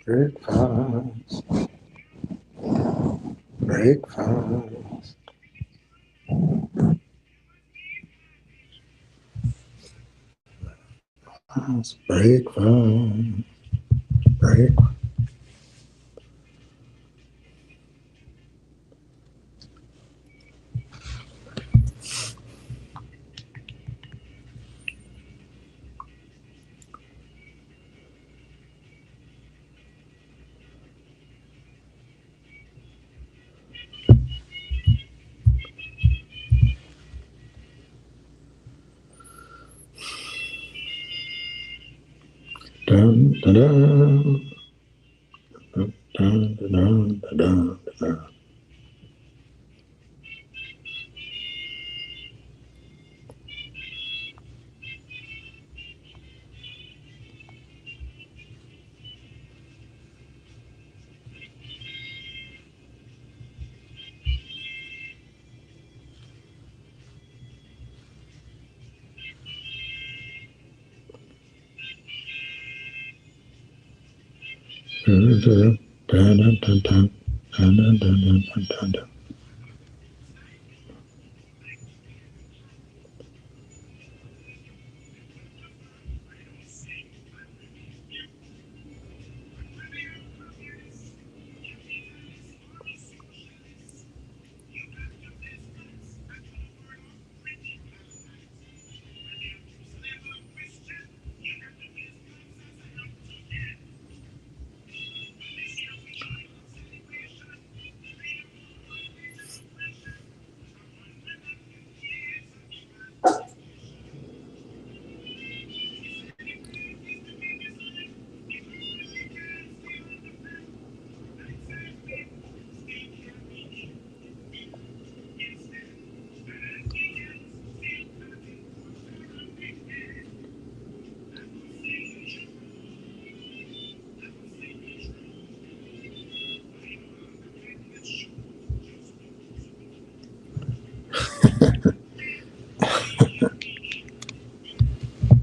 Break fast, break fast. Break fast, break. Dun, dun, dun, dun, dun, dun, dun, dun, dun. Dun, dun, dun, dun, dun, dun, dun, dun, dun, dun, dun, dun.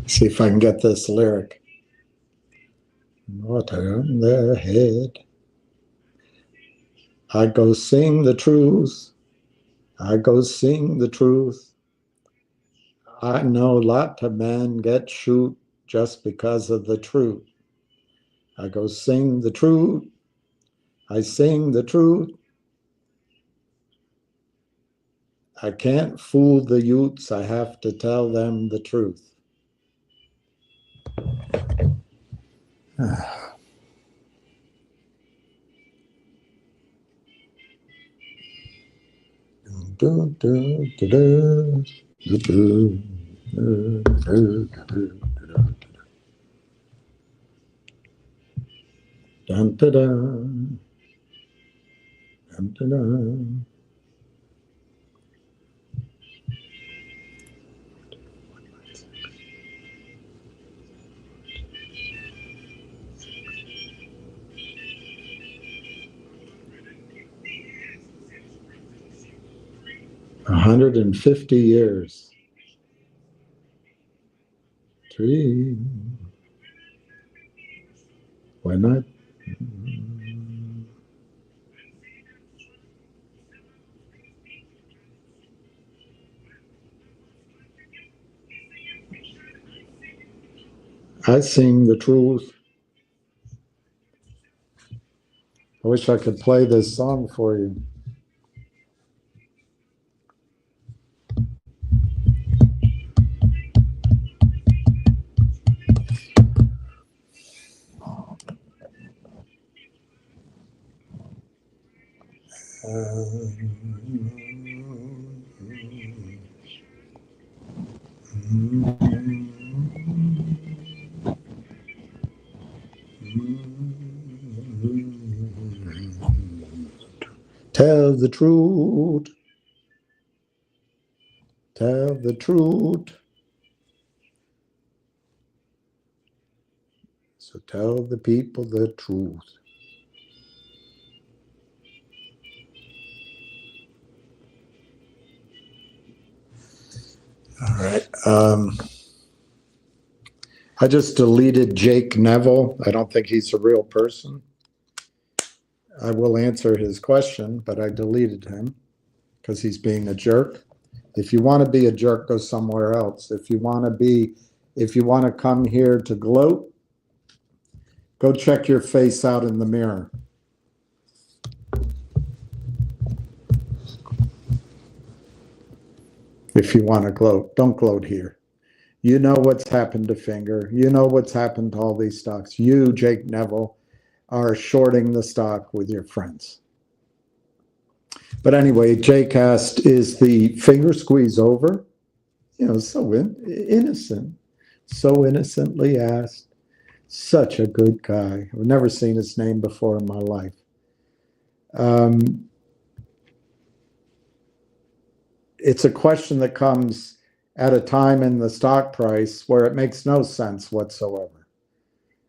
See if I can get this lyric. Water on their head. I go sing the truth. I go sing the truth. I know lot of men get shoot just because of the truth. I go sing the truth. I sing the truth. I can't fool the youths. I have to tell them the truth. Dun, dun, dun. Dun, dun, dun. 150 years. 3. Why not? I sing the truth. I wish I could play this song for you. Tell the truth. Tell the truth. So tell the people the truth. All right. I just deleted Jake Neville. I don't think he's a real person. I will answer his question, but I deleted him because he's being a jerk. If you want to be a jerk, go somewhere else. If you want to come here to gloat, go check your face out in the mirror. If you want to gloat, don't gloat here. You know what's happened to Finger. You know what's happened to all these stocks. You, Jake Neville, are shorting the stock with your friends. But anyway, Jake asked, is the finger squeeze over? You know, so innocent, so innocently asked. Such a good guy. I've never seen his name before in my life. It's a question that comes at a time in the stock price where it makes no sense whatsoever.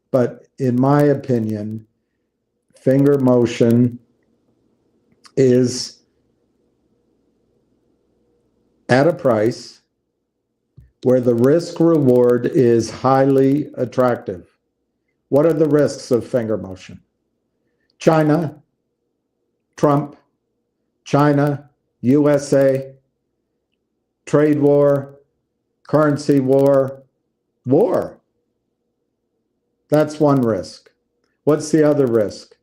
But in my opinion, finger motion is at a price where the risk reward is highly attractive. What are the risks of finger motion? China, Trump, China, USA, trade war, currency war, war. That's one risk. What's the other risk?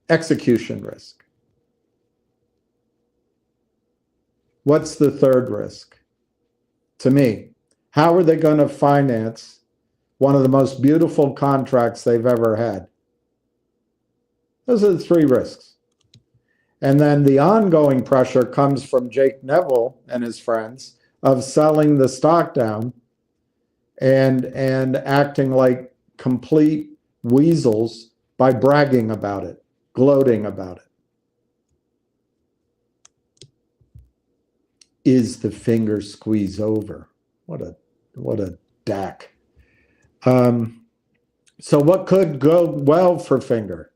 Execution risk. What's the third risk? To me, how are they going to finance one of the most beautiful contracts they've ever had? Those are the three risks. And then the ongoing pressure comes from Jake Neville and his friends of selling the stock down and acting like complete weasels by bragging about it, gloating about it. Is the finger squeeze over? What a dack. So what could go well for Finger?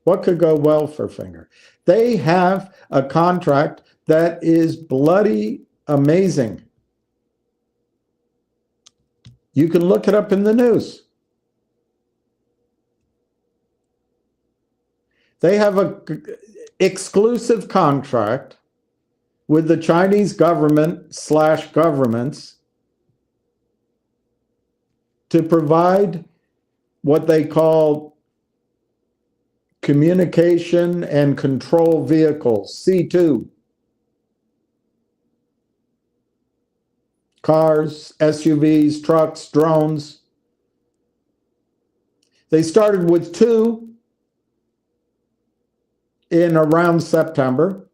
What could go well for Finger? They have a contract that is bloody amazing. You can look it up in the news. They have an exclusive contract with the Chinese government / governments to provide what they call communication and control vehicles, C2. Cars, SUVs, trucks, drones. They started with 2 in around September.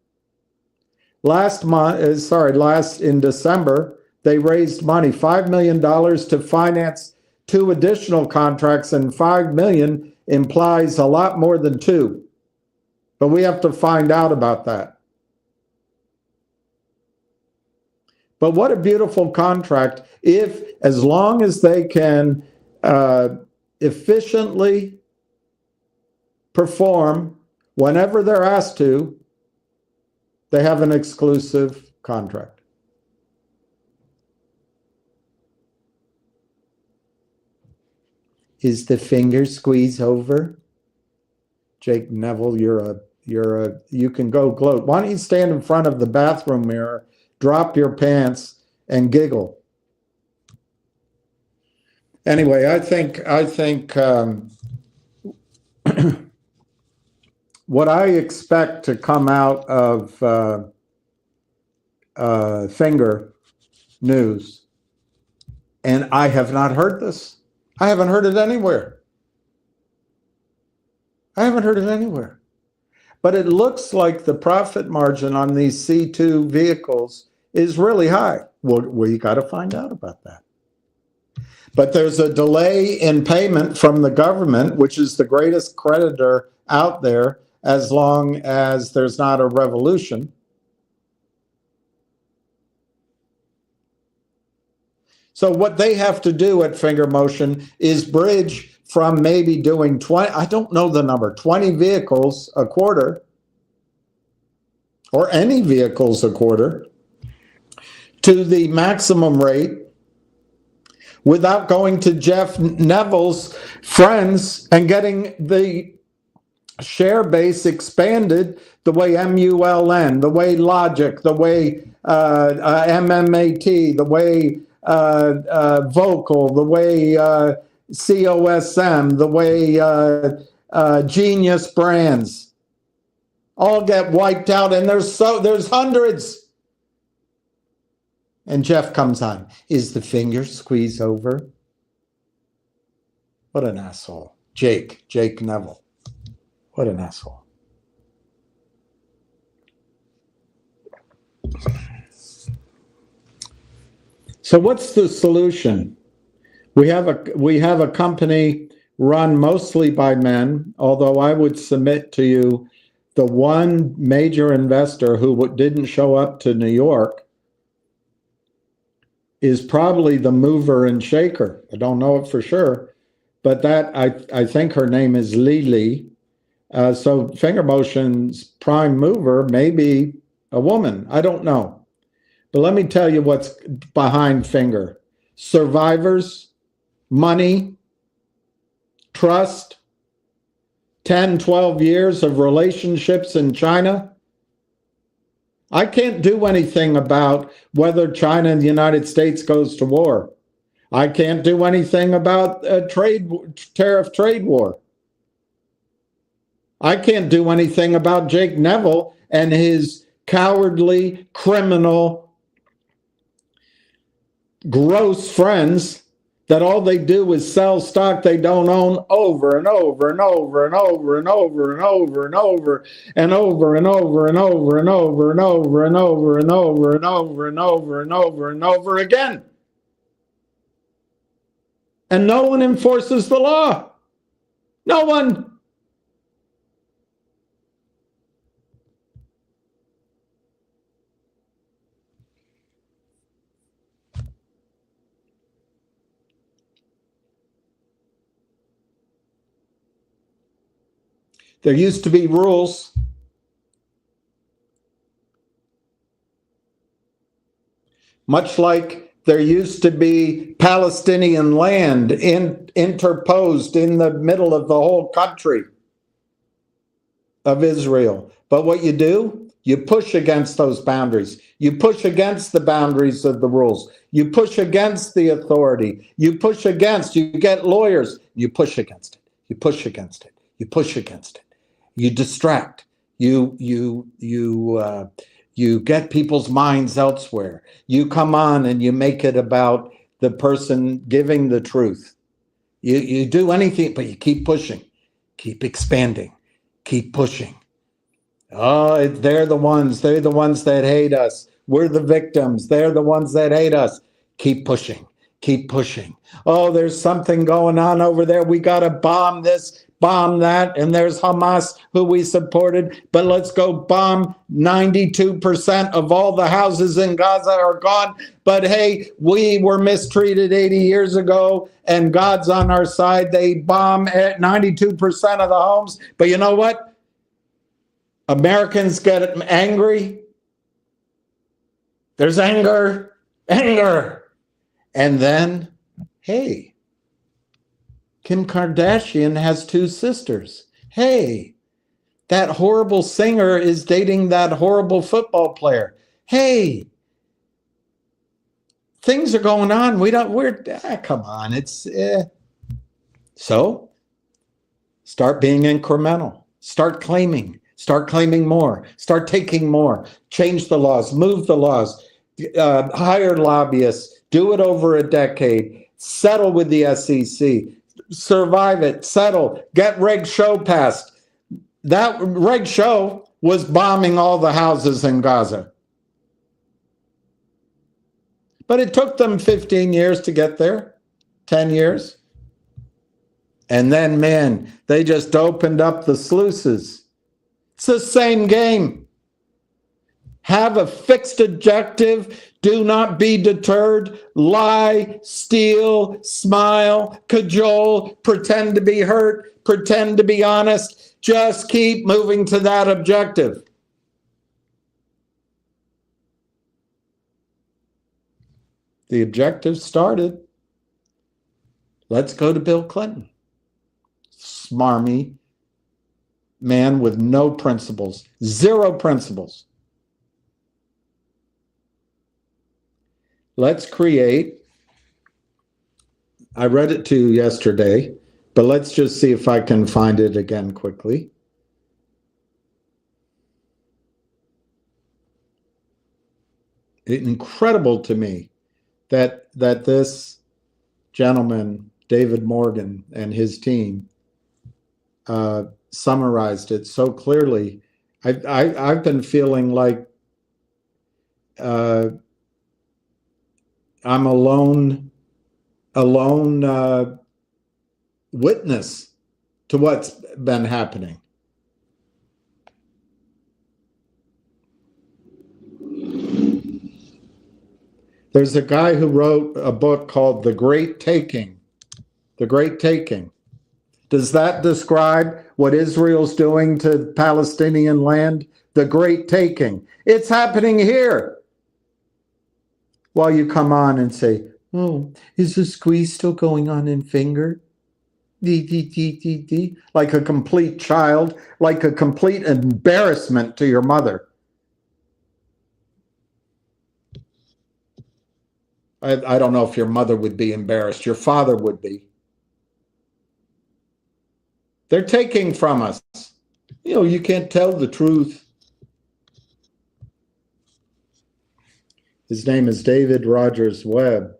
In December, they raised money, $5 million to finance 2 additional contracts, and $5 million implies a lot more than 2. But we have to find out about that. But what a beautiful contract as long as they can efficiently perform whenever they're asked to, they have an exclusive contract. Is the finger squeeze over? Jake Neville, you can go gloat. Why don't you stand in front of the bathroom mirror, drop your pants, and giggle? Anyway, I think what I expect to come out of Finger news, and I have not heard this. I haven't heard it anywhere. But it looks like the profit margin on these C2 vehicles is really high. Well, we got to find out about that. But there's a delay in payment from the government, which is the greatest creditor out there, as long as there's not a revolution. So what they have to do at Finger Motion is bridge from maybe doing 20, I don't know the number, 20 vehicles a quarter, or any vehicles a quarter, to the maximum rate without going to Jeff Neville's friends and getting the share base expanded the way MULN, the way Logic, the way MMAT, the way Vocal, the way COSM, the way Genius Brands, all get wiped out, and there's hundreds. And Jeff comes on. Is the finger squeeze over? What an asshole. Jake Neville. What an asshole. So what's the solution? We have a company run mostly by men, although I would submit to you the one major investor who didn't show up to New York is probably the mover and shaker. I don't know it for sure, but that I think her name is Lily. So Finger Motion's prime mover may be a woman. I don't know. But let me tell you what's behind Finger. Survivors, money, trust, 10, 12 years of relationships in China. I can't do anything about whether China and the United States goes to war. I can't do anything about a tariff trade war. I can't do anything about Jake Neville and his cowardly, criminal, gross friends that all they do is sell stock they don't own over and over and over and over and over and over and over and over and over and over and over and over and over and over and over and over and over and over again. And no one enforces the law. No one. There used to be rules. Much like there used to be Palestinian land interposed in the middle of the whole country of Israel. But what you do, you push against those boundaries. You push against the boundaries of the rules. You push against the authority. You push against, you get lawyers. You push against it. You push against it. You push against it. You distract. You get people's minds elsewhere. You come on and you make it about the person giving the truth. You do anything, but you keep pushing, keep expanding, keep pushing. Oh, they're the ones that hate us. We're the victims. They're the ones that hate us. Keep pushing, keep pushing. Oh, there's something going on over there. We got to bomb this, bomb that, and there's Hamas, who we supported, but let's go bomb 92% of all the houses in Gaza are gone. But hey, we were mistreated 80 years ago, and God's on our side. They bomb at 92% of the homes. But you know what? Americans get angry. There's anger. And then, hey, Kim Kardashian has 2 sisters. Hey, that horrible singer is dating that horrible football player. Hey, things are going on. Come on. So start being incremental. Start claiming more. Start taking more. Change the laws. Move the laws. Hire lobbyists. Do it over a decade. Settle with the SEC. Survive it, settle, get Reg Show passed. That Reg Show was bombing all the houses in Gaza. But it took them 15 years to get there, 10 years. And then, man, they just opened up the sluices. It's the same game. Have a fixed objective. Do not be deterred. Lie, steal, smile, cajole, pretend to be hurt, pretend to be honest. Just keep moving to that objective. The objective started. Let's go to Bill Clinton. Smarmy man with no principles, zero principles. Let's create, I read it to you yesterday, but let's just see if I can find it again quickly. Incredible to me that this gentleman, David Morgan, and his team summarized it so clearly. I've been feeling like I'm a lone witness to what's been happening. There's a guy who wrote a book called The Great Taking. The Great Taking. Does that describe what Israel's doing to Palestinian land? The Great Taking. It's happening here. While you come on and say, oh, is the squeeze still going on in finger? Like a complete child, like a complete embarrassment to your mother. I don't know if your mother would be embarrassed. Your father would be. They're taking from us. You know, you can't tell the truth. His name is David Rogers Webb.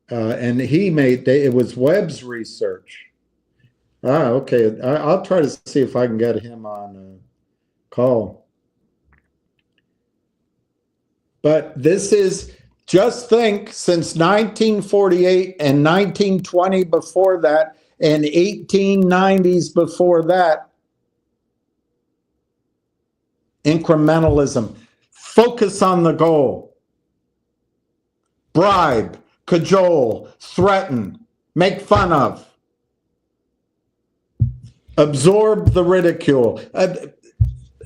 And he made, it was Webb's research. Okay. I'll try to see if I can get him on a call. But this is, just think, since 1948 and 1920 before that, and 1890s before that, incrementalism. Focus on the goal. Bribe, cajole, threaten, make fun of. Absorb the ridicule.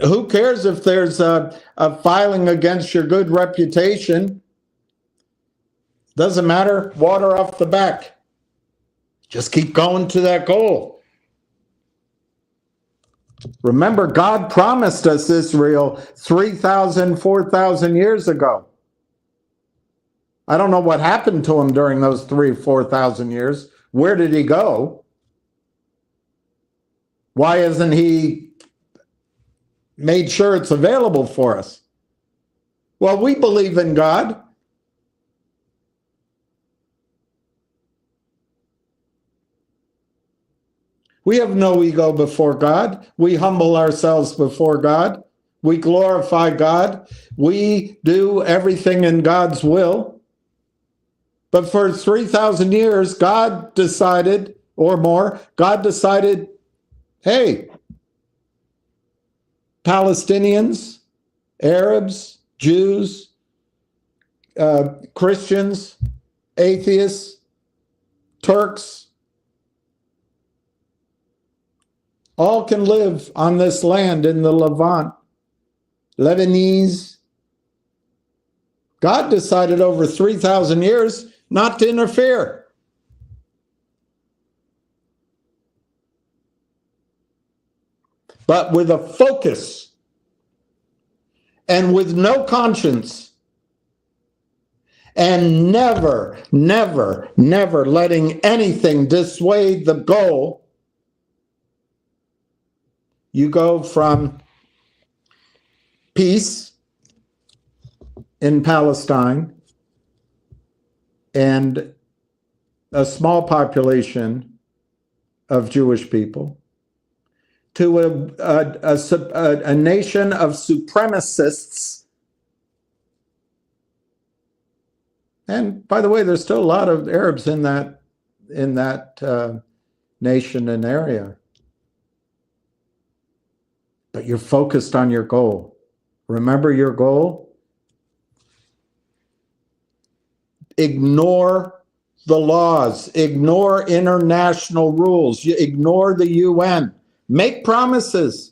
Who cares if there's a filing against your good reputation? Doesn't matter. Water off the back. Just keep going to that goal. Remember, God promised us Israel 3,000, 4,000 years ago. I don't know what happened to him during those 3,000, 4,000 years. Where did he go? Why isn't he made sure it's available for us? Well, we believe in God. We have no ego before God. We humble ourselves before God. We glorify God. We do everything in God's will. But for 3,000 years, God decided, or more, God decided, hey, Palestinians, Arabs, Jews, Christians, atheists, Turks, all can live on this land in the Levant. Lebanese. God decided over 3,000 years not to interfere. But with a focus and with no conscience, and never, never, never letting anything dissuade the goal, you go from peace in Palestine and a small population of Jewish people to a nation of supremacists. And by the way, there's still a lot of Arabs in that nation and area. but you're focused on your goal. Remember your goal? Ignore the laws, ignore international rules, you ignore the UN. Make promises.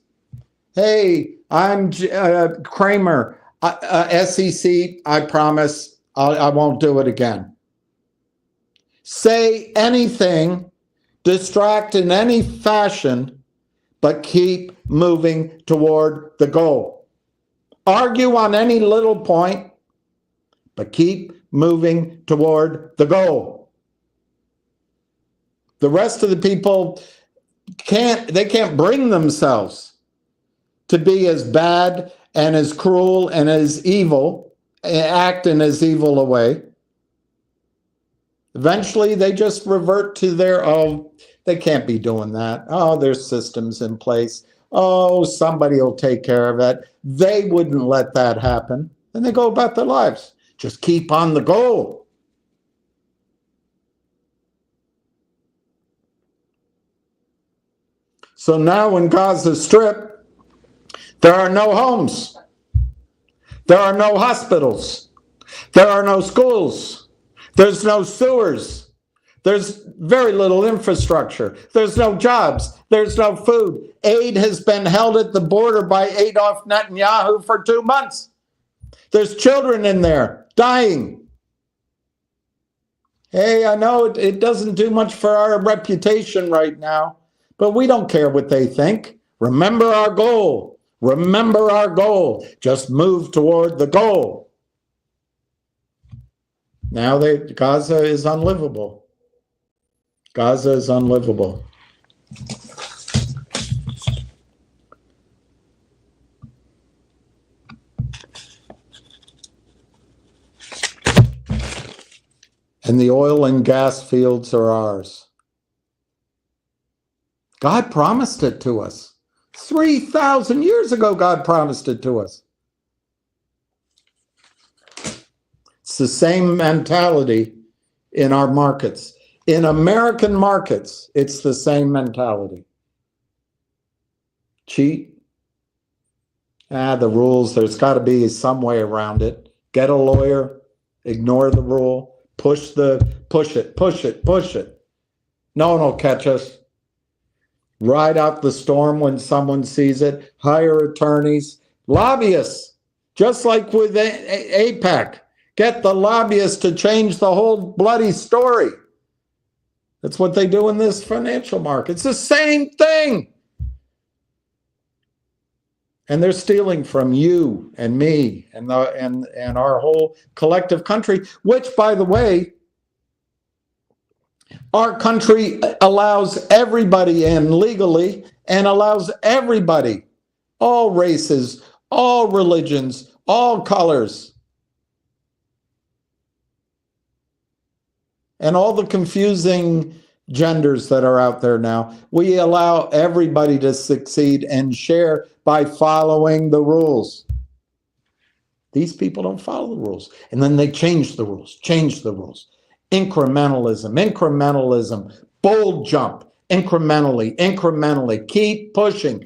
Hey, I'm Kramer, SEC, I promise I won't do it again. Say anything, distract in any fashion, but keep moving toward the goal. Argue on any little point, but keep moving toward the goal. The rest of the people can't bring themselves to be as bad and as cruel and as evil, act in as evil a way. Eventually, they just revert to their, oh, they can't be doing that. Oh, there's systems in place. Oh, somebody will take care of it. They wouldn't let that happen. And they go about their lives. Just keep on the goal. So now in Gaza Strip, there are no homes. There are no hospitals. There are no schools. There's no sewers. There's very little infrastructure. There's no jobs. There's no food. Aid has been held at the border by Adolf Netanyahu for 2 months. There's children in there dying. Hey, I know it doesn't do much for our reputation right now, but we don't care what they think. Remember our goal. Remember our goal. Just move toward the goal. Now Gaza is unlivable. Gaza is unlivable. And the oil and gas fields are ours. God promised it to us. 3,000 years ago, God promised it to us. It's the same mentality in our markets. In American markets, it's the same mentality. Cheat. The rules, there's got to be some way around it. Get a lawyer, ignore the rule, push it. No one will catch us. Ride out the storm when someone sees it. Hire attorneys, lobbyists, just like with AIPAC. Get the lobbyists to change the whole bloody story. That's what they do in this financial market. It's the same thing. And they're stealing from you and me and our whole collective country, which, by the way, our country allows everybody in legally and allows everybody, all races, all religions, all colors, and all the confusing genders that are out there now. We allow everybody to succeed and share by following the rules. These people don't follow the rules. And then they change the rules. Incrementalism, bold jump, incrementally, keep pushing.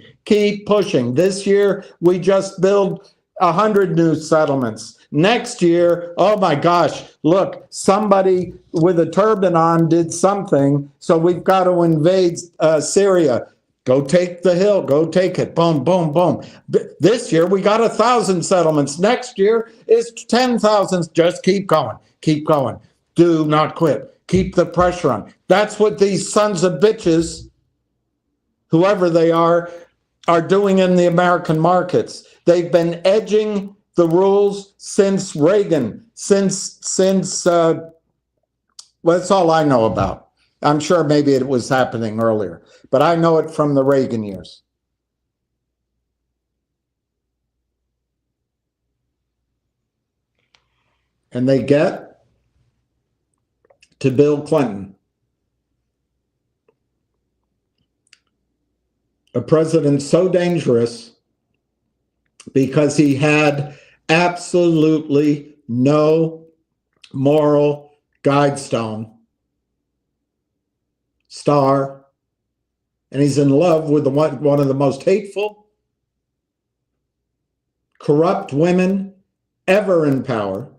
This year, we just built 100 new settlements. Next year, oh my gosh, look, somebody with a turban on did something, so we've got to invade Syria. Go take the hill, go take it, boom, boom, boom. This year, we got 1,000 settlements. Next year is 10,000. Just keep going. Do not quit. Keep the pressure on. That's what these sons of bitches, whoever they are doing in the American markets. They've been edging the rules since Reagan, well, that's all I know about. I'm sure maybe it was happening earlier, but I know it from the Reagan years. And they get to Bill Clinton, a president so dangerous because he had absolutely no moral guidestone, star, and he's in love with one of the most hateful corrupt women ever in power,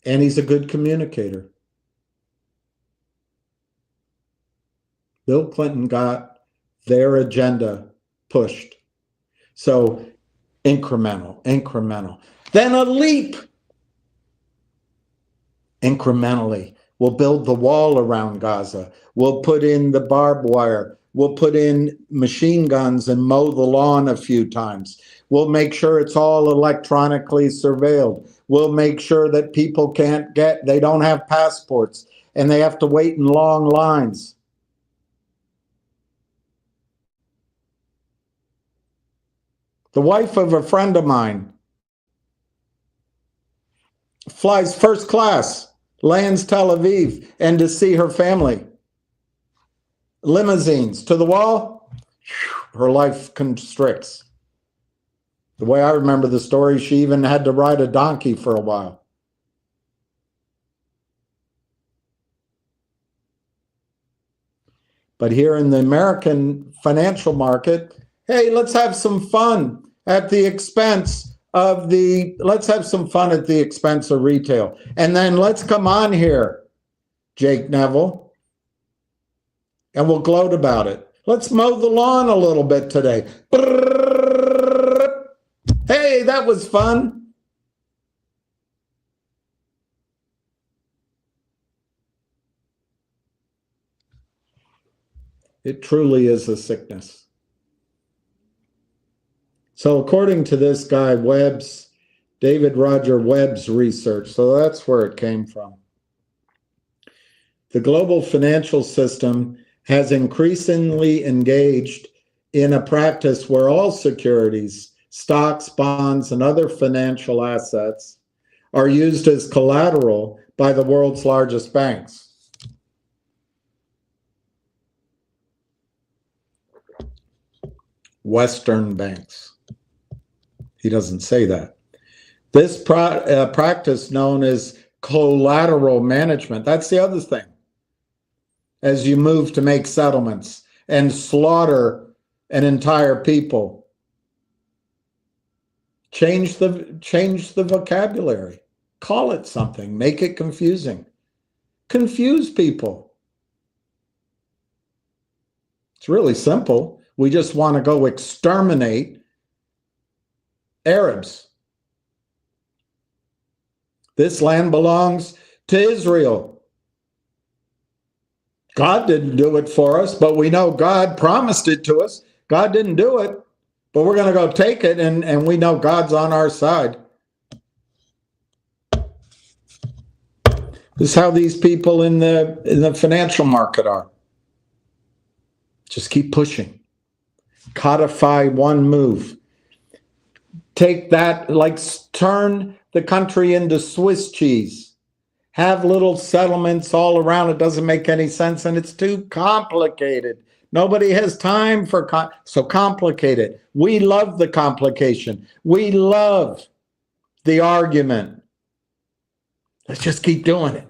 and he's a good communicator. Bill Clinton got their agenda pushed. So incremental, incremental. Then a leap. Incrementally. We'll build the wall around Gaza. We'll put in the barbed wire. We'll put in machine guns and mow the lawn a few times. We'll make sure it's all electronically surveilled. We'll make sure that people they don't have passports and they have to wait in long lines. The wife of a friend of mine flies first class, lands Tel Aviv, and to see her family. Limousines to the wall, her life constricts. The way I remember the story, she even had to ride a donkey for a while. But here in the American financial market, hey, let's have some fun at the expense of retail. And then let's come on here, Jake Neville, and we'll gloat about it. Let's mow the lawn a little bit today. Hey, that was fun. It truly is a sickness. So according to this guy, David Roger Webb's research, so that's where it came from. The global financial system has increasingly engaged in a practice where all securities, stocks, bonds, and other financial assets are used as collateral by the world's largest banks. Western banks. He doesn't say that. This practice known as collateral management, that's the other thing. As you move to make settlements and slaughter an entire people, change the vocabulary, call it something, make it confusing, confuse people. It's really simple. We just want to go exterminate Arabs. This land belongs to Israel. God didn't do it for us, but we know God promised it to us. God didn't do it, but we're going to go take it, and we know God's on our side. This is how these people in the financial market are. Just keep pushing. Codify one move. Take that, like turn the country into Swiss cheese. Have little settlements all around. It doesn't make any sense, and it's too complicated. Nobody has time for so complicated. We love the complication. We love the argument. Let's just keep doing it.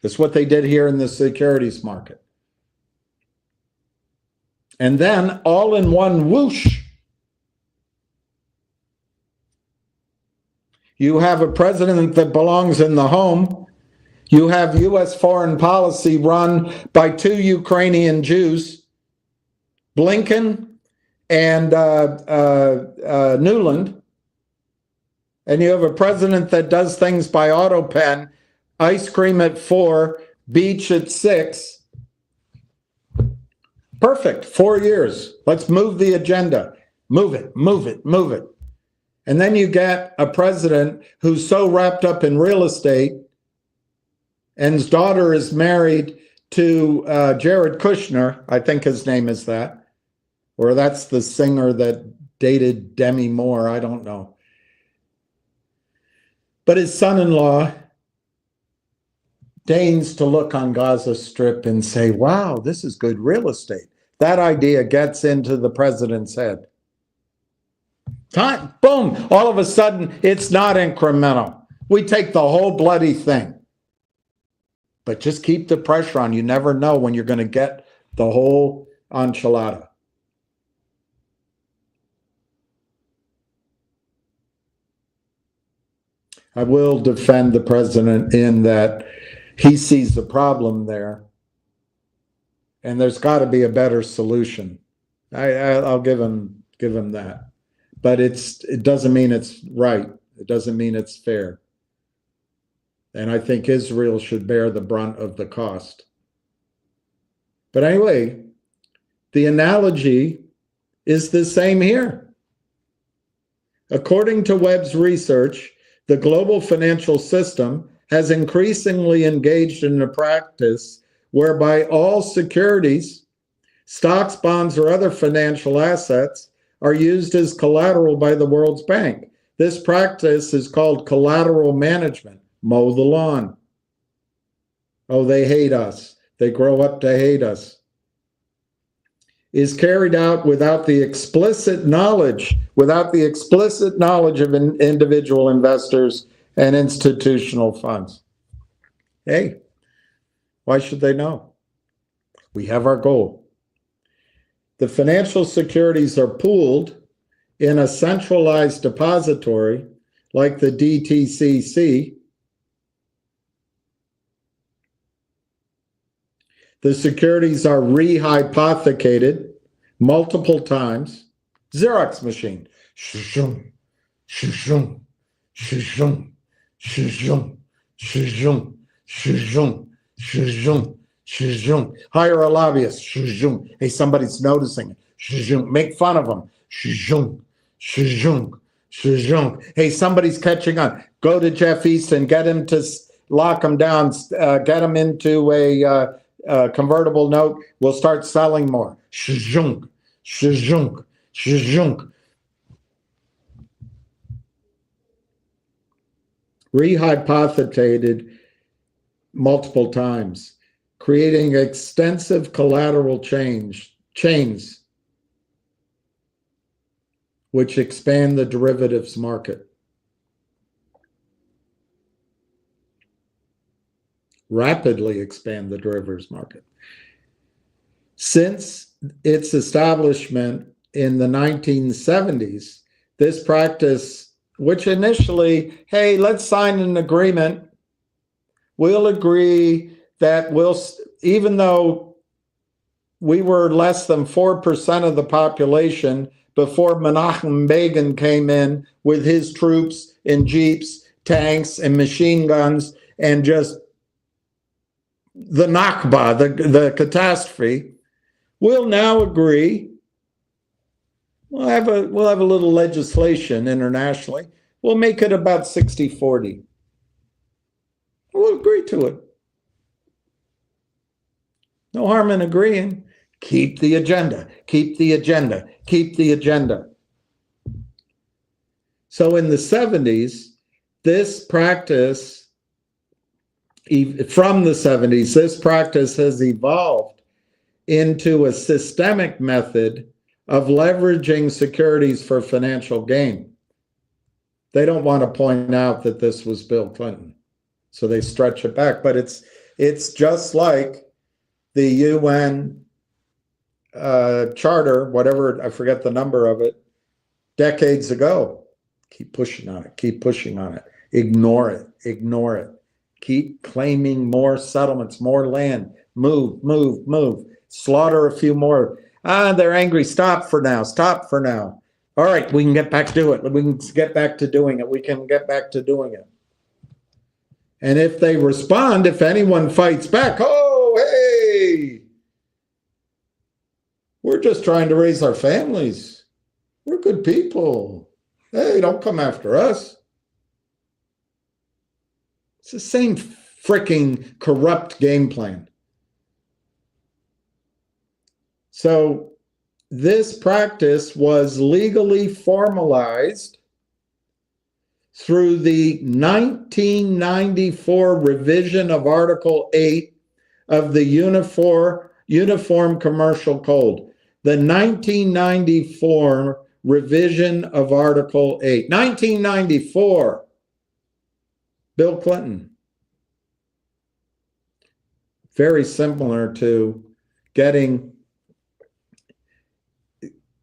That's what they did here in the securities market. And then all in one whoosh, you have a president that belongs in the home. You have U.S. foreign policy run by two Ukrainian Jews, Blinken and Newland. And you have a president that does things by auto pen, ice cream at 4, beach at 6. Perfect. 4 years. Let's move the agenda. Move it, move it, move it. And then you get a president who's so wrapped up in real estate, and his daughter is married to Jared Kushner. I think his name is that. Or that's the singer that dated Demi Moore. I don't know. But his son-in-law deigns to look on Gaza Strip and say, wow, this is good real estate. That idea gets into the president's head. Time, boom, all of a sudden, it's not incremental. We take the whole bloody thing. But just keep the pressure on. You never know when you're going to get the whole enchilada. I will defend the president in that he sees the problem there, and there's got to be a better solution. I'll give him that, but it doesn't mean it's right. It doesn't mean it's fair, and I think Israel should bear the brunt of the cost. But anyway, the analogy is the same here. According to Webb's research, the global financial system has increasingly engaged in a practice whereby all securities, stocks, bonds, or other financial assets are used as collateral by the World's Bank. This practice is called collateral management. Mow the lawn. Oh, they hate us. They grow up to hate us. Is carried out without the explicit knowledge of individual investors and institutional funds. Hey, why should they know? We have our goal. The financial securities are pooled in a centralized depository like the DTCC. The securities are rehypothecated multiple times. Xerox machine. Shishum, shishum, shishum, shishum, shishum, shishum, shishum, shishum. Hire a lobbyist. Shishum. Hey, somebody's noticing it. Shishum. Make fun of them. Shishum, shishum, shishum. Hey, somebody's catching on. Go to Jeff Easton. Get him to lock him down. Get him into a convertible note. We'll start selling more. Shizhunk, shizhunk, shizhunk. Rehypothecated multiple times, creating extensive collateral chains, which expand the derivatives market. Rapidly expand the derivatives market. Since its establishment in the 1970s, this practice, which initially, hey, let's sign an agreement. We'll agree that even though we were less than 4% of the population before Menachem Begin came in with his troops and jeeps, tanks, and machine guns, and just the Nakba, the catastrophe, we'll now agree. We'll have a little legislation internationally. We'll make it about 60-40. We'll agree to it. No harm in agreeing. Keep the agenda. Keep the agenda. Keep the agenda. So in the 70s, this practice, from the 70s, this practice has evolved into a systemic method of leveraging securities for financial gain. They don't want to point out that this was Bill Clinton, so they stretch it back. But it's just like the UN charter, whatever, I forget the number of it, decades ago. Keep pushing on it. Keep pushing on it. Ignore it. Ignore it. Keep claiming more settlements, more land. Move, move, move. Slaughter a few more. They're angry. Stop for now. Stop for now. All right, we can get back to it. We can get back to doing it. We can get back to doing it. And if they respond, if anyone fights back, oh, hey, we're just trying to raise our families. We're good people. Hey, don't come after us. It's the same freaking corrupt game plan. So this practice was legally formalized through the 1994 revision of Article 8 of the Uniform Commercial Code. The 1994 revision of Article 8. 1994. Bill Clinton. Very similar to getting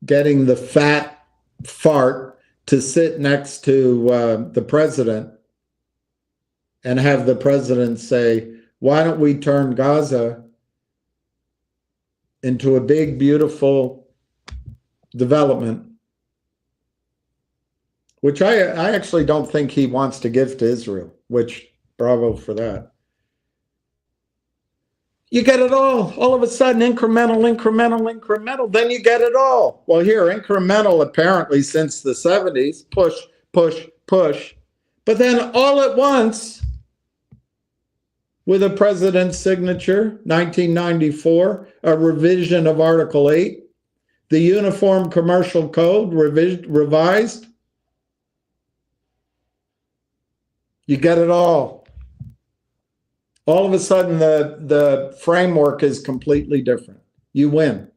the fat fart to sit next to the president and have the president say, why don't we turn Gaza into a big, beautiful development, which I actually don't think he wants to give to Israel, which bravo for that. You get it all of a sudden, incremental, then you get it all. Well, here, incremental apparently since the 70s, push, push, push. But then all at once, with a president's signature, 1994, a revision of Article 8, the Uniform Commercial Code revised. You get it all. All of a sudden, the framework is completely different. You win.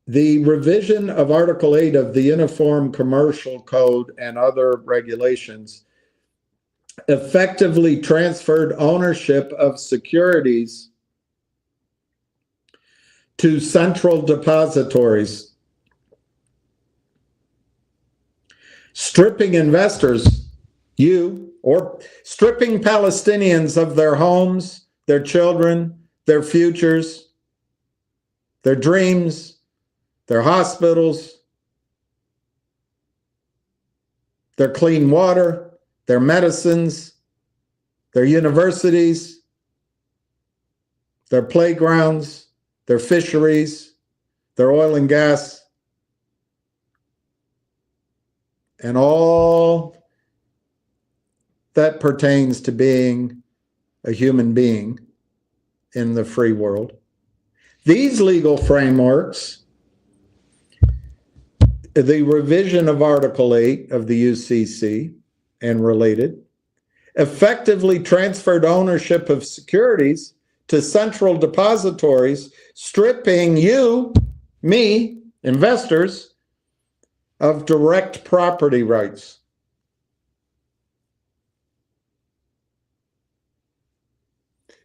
The revision of Article 8 of the Uniform Commercial Code and other regulations effectively transferred ownership of securities to central depositories, stripping investors, or stripping Palestinians of their homes, their children, their futures, their dreams, their hospitals, their clean water, their medicines, their universities, their playgrounds, their fisheries, their oil and gas, and all that pertains to being a human being in the free world. These legal frameworks, the revision of Article 8 of the UCC and related, effectively transferred ownership of securities to central depositories, stripping you, me, investors, of direct property rights.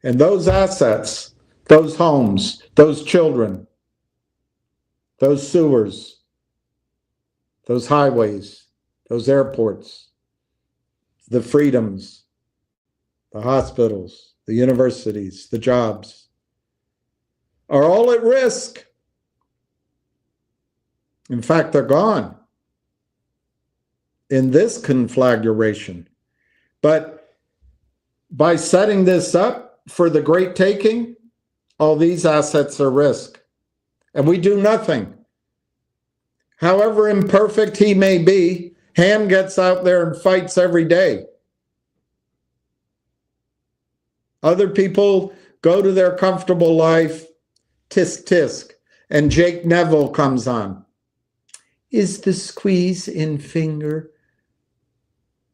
And those assets, those homes, those children, those sewers, those highways, those airports, the freedoms, the hospitals, the universities, the jobs, are all at risk. In fact, they're gone in this conflagration. But by setting this up for the great taking, all these assets are at risk. And we do nothing. However imperfect he may be, Ham gets out there and fights every day. Other people go to their comfortable life, tisk tisk, and Jake Neville comes on. Is the squeeze in finger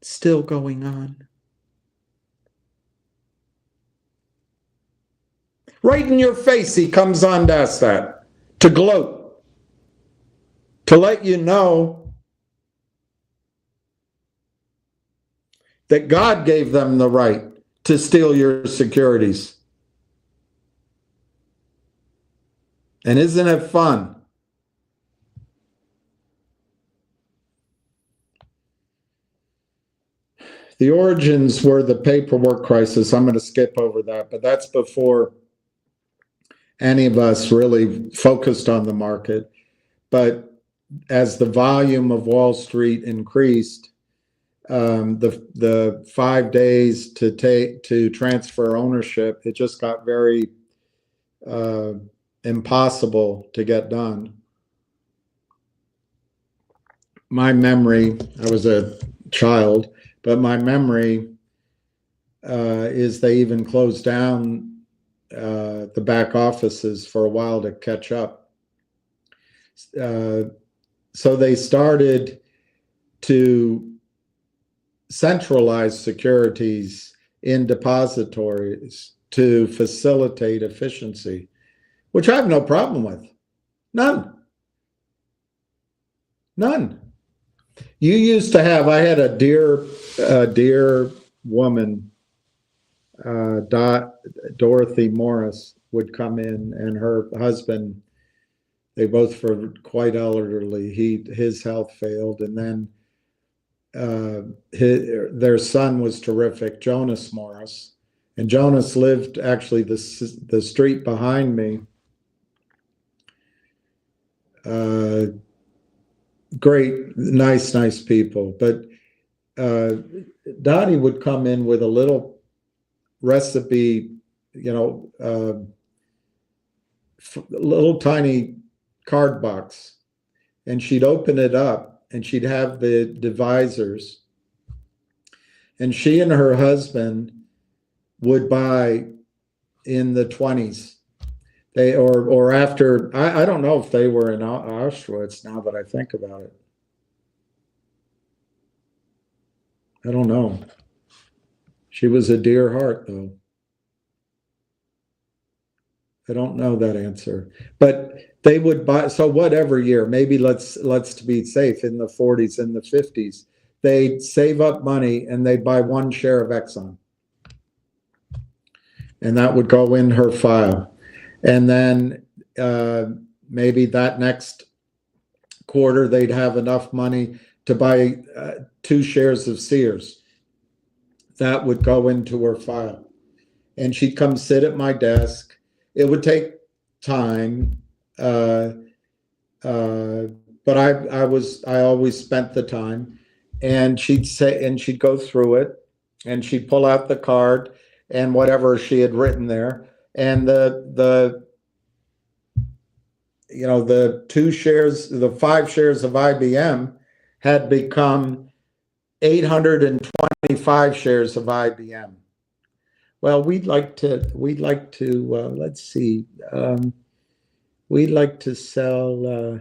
still going on? Right in your face, he comes on to ask that, to gloat, to let you know that God gave them the right to steal your securities. And isn't it fun? The origins were the paperwork crisis. I'm going to skip over that, but that's before any of us really focused on the market. But as the volume of Wall Street increased, the 5 days to transfer ownership, it just got very impossible to get done. My memory, I was a child, but my memory is they even closed down the back offices for a while to catch up. So they started to centralize securities in depositories to facilitate efficiency, which I have no problem with. None. You used to have, I had a dear woman, Dorothy Morris, would come in, and her husband They both were quite elderly. His health failed, and then their son was terrific, Jonas Morris, and Jonas lived actually the street behind me. Great, nice people. But Dottie would come in with a little recipe, little tiny card box, and she'd open it up and she'd have the divisors, and she and her husband would buy in the 20s. They or after, I don't know if they were in Auschwitz now that I think about it. I don't know. She was a dear heart, though. I don't know that answer, but they would buy. So whatever year, maybe let's be safe, in the 40s and the 50s, they'd save up money and they'd buy one share of Exxon, and that would go in her file. And then maybe that next quarter they'd have enough money to buy 2 shares of Sears. That would go into her file, and she'd come sit at my desk. It would take time, but I always spent the time. And she'd go through it, and she'd pull out the card and whatever she had written there, and the 2 shares, the 5 shares of IBM had become 825 shares of IBM. Well, we'd like to let's see, we'd like to sell,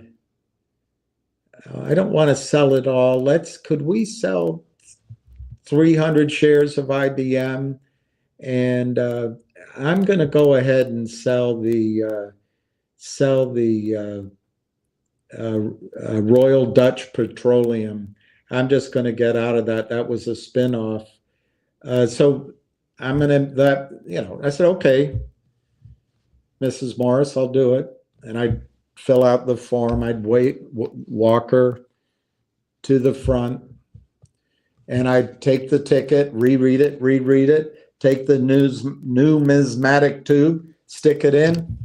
I don't want to sell it all. Could we sell 300 shares of IBM? And I'm going to go ahead and sell the Royal Dutch Petroleum. I'm just going to get out of that. That was a spinoff. So I'm going to, I said, okay, Mrs. Morris, I'll do it. And I'd fill out the form. I'd walk her to the front, and I'd take the ticket, reread it, take the numismatic tube, stick it in.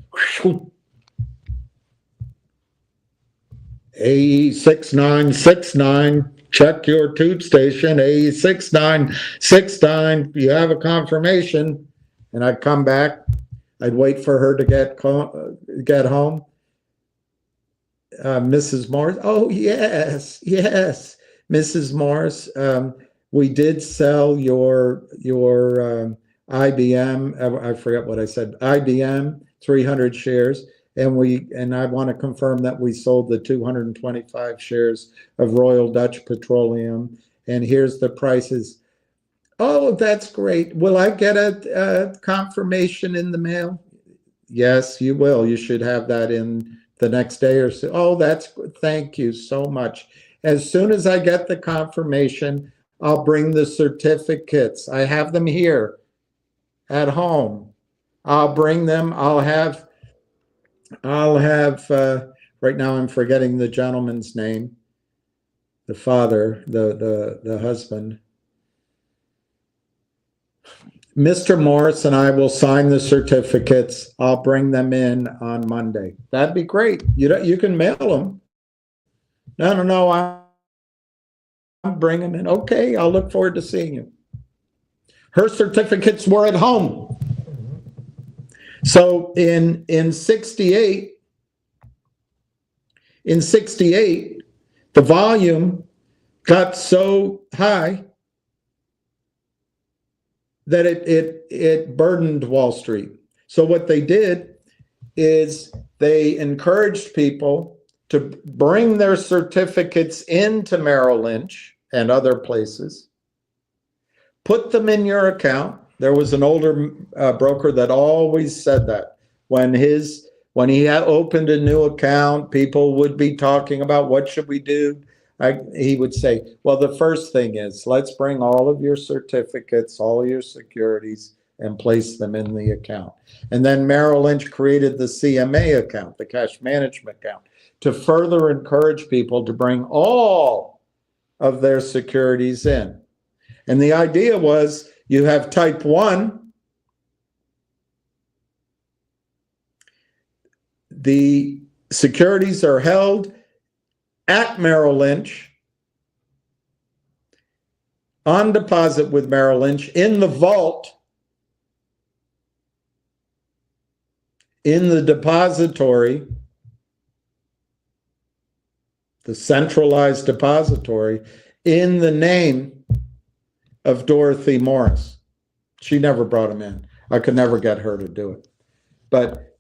AE6969, check your tube station, AE6969, you have a confirmation. And I'd come back, I'd wait for her to get home. Mrs. Morris, oh, yes, Mrs. Morris, we did sell your IBM, I forget what I said, IBM, 300 shares. And I want to confirm that we sold the 225 shares of Royal Dutch Petroleum, and here's the prices. Oh, that's great. Will I get a confirmation in the mail? Yes, you will. You should have that in the next day or so. Oh, that's good. Thank you so much. As soon as I get the confirmation, I'll bring the certificates. I have them here at home. I'll bring them. I'll have right now I'm forgetting the gentleman's name, the father, the husband. Mr. Morris and I will sign the certificates. I'll bring them in on Monday. That'd be great. You can mail them. No, I'll bring them in. Okay, I'll look forward to seeing you. Her certificates were at home. So in 68, the volume got so high that it burdened Wall Street. So what they did is they encouraged people to bring their certificates into Merrill Lynch and other places, put them in your account. There was an older broker that always said that when he had opened a new account, people would be talking about what should we do. He would say, well, the first thing is let's bring all of your certificates, all your securities, and place them in the account. And then Merrill Lynch created the CMA account, the cash management account, to further encourage people to bring all of their securities in. And the idea was you have type 1, the securities are held at Merrill Lynch, on deposit with Merrill Lynch, in the vault, in the depository, the centralized depository, in the name of Dorothy Morris. She never brought him in. I could never get her to do it. But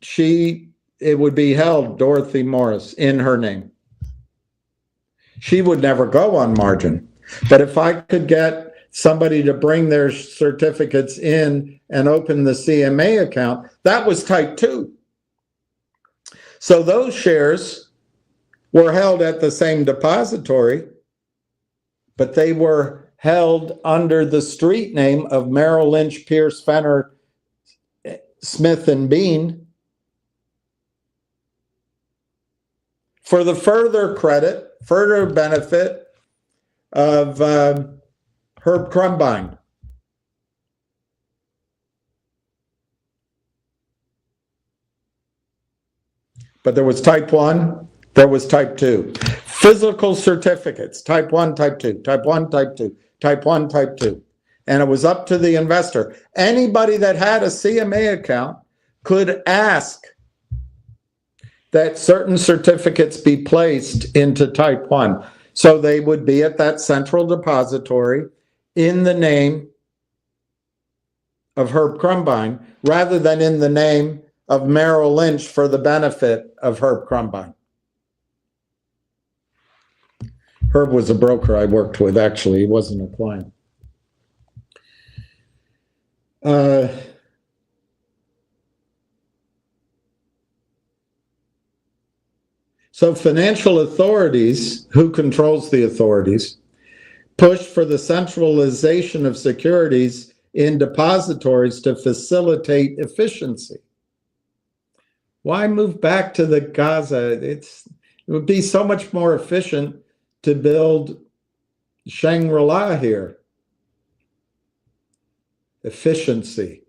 it would be held Dorothy Morris in her name. She would never go on margin. But if I could get somebody to bring their certificates in and open the CMA account, that was type 2. So those shares were held at the same depository, but they were held under the street name of Merrill Lynch, Pierce, Fenner, Smith, and Bean for the further benefit of Herb Crumbine. But there was type 1, there was type 2. Physical certificates, type 1, type 2, type 1, type 2, type 1, type 2. And it was up to the investor. Anybody that had a CMA account could ask that certain certificates be placed into type 1. So they would be at that central depository in the name of Herb Crumbine rather than in the name of Merrill Lynch for the benefit of Herb Crumbine. Herb was a broker I worked with, actually. He wasn't a client. So financial authorities, who controls the authorities, push for the centralization of securities in depositories to facilitate efficiency. Why move back to the Gaza? It would be so much more efficient to build Shangri-La here. Efficiency.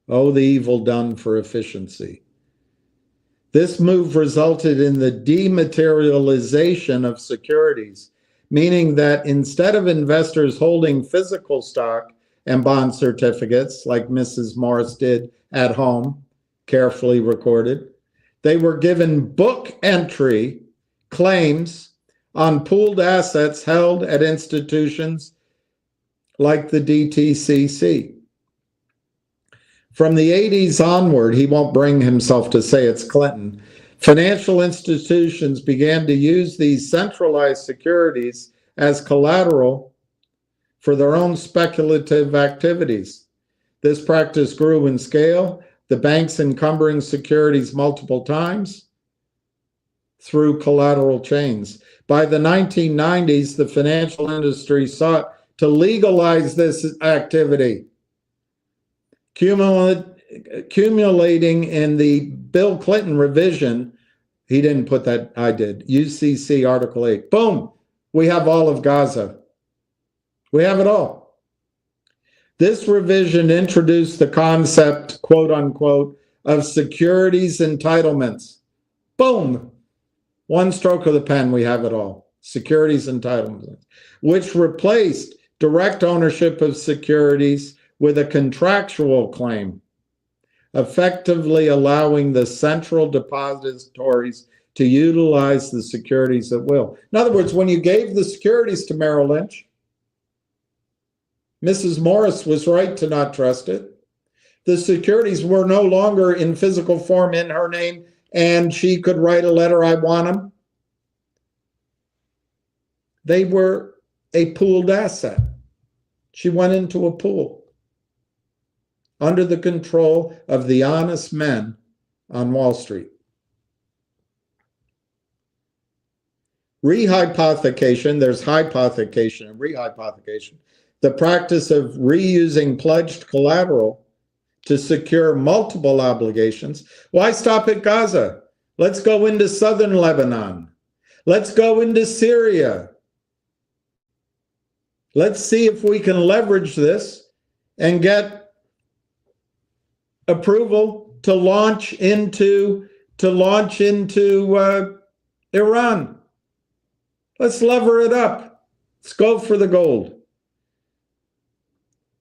Oh, the evil done for efficiency. This move resulted in the dematerialization of securities, meaning that instead of investors holding physical stock and bond certificates like Mrs. Morris did at home, carefully recorded, they were given book entry claims on pooled assets held at institutions like the DTCC. From the 80s onward, he won't bring himself to say it's Clinton, financial institutions began to use these centralized securities as collateral for their own speculative activities. This practice grew in scale, the banks encumbering securities multiple times through collateral chains. By the 1990s, the financial industry sought to legalize this activity, accumulating in the Bill Clinton revision. He didn't put that, I did. UCC Article 8. Boom! We have all of Gaza. We have it all. This revision introduced the concept, quote unquote, of securities entitlements. Boom! One stroke of the pen, we have it all. Securities entitlements, which replaced direct ownership of securities with a contractual claim, effectively allowing the central depositories to utilize the securities at will. In other words, when you gave the securities to Merrill Lynch, Mrs. Morris was right to not trust it. The securities were no longer in physical form in her name, and she could write a letter, I want them. They were a pooled asset. She went into a pool under the control of the honest men on Wall Street. Rehypothecation, there's hypothecation and rehypothecation. The practice of reusing pledged collateral to secure multiple obligations. Why stop at Gaza? Let's go into southern Lebanon. Let's go into Syria. Let's see if we can leverage this and get approval to launch into Iran. Let's lever it up. Let's go for the gold.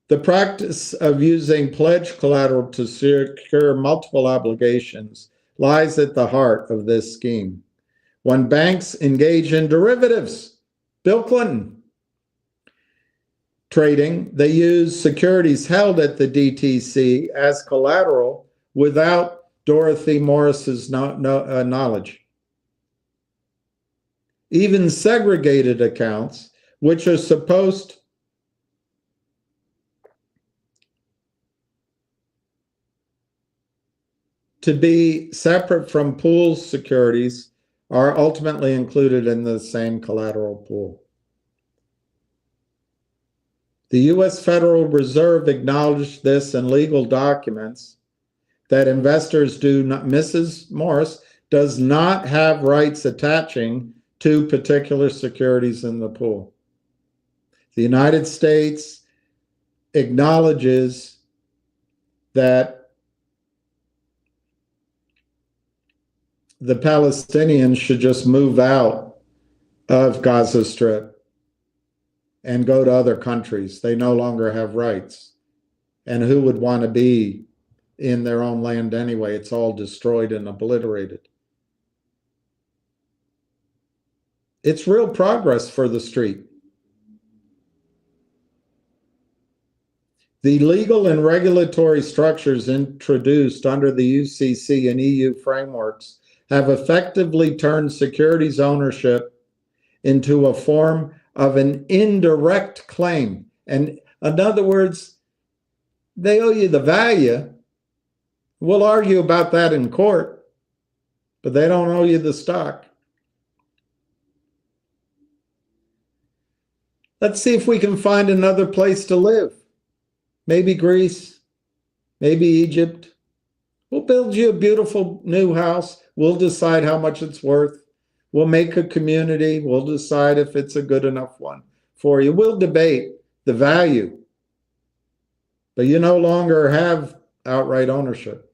The practice of using pledge collateral to secure multiple obligations lies at the heart of this scheme. When banks engage in derivatives, Bill Clinton, trading, they use securities held at the DTC as collateral without Dorothy Morris's knowledge. Even segregated accounts, which are supposed to be separate from pool securities, are ultimately included in the same collateral pool. The U.S. Federal Reserve acknowledged this in legal documents that investors do not, Mrs. Morris does not have rights attaching to particular securities in the pool. The United States acknowledges that the Palestinians should just move out of Gaza Strip and go to other countries. They no longer have rights. And who would want to be in their own land anyway? It's all destroyed and obliterated. It's real progress for the street. The legal and regulatory structures introduced under the UCC and EU frameworks have effectively turned securities ownership into a form of an indirect claim. And in other words, they owe you the value. We'll argue about that in court, but they don't owe you the stock. Let's see if we can find another place to live. Maybe Greece, maybe Egypt. We'll build you a beautiful new house. We'll decide how much it's worth. We'll make a community. We'll decide if it's a good enough one for you. We'll debate the value. But you no longer have outright ownership.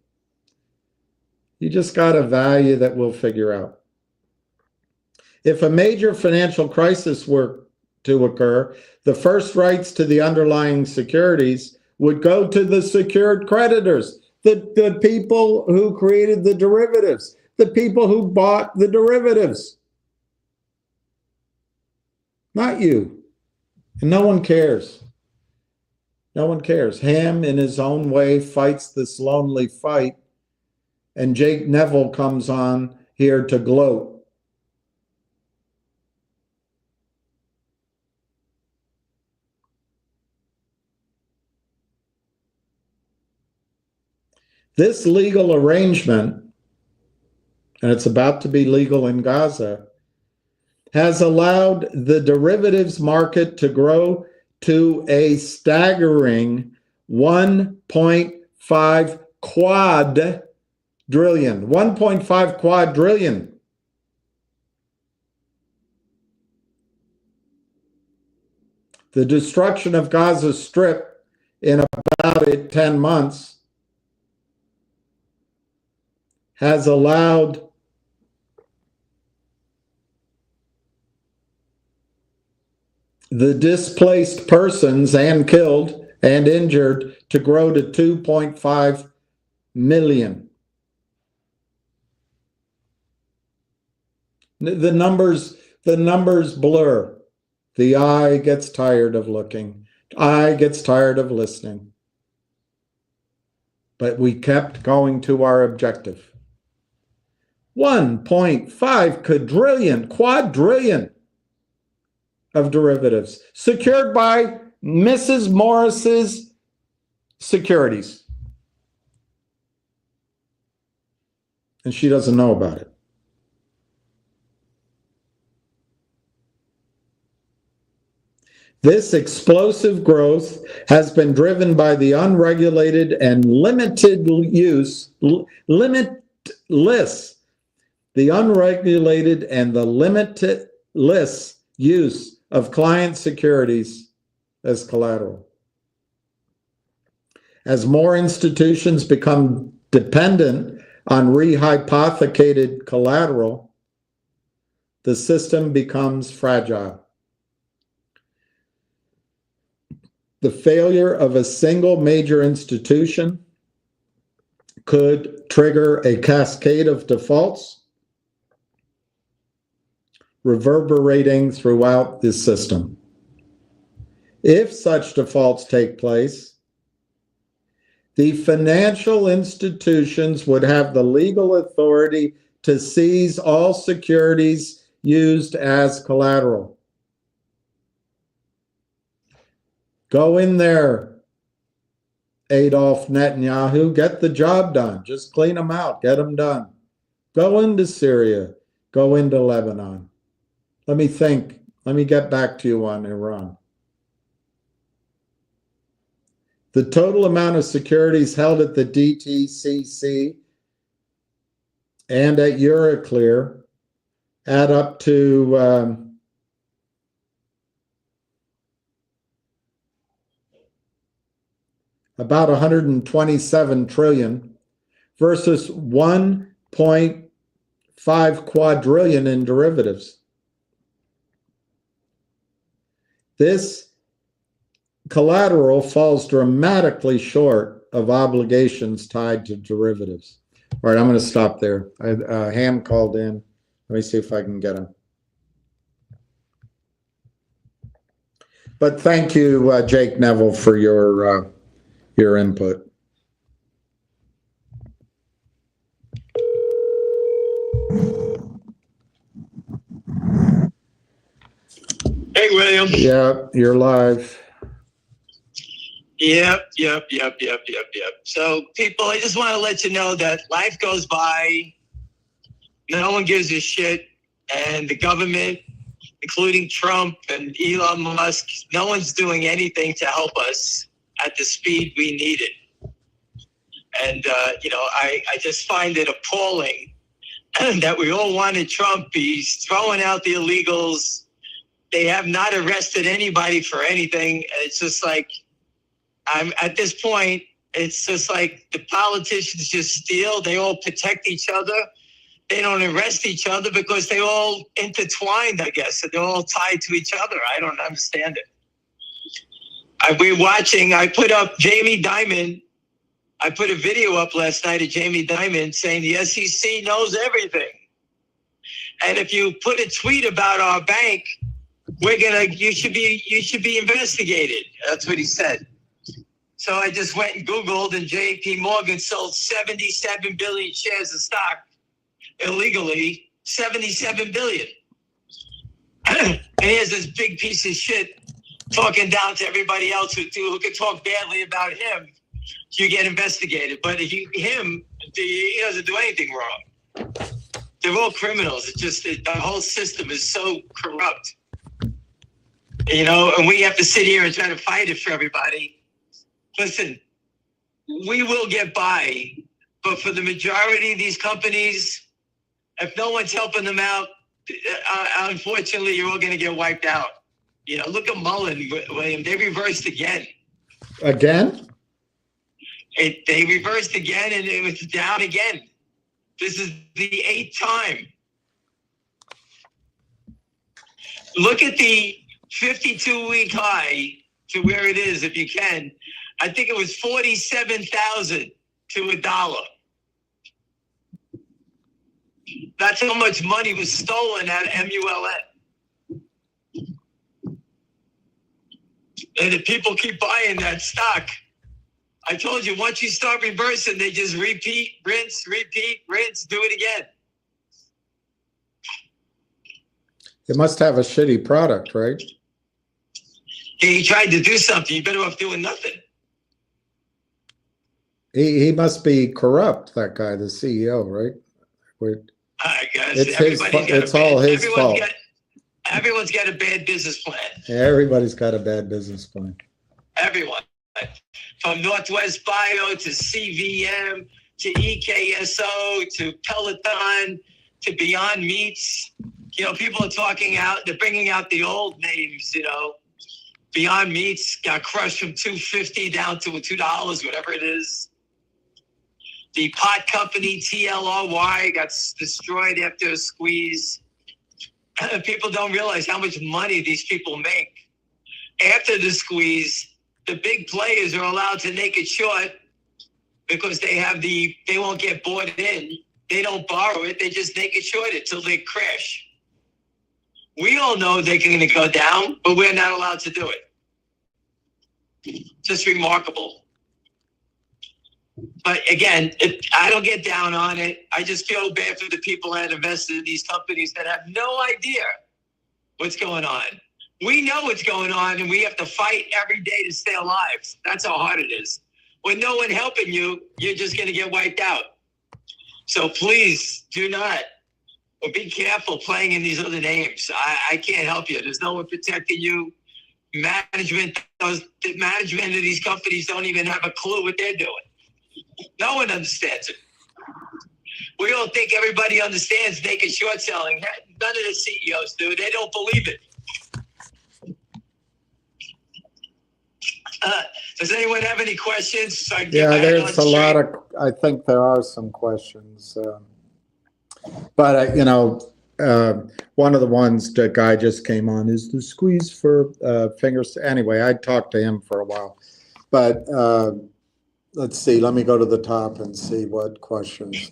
You just got a value that we'll figure out. If a major financial crisis were to occur, the first rights to the underlying securities would go to the secured creditors, the people who created the derivatives, the people who bought the derivatives. Not you. And no one cares. No one cares. Ham, in his own way, fights this lonely fight, and Jake Neville comes on here to gloat. This legal arrangement, and it's about to be legal in Gaza, has allowed the derivatives market to grow to a staggering 1.5 quadrillion. 1.5 quadrillion. The destruction of Gaza Strip in about 10 months has allowed the displaced persons and killed and injured to grow to 2.5 million. The numbers blur. The eye gets tired of looking. Eye gets tired of listening. But we kept going to our objective. 1.5 quadrillion of derivatives secured by Mrs. Morris's securities. And she doesn't know about it. This explosive growth has been driven by the unregulated and limitless, the unregulated and the limitless use of client securities as collateral. As more institutions become dependent on rehypothecated collateral, the system becomes fragile. The failure of a single major institution could trigger a cascade of defaults, reverberating throughout the system. If such defaults take place, the financial institutions would have the legal authority to seize all securities used as collateral. Go in there, Adolf Netanyahu, get the job done. Just clean them out, get them done. Go into Syria, go into Lebanon. Let me think. Let me get back to you on Iran. The total amount of securities held at the DTCC and at Euroclear add up to about 127 trillion versus 1.5 quadrillion in derivatives. This collateral falls dramatically short of obligations tied to derivatives. All right, I'm going to stop there. Ham called in. Let me see if I can get him. But thank you, Jake Neville, for your input. Hey, William. Yeah, you're live. Yep. So, people, I just want to let you know that life goes by. No one gives a shit. And the government, including Trump and Elon Musk, no one's doing anything to help us at the speed we need it. And, I just find it appalling that we all wanted Trump. He's throwing out the illegals. They have not arrested anybody for anything. It's just like, I'm at this point, it's just like the politicians just steal. They all protect each other. They don't arrest each other because they all intertwined, I guess. So they're all tied to each other. I don't understand it. We're watching, I put up Jamie Dimon. I put a video up last night of Jamie Dimon saying the SEC knows everything. And if you put a tweet about our bank, you should be investigated. That's what he said. So I just went and Googled, and JP Morgan sold 77 billion shares of stock illegally, 77 billion. And here's this big piece of shit talking down to everybody else who could talk badly about him. You get investigated. But he doesn't do anything wrong. They're all criminals. It's just the whole system is so corrupt. And we have to sit here and try to fight it for everybody. Listen, we will get by, but for the majority of these companies, if no one's helping them out, unfortunately, you're all going to get wiped out. Look at Mullen, William. They reversed again. Again? They reversed again, and it was down again. This is the 8th time. Look at the 52-week high to where it is, if you can. I think it was 47,000 to $1. That's how much money was stolen at MULN. And if people keep buying that stock, I told you, once you start reversing, they just repeat, rinse, do it again. It must have a shitty product, right? He tried to do something. You better off doing nothing. He must be corrupt, that guy, the CEO, right? I guess it's all his fault. Everyone's got a bad business plan. Everybody's got a bad business plan. Everyone. From Northwest Bio to CVM to EKSO to Peloton to Beyond Meats. People are talking out, they're bringing out the old names, Beyond Meats got crushed from $2.50 down to $2, whatever it is. The pot company, TLRY, got destroyed after a squeeze. People don't realize how much money these people make. After the squeeze, the big players are allowed to naked short because they won't get bought in. They don't borrow it. They just naked short it till they crash. We all know they're going to go down, but we're not allowed to do it. Just remarkable. But again, I don't get down on it. I just feel bad for the people that invested in these companies that have no idea what's going on. We know what's going on, and we have to fight every day to stay alive. That's how hard it is. With no one helping you, you're just going to get wiped out. So please do not, or be careful playing in these other names. I can't help you. There's no one protecting you. Management of these companies don't even have a clue what they're doing. No one understands it. We all think everybody understands naked short selling. None of the CEOs do. They don't believe it. Does anyone have any questions? Yeah, there's a lot of, I think there are some questions. But, one of the ones the guy just came on is the squeeze for fingers. Anyway, I talked to him for a while. But let's see, let me go to the top and see what questions.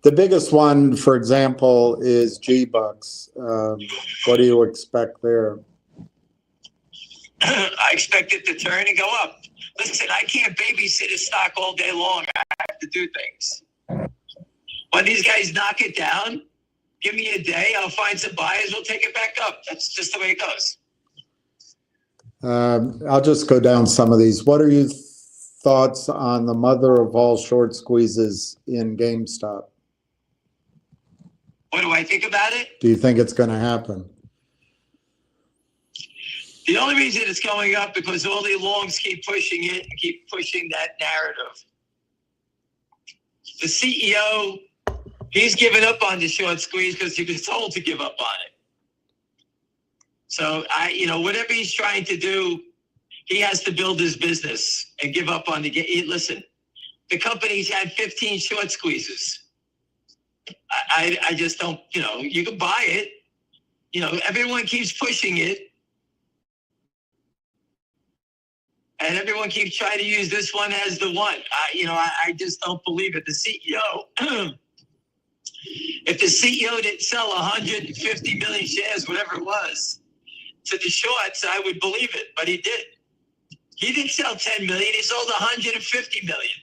The biggest one, for example, is G-Bucks. What do you expect there? I expect it to turn and go up. Listen, I can't babysit a stock all day long. I have to do things. When these guys knock it down, give me a day. I'll find some buyers. We'll take it back up. That's just the way it goes. I'll just go down some of these. What are your thoughts on the mother of all short squeezes in GameStop? What do I think about it? Do you think it's going to happen? The only reason it's going up because all the longs keep pushing it, keep pushing that narrative. The CEO, he's given up on the short squeeze because he was told to give up on it. So whatever he's trying to do, he has to build his business and give up on the game. Listen, the company's had 15 short squeezes. I just don't, you can buy it. Everyone keeps pushing it. And everyone keeps trying to use this one as the one. I just don't believe it. The CEO, if the CEO didn't sell 150 million shares, whatever it was, to the shorts, I would believe it. But he did. He didn't sell 10 million. He sold 150 million.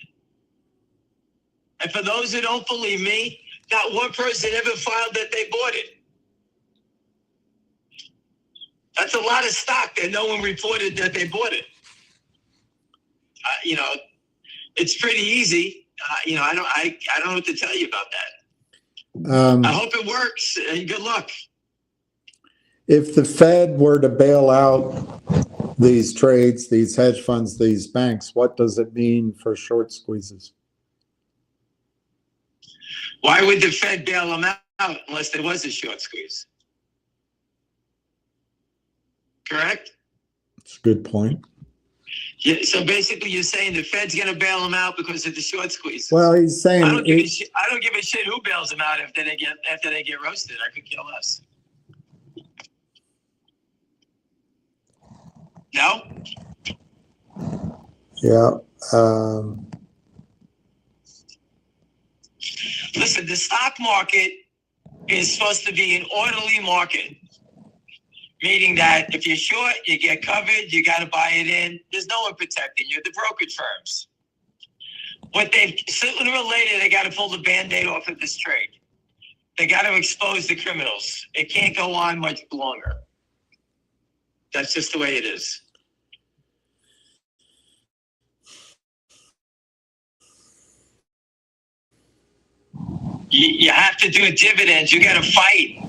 And for those who don't believe me, not one person ever filed that they bought it. That's a lot of stock that no one reported that they bought it. It's pretty easy. I don't know what to tell you about that. I hope it works. Good luck. If the Fed were to bail out these trades, these hedge funds, these banks, what does it mean for short squeezes? Why would the Fed bail them out unless there was a short squeeze? Correct? That's a good point. Yeah, so basically, you're saying the Fed's going to bail them out because of the short squeeze. Well, he's saying I don't give a shit who bails them out after they get roasted. I could care less. No. Yeah. Listen, the stock market is supposed to be an orderly market. Meaning that if you're short, you get covered, you got to buy it in. There's no one protecting you. The brokerage firms. Sooner or later, they got to pull the Band-Aid off of this trade. They got to expose the criminals. It can't go on much longer. That's just the way it is. You have to do dividends. You got to fight.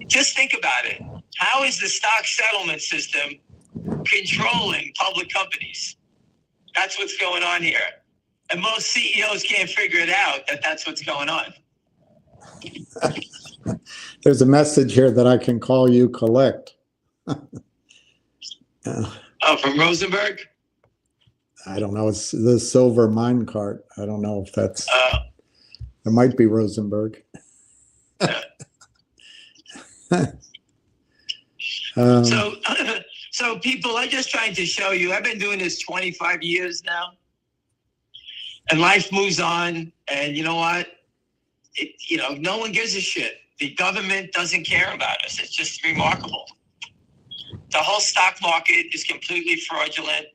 Just think about it. How is the stock settlement system controlling public companies? That's what's going on here. And most CEOs can't figure it out that that's what's going on. There's a message here that I can call you collect. Oh, from Rosenberg? I don't know. It's the silver mine cart. I don't know if that's. It might be Rosenberg. So people, I'm just trying to show you. I've been doing this 25 years now, and life moves on. And you know what? No one gives a shit. The government doesn't care about us. It's just remarkable. The whole stock market is completely fraudulent.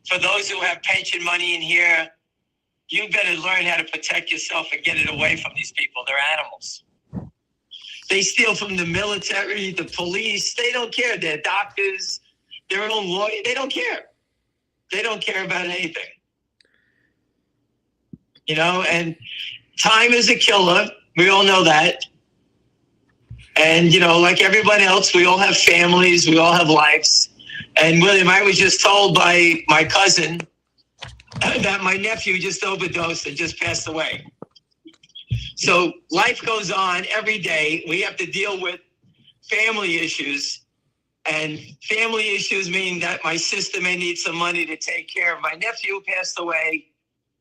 For those who have pension money in here, you better learn how to protect yourself and get it away from these people. They're animals. They steal from the military, the police. They don't care. They're doctors, their own lawyer. They don't care. They don't care about anything. And time is a killer. We all know that. And, like everyone else, we all have families. We all have lives. And William, I was just told by my cousin that my nephew just overdosed and just passed away. So life goes on every day. We have to deal with family issues. And family issues mean that my sister may need some money to take care of my nephew who passed away.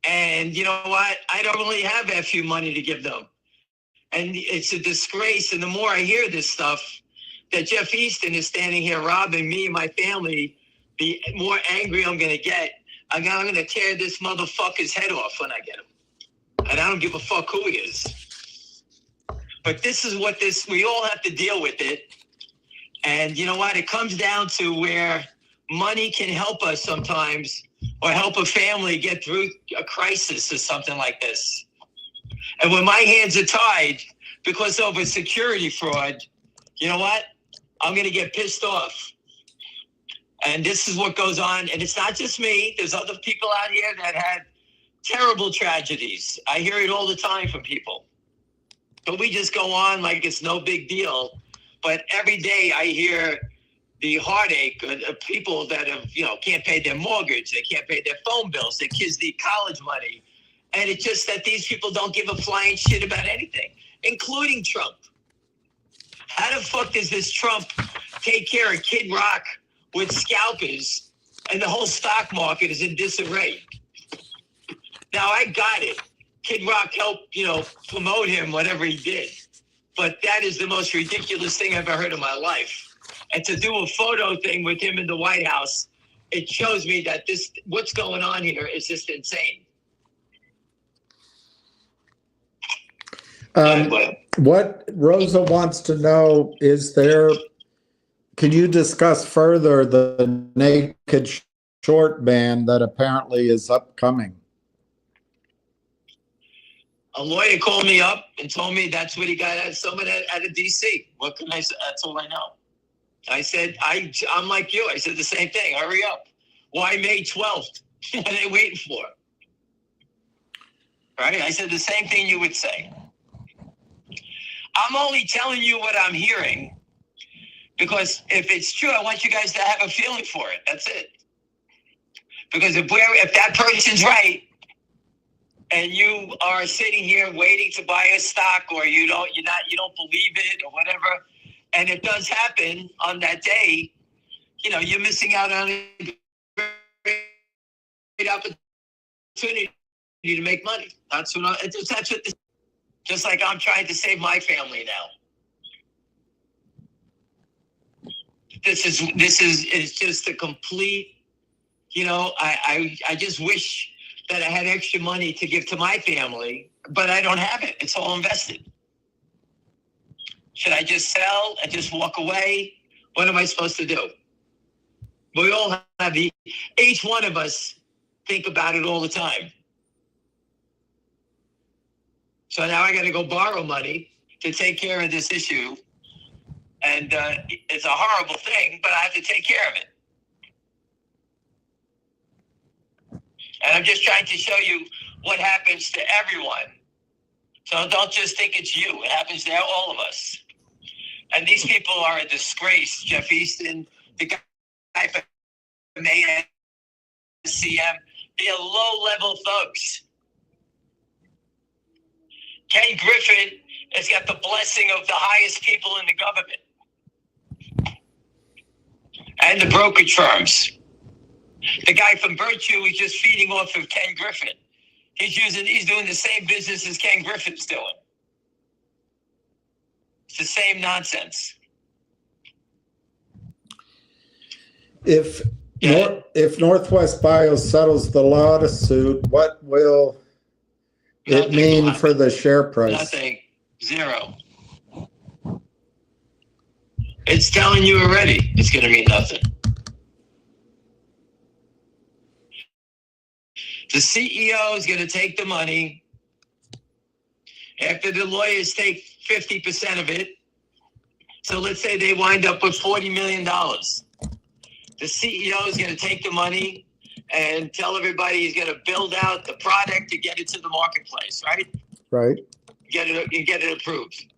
And you know what? I don't really have that few money to give them. And it's a disgrace. And the more I hear this stuff, that Jeff Easton is standing here robbing me and my family, the more angry I'm going to get. I'm going to tear this motherfucker's head off when I get him. And I don't give a fuck who he is. But this is what we all have to deal with it. And you know what? It comes down to where money can help us sometimes, or help a family get through a crisis or something like this. And when my hands are tied because of a security fraud, you know what? I'm going to get pissed off. And this is what goes on. And it's not just me. There's other people out here that had terrible tragedies. I hear it all the time from people. But we just go on like it's no big deal. But every day I hear the heartache of people that have, can't pay their mortgage. They can't pay their phone bills. Their kids need college money. And it's just that these people don't give a flying shit about anything, including Trump. How the fuck does this Trump take care of Kid Rock with scalpers and the whole stock market is in disarray? Now, I got it. Kid Rock helped, promote him, whatever he did. But that is the most ridiculous thing I've ever heard in my life. And to do a photo thing with him in the White House, it shows me that what's going on here is just insane. What Rosa wants to know is can you discuss further the naked short ban that apparently is upcoming? A lawyer called me up and told me that's what he got at someone out of DC. What can I say? That's all I know. I said, I'm like you. I said the same thing. Hurry up. Why May 12th? What are they waiting for? Right? I said the same thing you would say. I'm only telling you what I'm hearing because if it's true, I want you guys to have a feeling for it. That's it. Because if that person's right and you are sitting here waiting to buy a stock or you don't believe it or whatever, and it does happen on that day, you're missing out on a great opportunity to make money. That's what just like I'm trying to save my family now. This is just a complete, I just wish that I had extra money to give to my family, but I don't have it. It's all invested. Should I just sell and just walk away? What am I supposed to do? We all have each one of us think about it all the time. So now I got to go borrow money to take care of this issue. And it's a horrible thing, but I have to take care of it. And I'm just trying to show you what happens to everyone. So don't just think it's you. It happens to all of us. And these people are a disgrace. Jeff Easton, the guy from ASCM, they're low-level thugs. Ken Griffin has got the blessing of the highest people in the government and the brokerage firms. The guy from Virtue is just feeding off of Ken Griffin. He's doing the same business as Ken Griffin's doing. It's the same nonsense. If Northwest Bio settles the lawsuit, what will it mean for the share price? Nothing. Zero. It's telling you already it's going to mean nothing. The CEO is going to take the money after the lawyers take 50% of it. So let's say they wind up with $40 million. The CEO is going to take the money and tell everybody he's going to build out the product to get it to the marketplace, right? Right. Get it approved.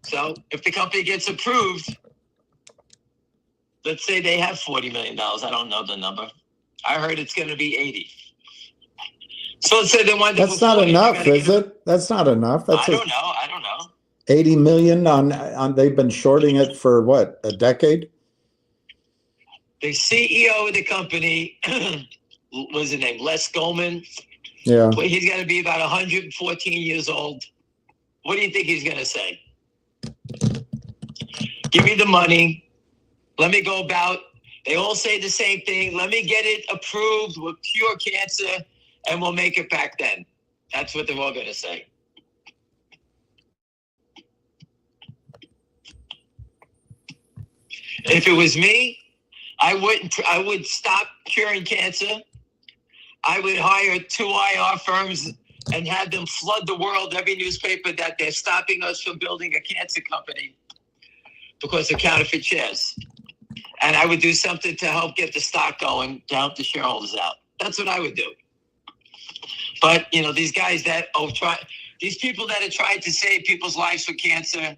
So if the company gets approved, let's say they have $40 million. I don't know the number. I heard it's going to be 80. So let's say they wind up with 40. That's not enough, is it? That's not enough. That's I don't know. 80 million on they've been shorting it for what, a decade? The CEO of the company, what was his name? Les Goldman. Yeah. He's going to be about 114 years old. What do you think he's going to say? Give me the money. Let me go about. They all say the same thing. Let me get it approved. We'll cure cancer and we'll make it back then. That's what they're all going to say. If it was me, I would stop curing cancer. I would hire 2 IR firms and have them flood the world, every newspaper, that they're stopping us from building a cancer company because of counterfeit shares. And I would do something to help get the stock going, to help the shareholders out. That's what I would do. But, these guys these people that are trying to save people's lives from cancer,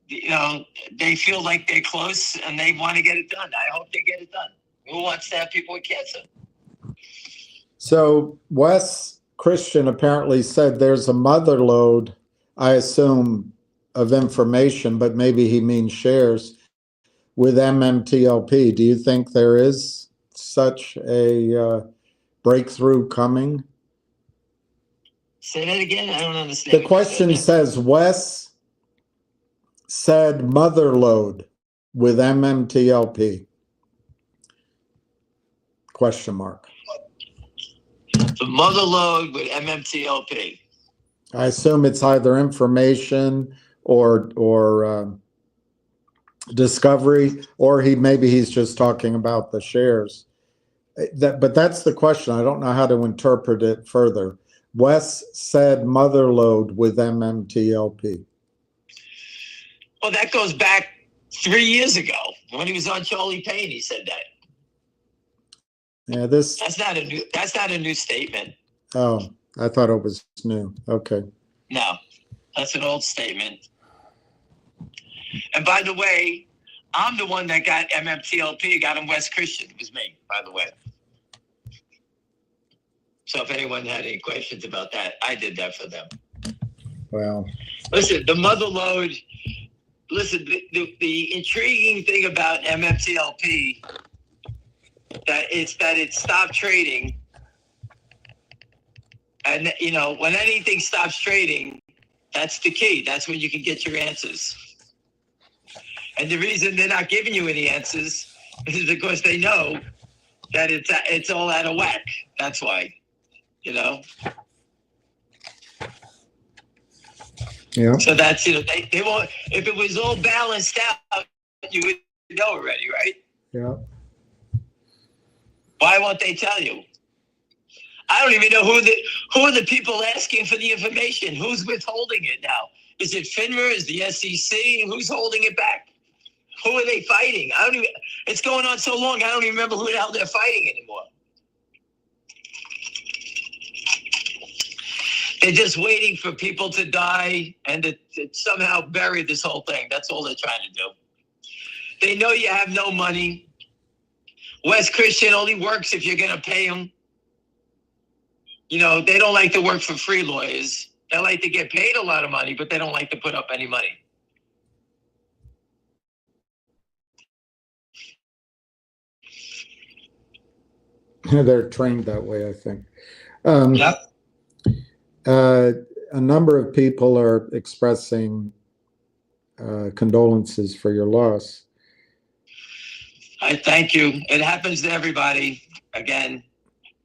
they feel like they're close and they want to get it done. I hope they get it done. Who wants to have people with cancer? So Wes Christian apparently said there's a mother lode, I assume, of information, but maybe he means shares with MMTLP. Do you think there is such a breakthrough coming? Say that again. I don't understand. The question says Wes said mother lode with MMTLP? Question mark. The mother lode with MMTLP. I assume it's either information or discovery, or maybe he's just talking about the shares. But that's the question. I don't know how to interpret it further. Wes said mother lode with MMTLP. Well, that goes back 3 years ago when he was on Charlie Payne. He said that. Yeah, that's not a new statement. Oh, I thought it was new. Okay. No, that's an old statement. And by the way, I'm the one that got MMTLP, got him Wes Christian. It was me, by the way. So if anyone had any questions about that, I did that for them. Well, listen, the mother lode. Listen, the intriguing thing about MMTLP that it stopped trading, and when anything stops trading, that's the key. That's when you can get your answers. And the reason they're not giving you any answers is because they know that it's all out of whack. That's why, Yeah. So that's, they won't, if it was all balanced out, you would know already, right? Yeah. Why won't they tell you? I don't even know who are the people asking for the information. Who's withholding it now? Is it FINRA? Is the SEC? Who's holding it back? Who are they fighting? It's going on so long, I don't even remember who the hell they're fighting anymore. They're just waiting for people to die and to somehow bury this whole thing. That's all they're trying to do. They know you have no money. Wes Christian only works if you're going to pay him. You know, they don't like to work for free lawyers. They like to get paid a lot of money, but they don't like to put up any money. They're trained that way, I think. Yep. A number of people are expressing condolences for your loss. I thank you. It happens to everybody. Again,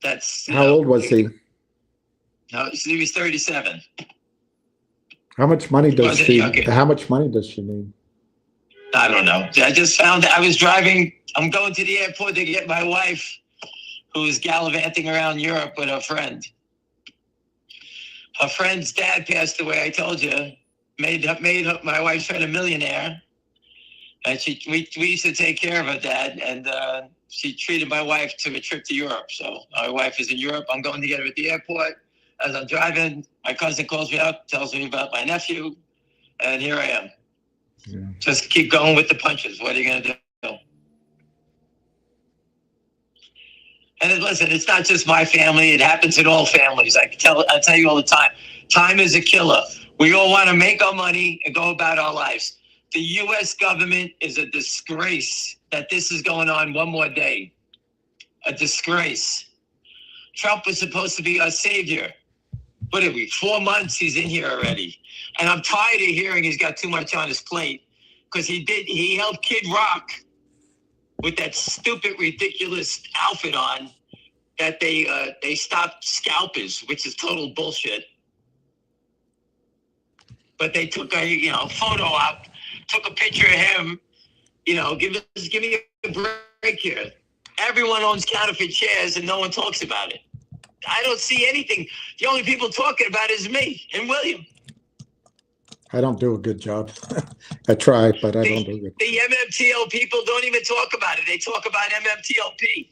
that's... How old was he? No, he was 37. How much money does she need? I don't know. I just found I was driving. I'm going to the airport to get my wife, who is gallivanting around Europe with her friend. Her friend's dad passed away. I told you, made my wife's friend a millionaire, and we used to take care of her dad, and she treated my wife to a trip to Europe. So my wife is in Europe. I'm going to get her at the airport. As I'm driving, my cousin calls me up, tells me about my nephew, and here I am. Yeah. Just keep going with the punches. What are you going to do? And listen, it's not just my family. It happens in all families. I tell you all the time. Time is a killer. We all want to make our money and go about our lives. The U.S. government is a disgrace that this is going on one more day. A disgrace. Trump was supposed to be our savior. What are we, 4 months? He's in here already. And I'm tired of hearing he's got too much on his plate, because he helped Kid Rock with that stupid, ridiculous outfit on that they stopped scalpers, which is total bullshit. But they took a photo up, took a picture of him. Give me a break here. Everyone owns counterfeit shares and no one talks about it. I don't see anything. The only people talking about it is me and William. I don't do a good job. I try, but I don't do good. The MMTL people don't even talk about it. They talk about MMTLP.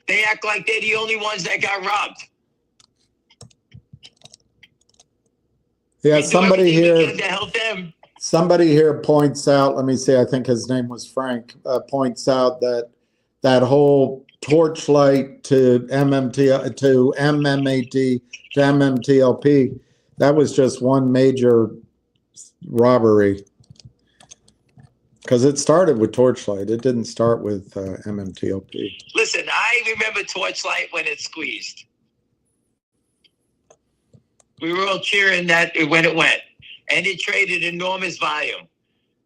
They act like they're the only ones that got robbed. Yeah, somebody here to help them. Somebody here points out, let me see, I think his name was Frank, points out that whole torchlight to MMT, to MMAT, to MMTLP, that was just one major robbery. Because it started with Torchlight. It didn't start with MMTLP. Listen, I remember Torchlight when it squeezed. We were all cheering that when it went. And it traded enormous volume.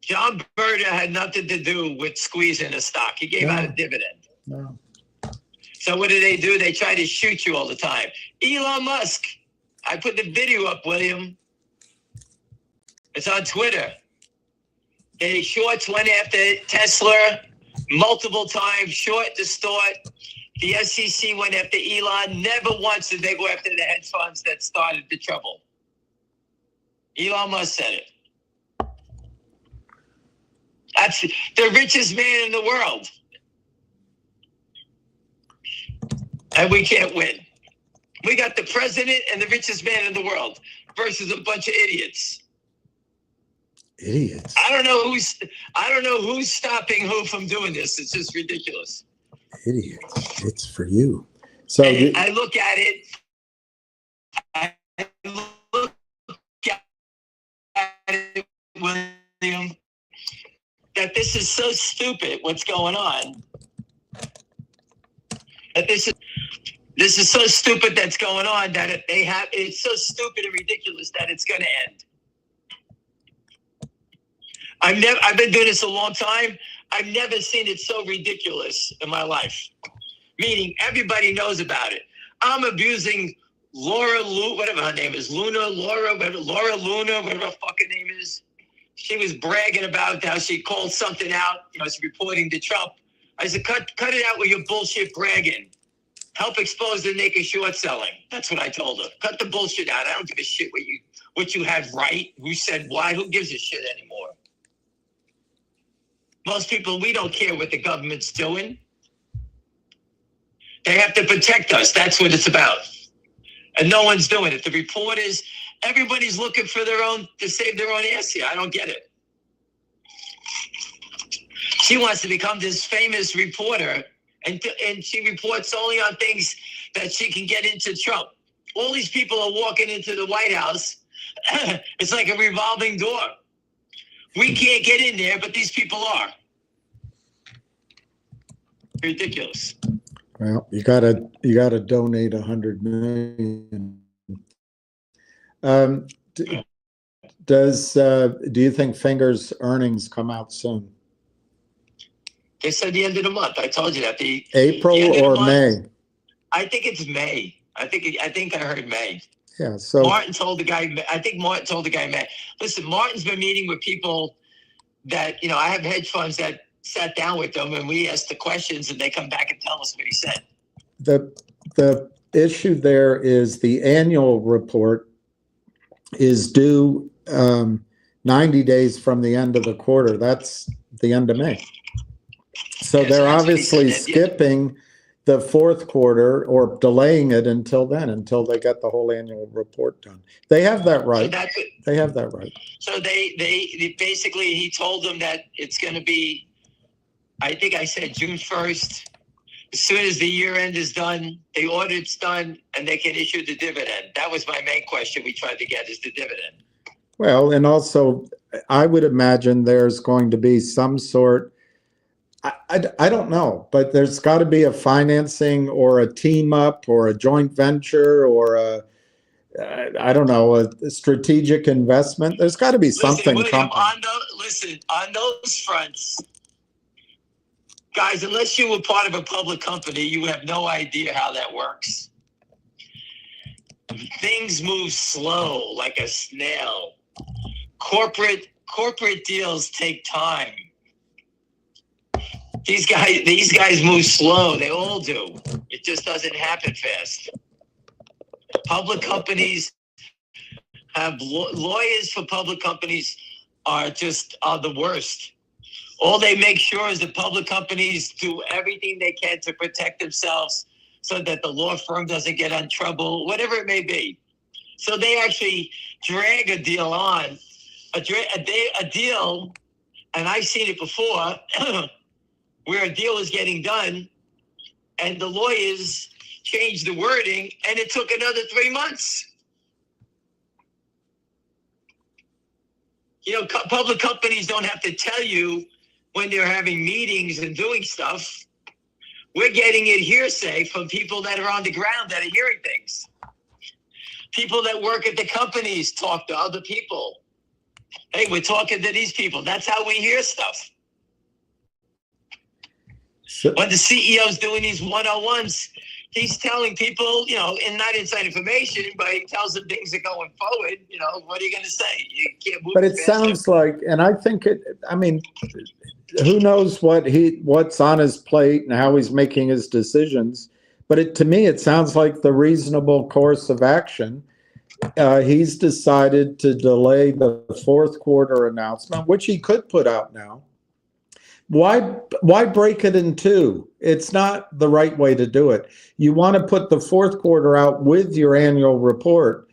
John Berta had nothing to do with squeezing the stock. He gave out a dividend. No. So what do? They try to shoot you all the time. Elon Musk. I put the video up, William. It's on Twitter. The shorts went after Tesla multiple times, short, distort. The SEC went after Elon. Never once did they go after the hedge funds that started the trouble. Elon Musk said it. That's the richest man in the world. And we can't win. We got the president and the richest man in the world versus a bunch of idiots. Idiots. I don't know who's stopping who from doing this. It's just ridiculous. Idiots. It's for you. So I look at it. I look at it, William, that this is so stupid. What's going on? That this is so stupid that's going on that it's so stupid and ridiculous that it's going to end. I've been doing this a long time. I've never seen it so ridiculous in my life. Meaning everybody knows about it. I'm abusing Laura whatever her name is, Laura Luna, whatever her fucking name is. She was bragging about how she called something out, she's reporting to Trump. I said, cut it out with your bullshit bragging. Help expose the naked short selling. That's what I told her. Cut the bullshit out. I don't give a shit what you had right. Who said why? Who gives a shit anymore? Most people, we don't care what the government's doing. They have to protect us. That's what it's about. And no one's doing it. The reporters, everybody's looking for their own, to save their own ass here. I don't get it. She wants to become this famous reporter, and she reports only on things that she can get into Trump. All these people are walking into the White House. It's like a revolving door. We can't get in there, but these people are. Ridiculous. Well, you gotta donate 100 million. Do you think Finger's earnings come out soon? They said the end of the month. I told you that. April or May? I think it's May. I think I heard May. Yeah. So Martin told the guy. I think Martin told the guy May. Listen, Martin's been meeting with people that I have hedge funds that sat down with them, and we asked the questions, and they come back and tell us what he said. The issue there is the annual report is due 90 days from the end of the quarter. That's the end of May. So they're obviously skipping the fourth quarter or delaying it until then, until they get the whole annual report done. They have that right. So they have that right. So they basically, he told them that it's going to be, I think I said June 1st. As soon as the year end is done, the audit's done, and they can issue the dividend. That was my main question we tried to get, is the dividend. Well, and also, I would imagine there's going to be some sort, I don't know, but there's got to be a financing or a team up or a joint venture or I don't know, a strategic investment. There's got to be something. William, on those fronts, guys, unless you were part of a public company, you have no idea how that works. Things move slow like a snail. Corporate deals take time. These guys move slow. They all do. It just doesn't happen fast. Public companies have lawyers for public companies are the worst. All they make sure is that public companies do everything they can to protect themselves so that the law firm doesn't get in trouble, whatever it may be. So they actually drag a deal on, a deal, and I've seen it before, where a deal is getting done and the lawyers changed the wording and it took another 3 months. Public companies don't have to tell you when they're having meetings and doing stuff. We're getting it hearsay from people that are on the ground that are hearing things. People that work at the companies talk to other people. Hey, we're talking to these people. That's how we hear stuff. When the CEO's doing these one-on-ones, he's telling people, and not inside information, but he tells them things are going forward. What are you going to say? You can't move. But it sounds like, and I think who knows what's on his plate and how he's making his decisions. But to me, it sounds like the reasonable course of action. He's decided to delay the fourth quarter announcement, which he could put out now. Why break it in two? It's not the right way to do it. You want to put the fourth quarter out with your annual report,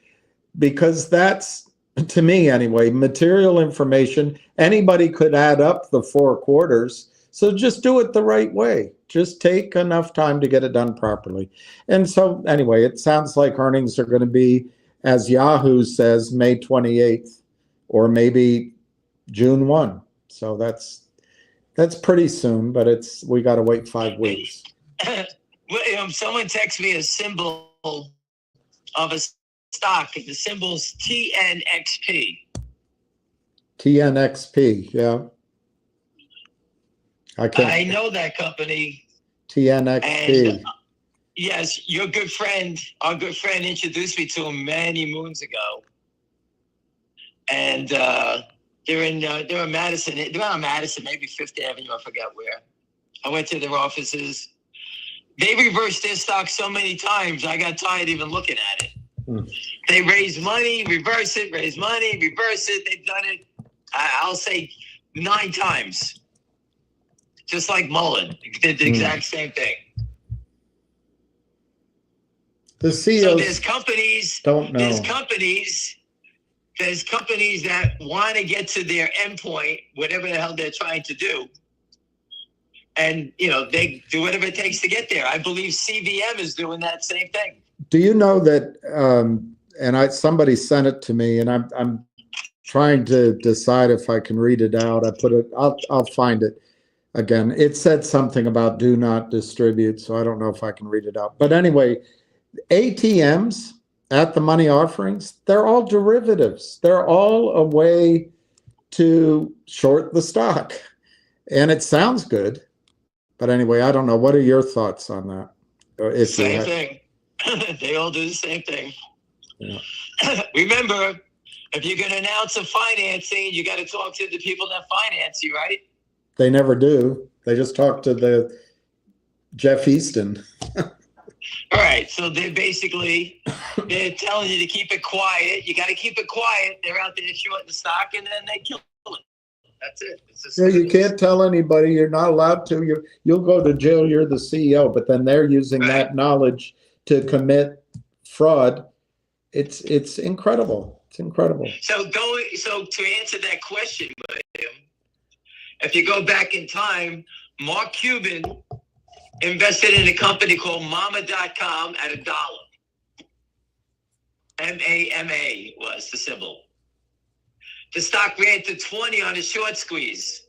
because that's, to me anyway, material information. Anybody could add up the 4 quarters. So just do it the right way. Just take enough time to get it done properly. And so anyway, it sounds like earnings are going to be, as Yahoo says, May 28th or maybe June 1. So that's pretty soon, but we got to wait 5 weeks. Someone texted me a symbol of a stock. The symbol's TNXP. TNXP, yeah. I know that company. TNXP. And, yes, our good friend introduced me to him many moons ago. And they're in Madison. They're on Madison, maybe Fifth Avenue. I forgot where. I went to their offices. They reversed their stock so many times, I got tired even looking at it. They raise money, reverse it, raise money, reverse it. They've done it, I'll say 9 times. Just like Mullen. They did the exact same thing. The So CEOs there's companies, don't know. there's companies that want to get to their endpoint, whatever the hell they're trying to do. And, they do whatever it takes to get there. I believe CVM is doing that same thing. Do you know that, and somebody sent it to me, and I'm trying to decide if I can read it out. I'll find it again. It said something about do not distribute, so I don't know if I can read it out. But anyway, ATMs at the money offerings, they're all derivatives. They're all a way to short the stock. And it sounds good. But anyway, I don't know. What are your thoughts on that? Same thing. They all do the same thing. Yeah. Remember, if you're going to announce a financing, you got to talk to the people that finance you, right? They never do. They just talk to the Jeff Easton. All right. So they're telling you to keep it quiet. You got to keep it quiet. They're out there shorting the stock, and then they kill it. That's it. Yeah, you can't tell anybody. You're not allowed to. You'll go to jail. You're the CEO, but then they're using that knowledge to commit fraud. It's incredible. It's incredible. So to answer that question, William, if you go back in time, Mark Cuban invested in a company called Mama.com at $1. MAMA was the symbol. The stock ran to 20 on a short squeeze.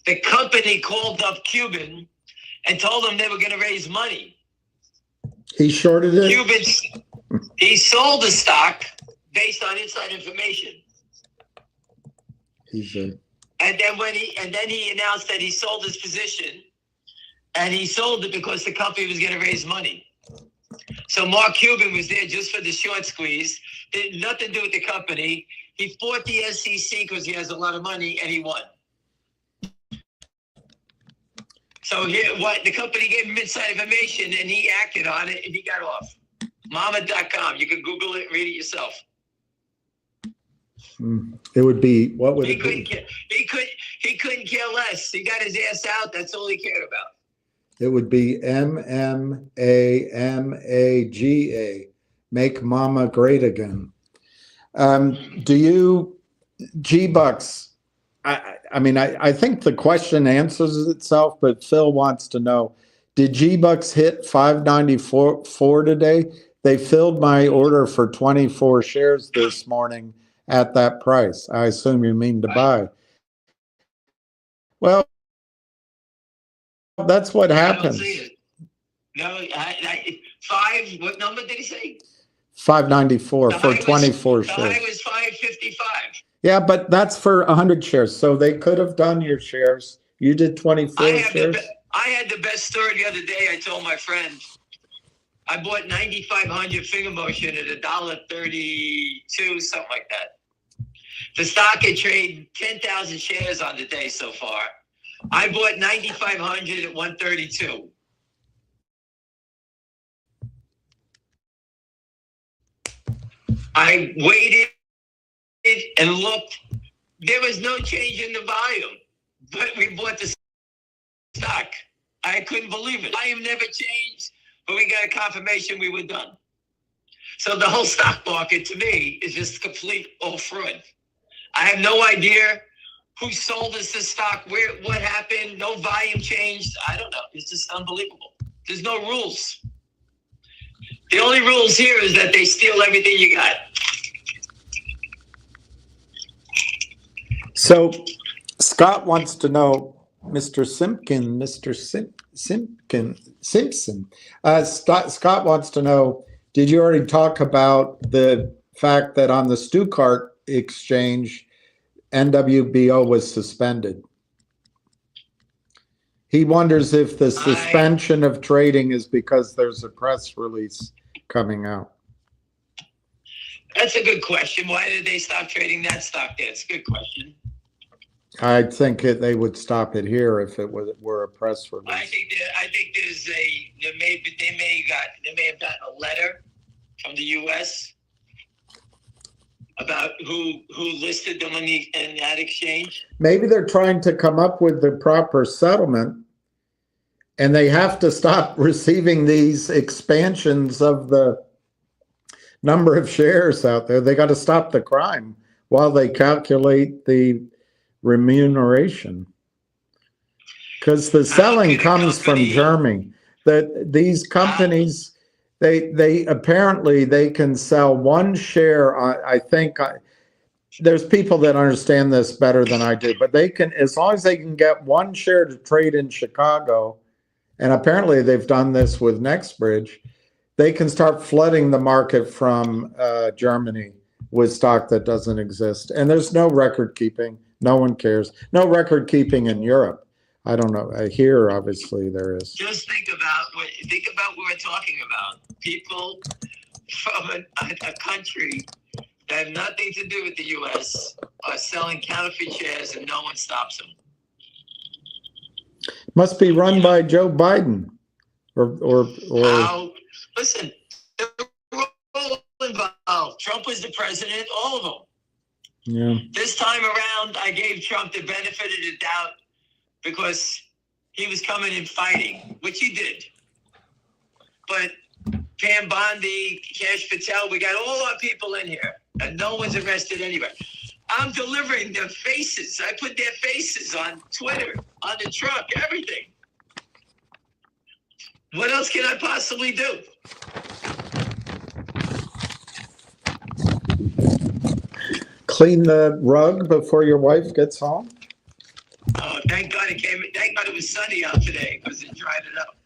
The company called up Cuban and told him they were going to raise money. He shorted it? He sold the stock based on inside information. And then he announced that he sold his position, and he sold it because the company was going to raise money. So Mark Cuban was there just for the short squeeze. It had nothing to do with the company. He fought the SEC because he has a lot of money, and he won. So the company gave him inside information, and he acted on it, and he got off. Mama.com. You can Google it and read it yourself. It would be, what would he it be? He couldn't care less. He got his ass out. That's all he cared about. It would be MMAMAGA. Make Mama Great Again. Do you, G-Bucks, I think the question answers itself, but Phil wants to know, did G-Bucks hit 594 today? They filled my order for 24 shares this morning at that price. I assume you mean to buy. Well, that's what happens. No, what number did he say? 594 for 24 shares. The high was 555. Yeah, but that's for 100 shares. So they could have done your shares. You did 24 shares. I had the best story the other day. I told my friend, I bought 9,500 finger motion at $1.32, something like that. The stock had traded 10,000 shares on the day so far. I bought 9,500 at 132. I waited and looked. There was no change in the volume, but we bought the stock. I couldn't believe it. Volume never changed, but we got a confirmation we were done. So the whole stock market, to me, is just complete old fraud. I have no idea who sold us the stock, what happened, no volume changed. I don't know. It's just unbelievable. There's no rules. The only rules here is that they steal everything you got. So Scott wants to know, Mr. Simpson. Scott wants to know, did you already talk about the fact that on the Stuttgart exchange, NWBO was suspended? He wonders if the suspension of trading is because there's a press release coming out. That's a good question. Why did they stop trading that stock there? It's a good question. I think they would stop it here if it were a press release. I think they may have gotten a letter from the U.S. about who listed them in that exchange. Maybe they're trying to come up with the proper settlement, And they have to stop receiving these expansions of the number of shares out there. They got to stop the crime while they calculate the remuneration. Because the selling comes from Germany. That these companies, they apparently they can sell one share. I think there's people that understand this better than I do, but they can, as long as they can get one share to trade in Chicago, and apparently they've done this with NextBridge, they can start flooding the market from Germany with stock that doesn't exist. And there's no record keeping. No one cares. No record keeping in Europe. I don't know. Here, obviously, there is. Just think about what we're talking about. People from a country that have nothing to do with the U.S. are selling counterfeit shares, and no one stops them. Must be run by Joe Biden, or. Now, listen, they're all involved. Trump was the president. All of them. Yeah. This time around, I gave Trump the benefit of the doubt because he was coming in fighting, which he did. But Pam Bondi, Cash Patel, we got all our people in here, and no one's arrested anywhere. I'm delivering their faces. I put their faces on Twitter, on the truck, everything. What else can I possibly do? Clean the rug before your wife gets home? Oh, thank God it came. Thank God it was sunny out today because it dried it up.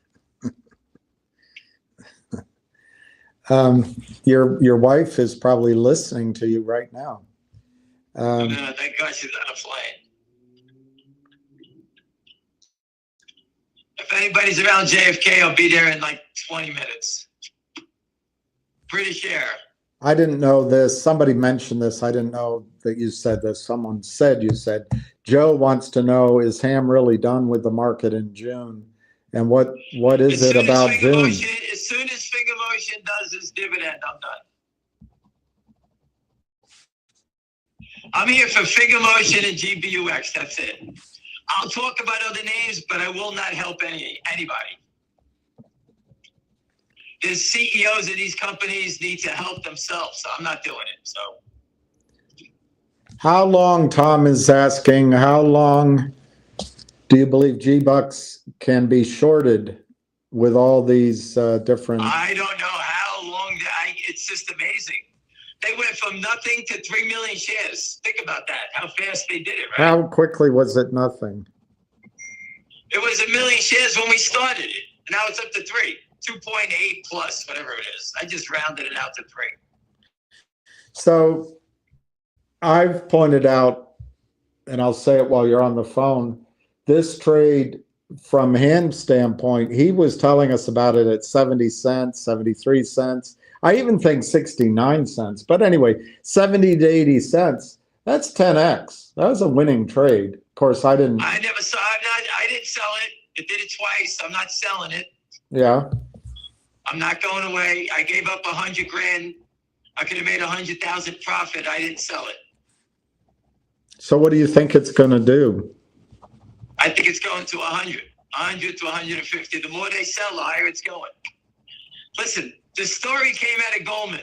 Your wife is probably listening to you right now. No, thank God she's on a plane. If anybody's around JFK, I'll be there in like 20 minutes. British Air. I didn't know this. Somebody mentioned this. I didn't know that you said this. Someone said you said, Joe wants to know, is Ham really done with the market in June? And what is it about June? As soon as Finger Motion does his dividend, I'm done. I'm here for Finger Motion and GBUX. That's it. I'll talk about other names, but I will not help anybody. The CEOs of these companies need to help themselves, so I'm not doing it. So, how long, Tom is asking, how long do you believe G-Bucks can be shorted with all these different? I don't know how long. It's just amazing. They went from nothing to 3 million shares. Think about that, how fast they did it, right? How quickly was it nothing? It was 1 million shares when we started it. Now it's up to 2.8 plus, whatever it is. I just rounded it out to 3. So I've pointed out, and I'll say it while you're on the phone, this trade from Ham's standpoint, he was telling us about it at 70 cents, 73 cents. I even think 69 cents. But anyway, 70 to 80 cents, that's 10x. That was a winning trade. Of course, I never saw it. I didn't sell it. It did it twice. I'm not selling it. Yeah. I'm not going away. I gave up 100 grand. I could have made 100,000 profit. I didn't sell it. So what do you think it's going to do? I think it's going to 100 to 150. The more they sell, the higher it's going. Listen, the story came out of Goldman.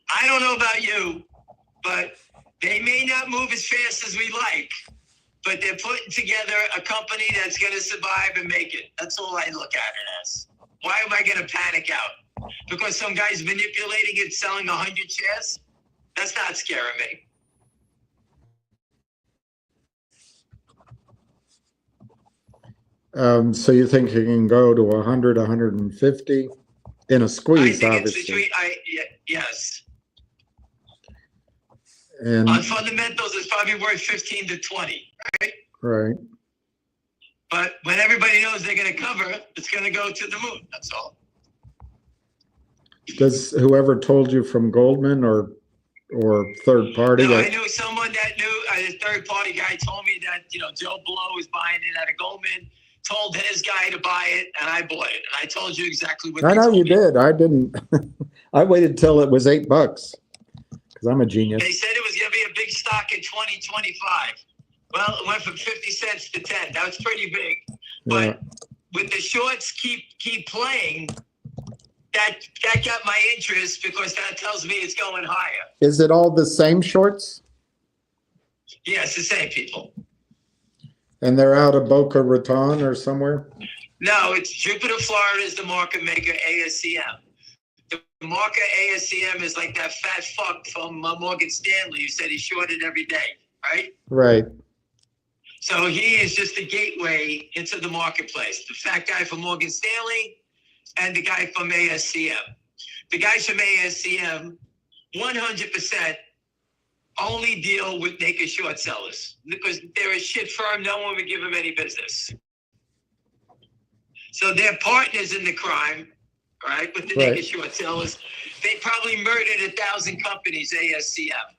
I don't know about you, but they may not move as fast as we like, but they're putting together a company that's going to survive and make it. That's all I look at it as. Why am I going to panic out? Because some guy's manipulating it, selling 100 shares? That's not scaring me. So you think it can go to 100, 150 in a squeeze, obviously? Yes. And on fundamentals, it's probably worth 15 to 20, right? Right. But when everybody knows they're going to cover, it's going to go to the moon. That's all. Does whoever told you from Goldman or third party? No, I knew someone that knew. A third party guy told me that Joe Blow was buying it out of Goldman. Told his guy to buy it, and I bought it. And I told you exactly what. I know you did. I didn't. I waited till it was $8 because I'm a genius. They said it was going to be a big stock in 2025. Well, it went from 50 cents to 10. That was pretty big. But with the shorts keep playing, that got my interest because that tells me it's going higher. Is it all the same shorts? Yeah, it's the same people. And they're out of Boca Raton or somewhere? No, it's Jupiter, Florida is the market maker, ASCM. The market ASCM is like that fat fuck from Morgan Stanley who said he shorted every day, right? Right. So he is just the gateway into the marketplace. The fat guy from Morgan Stanley and the guy from ASCM. The guys from ASCM, 100% only deal with naked short sellers because they're a shit firm. No one would give them any business. So they're partners in the crime, right? With the naked short sellers. They probably murdered 1,000 companies, ASCM.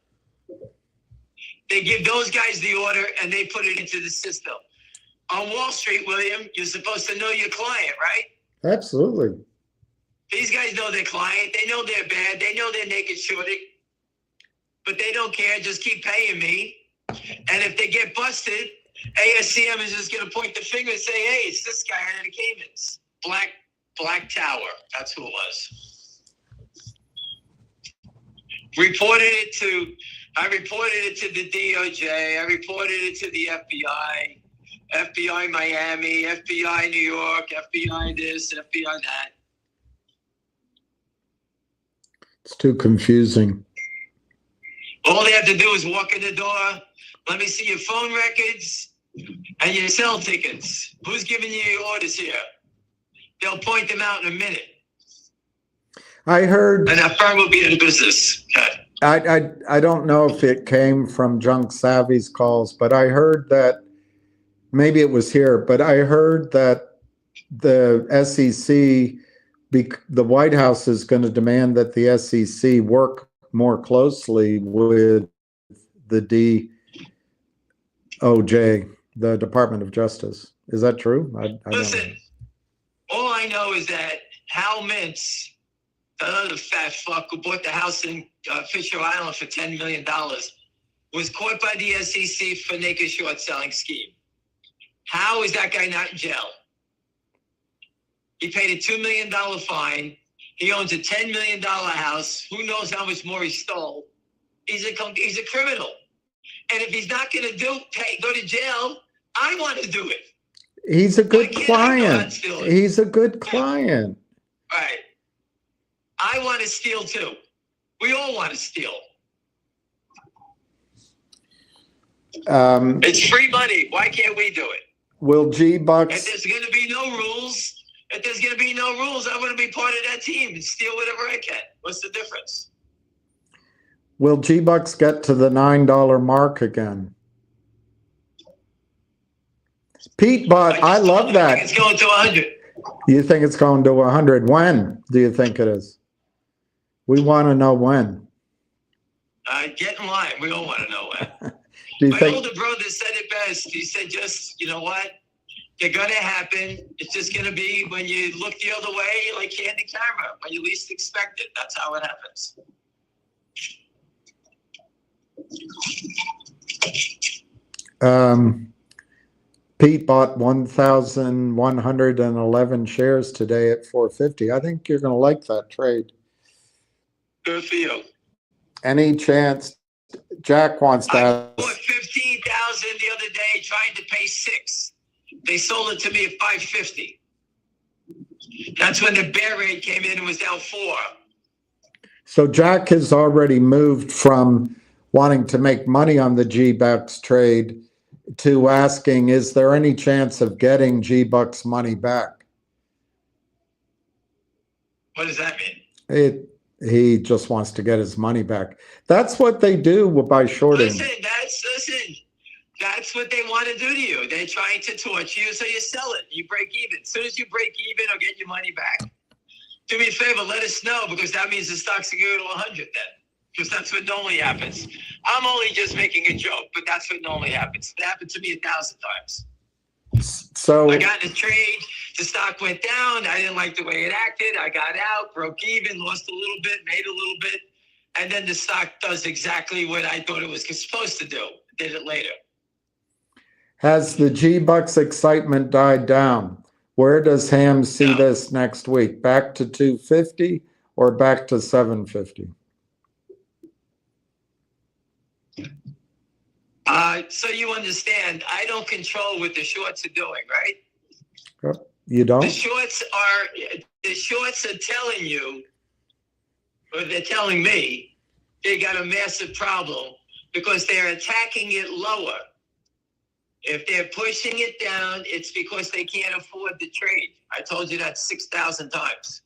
They give those guys the order and they put it into the system. On Wall Street, William, you're supposed to know your client, right? Absolutely. These guys know their client. They know they're bad. They know they're naked shorting. But they don't care. Just keep paying me. And if they get busted, ASCM is just going to point the finger and say, hey, it's this guy out of the Caymans. Black Tower. That's who it was. I reported it to the DOJ. I reported it to the FBI. FBI Miami, FBI New York, FBI this, FBI that. It's too confusing. All they have to do is walk in the door. Let me see your phone records and your cell tickets. Who's giving you your orders here? They'll point them out in a minute. I heard. And that firm will be in business. Okay. I don't know if it came from Junk Savvy's calls, but I heard that maybe it was here, but I heard that the SEC, the White House is going to demand that the SEC work more closely with the DOJ, the Department of Justice. Is that true? Listen, all I know is that Hal Mintz, the other fat fuck who bought the house in Fisher Island for $10 million, was caught by the SEC for naked short selling scheme. How is that guy not in jail? He paid a $2 million fine. He owns a $10 million house. Who knows how much more he stole? He's a criminal. And if he's not going to go to jail, I want to do it. He's a good client. He's a good client. Right. I want to steal too. We all want to steal. It's free money. Why can't we do it? Will G-Bucks... If there's going to be no rules, I want to be part of that team and steal whatever I can. What's the difference? Will G-Bucks get to the $9 mark again? Pete bought... I love that. It's going to 100. You think it's going to 100? When do you think it is? We want to know when. Get in line. We all want to know when. My older brother said it best. He said, just, you know what? They're going to happen. It's just going to be when you look the other way, like candy camera, when you least expect it. That's how it happens. Pete bought 1,111 shares today at $4.50. I think you're going to like that trade. Good for you. Any chance? Jack wants to ask. I bought 15,000 the other day, trying to pay $6. They sold it to me at $5.50. That's when the bear rate came in and was down $4. So Jack has already moved from wanting to make money on the G-Bucks trade to asking, is there any chance of getting G-Bucks money back? What does that mean? He just wants to get his money back. That's what they do by shorting. Listen, that's what they want to do to you. They're trying to torture you, so you sell it. You break even. As soon as you break even or get your money back, do me a favor, let us know, because that means the stocks are going to 100 then. Because that's what normally happens. I'm only just making a joke, but that's what normally happens. It happened to me 1,000 times. So I got in a trade, the stock went down, I didn't like the way it acted, I got out, broke even, lost a little bit, made a little bit, and then the stock does exactly what I thought it was supposed to do. Did it later. Has the G-Bucks excitement died down? Where does Ham see No. this next week? Back to 250 or back to 750? So you understand, I don't control what the shorts are doing, right? You don't? The shorts are telling you, or they're telling me, they got a massive problem because they're attacking it lower. If they're pushing it down, it's because they can't afford the trade. I told you that 6,000 times.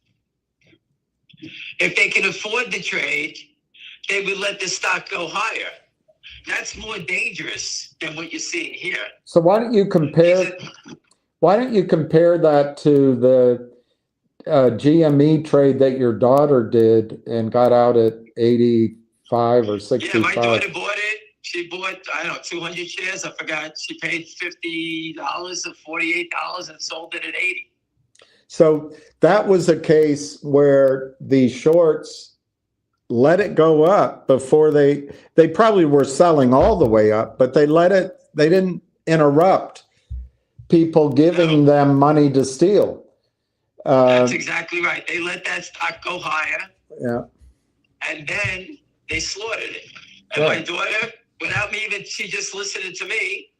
If they can afford the trade, they would let the stock go higher. That's more dangerous than what you're seeing here. So why don't you compare that to the GME trade that your daughter did and got out at 85 or 65? Yeah, my daughter bought it. She bought, I don't know, 200 shares. I forgot. She paid $50 or $48 and sold it at 80. So that was a case where the shorts let it go up before they probably were selling all the way up, but they didn't interrupt people giving them money to steal. That's exactly right. They let that stock go higher. Yeah. And then they slaughtered it. And my daughter, without me even, she just listened to me.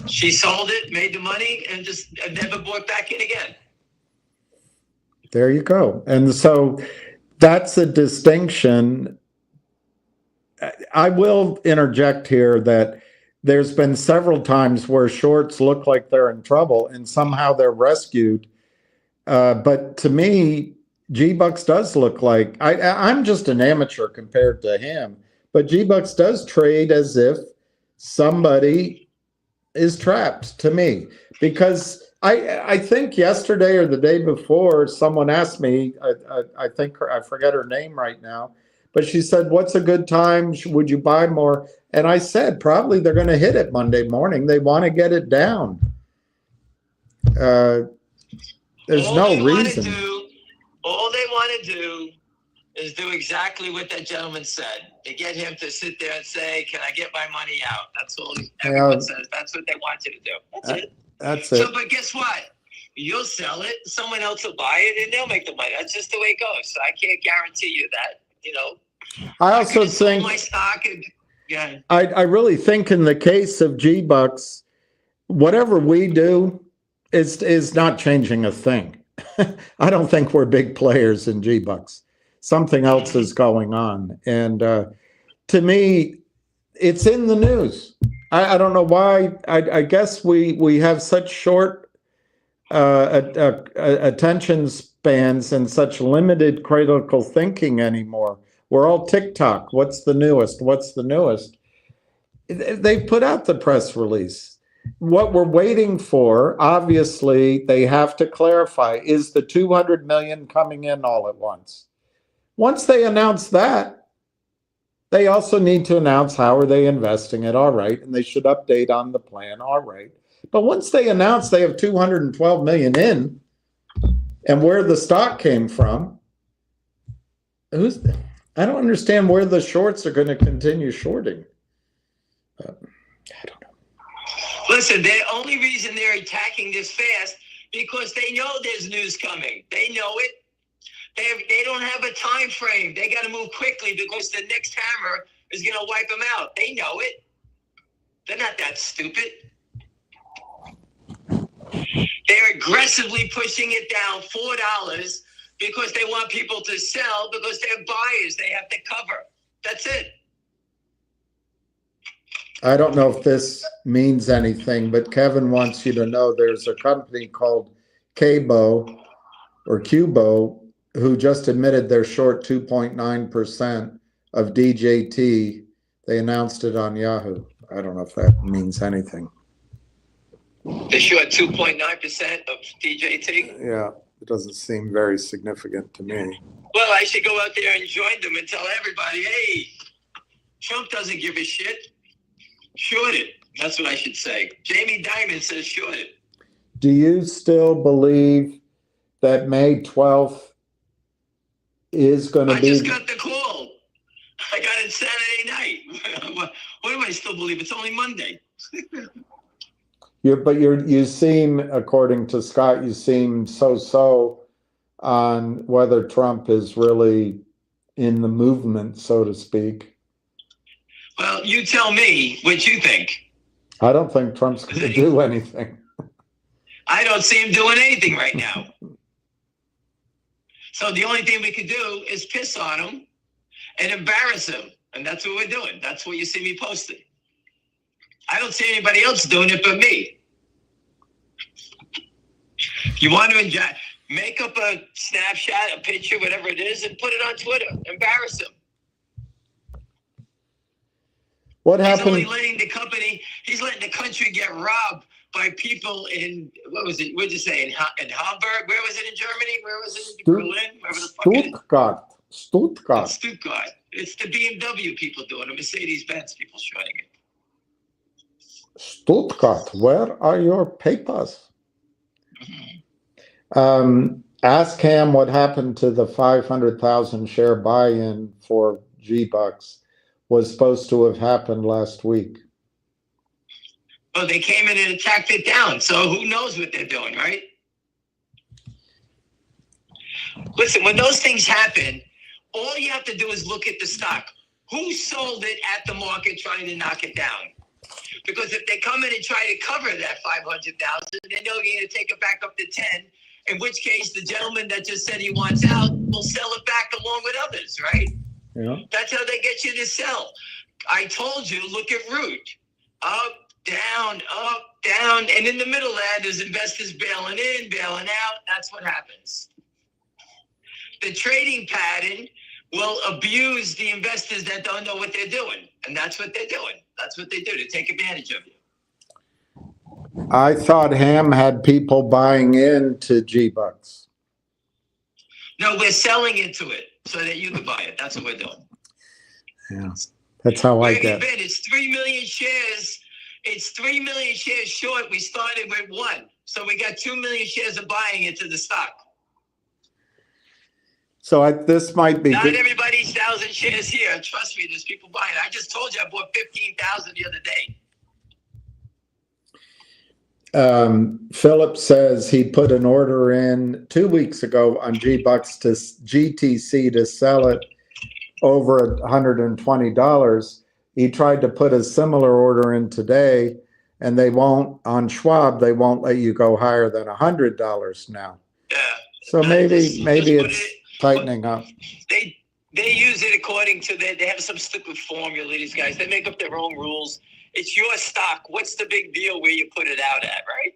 She sold it, made the money, and just never bought back in again. There you go. And so that's a distinction. I will interject here that there's been several times where shorts look like they're in trouble and somehow they're rescued. But to me, G-Bucks does look like, I'm just an amateur compared to him, but G-Bucks does trade as if somebody is trapped to me. Because I think yesterday or the day before, someone asked me, I think I forget her name right now, but she said, what's a good time? Would you buy more? And I said, probably they're going to hit it Monday morning. They want to get it down. There's no reason. All they want to do is do exactly what that gentleman said. To get him to sit there and say, can I get my money out? That's all everyone says. That's what they want you to do. That's it. That's it. So, but guess what? You'll sell it, someone else will buy it, and they'll make the money. That's just the way it goes. So I can't guarantee you that, I also think my stock and, yeah. I really think in the case of G-Bucks, whatever we do is not changing a thing. I don't think we're big players in G-Bucks. Something else is going on. And to me, it's in the news. I don't know why. I guess we have such short attention spans and such limited critical thinking anymore. We're all TikTok. What's the newest? What's the newest? They've put out the press release. What we're waiting for, obviously, they have to clarify, is the 200 million coming in all at once? Once they announce that, they also need to announce how are they investing it, all right, and they should update on the plan, all right. But once they announce they have 212 million in, and where the stock came from, I don't understand where the shorts are going to continue shorting. I don't know. Listen, the only reason they're attacking this fast because they know there's news coming. They know it. They don't have a time frame. They got to move quickly because the next hammer is going to wipe them out. They know it. They're not that stupid. They're aggressively pushing it down $4 because they want people to sell because they're buyers. They have to cover. That's it. I don't know if this means anything, but Kevin wants you to know there's a company called Cubo who just admitted they're short 2.9% of DJT. They announced it on Yahoo. I don't know if that means anything. They're short 2.9% of DJT? Yeah, it doesn't seem very significant to me. Well, I should go out there and join them and tell everybody, hey, Trump doesn't give a shit. Short it. That's what I should say. Jamie Dimon says short it. Do you still believe that May 12th is going to be? I just got the call. I got it Saturday night. What do I still believe? It's only Monday. You seem, according to Scott, you seem so on whether Trump is really in the movement, so to speak. Well, you tell me what you think. I don't think Trump's going to do anything. I don't see him doing anything right now. So the only thing we could do is piss on him and embarrass him. And that's what we're doing. That's what you see me posting. I don't see anybody else doing it but me. You want to make up a snapshot, a picture, whatever it is, and put it on Twitter. Embarrass him. What happened? He's only letting he's letting the country get robbed by people in, what was it? What'd you say? In Hamburg? Where was it in Germany? Where was it? In Berlin? Wherever the fuck it is. Stuttgart. It's Stuttgart. It's the BMW people doing it. Mercedes-Benz people showing it. Stuttgart, where are your papers? Ask Cam what happened to the 500,000 share buy-in for G-Bucks. Was supposed to have happened last week. Well, they came in and attacked it down, so who knows what they're doing, right? Listen, when those things happen, all you have to do is look at the stock. Who sold it at the market trying to knock it down? Because if they come in and try to cover that 500,000, they know you're going to take it back up to 10, in which case the gentleman that just said he wants out will sell it back along with others, right? Yeah. That's how they get you to sell. I told you, look at Root. Up, down, and in the middle of that, there's investors bailing in, bailing out. That's what happens. The trading pattern will abuse the investors that don't know what they're doing, and that's what they're doing. That's what they do to take advantage of you. I thought Ham had people buying into G-Bucks. No, we're selling into it so that you can buy it. That's what we're doing. Yeah, that's how I get it. It's 3 million shares. It's 3 million shares short. We started with 1. So we got 2 million shares of buying into the stock. So this might be not good. Everybody's 1,000 shares here. Trust me, there's people buying. I just told you I bought 15,000 the other day. Philip says he put an order in 2 weeks ago on G-Bucks to GTC to sell it over $120. He tried to put a similar order in today, and they won't, on Schwab, they won't let you go higher than $100 now. Yeah. So maybe it's tightening up. They use it according to they have some stupid formula, these guys. They make up their own rules. It's your stock. What's the big deal where you put it out at, right?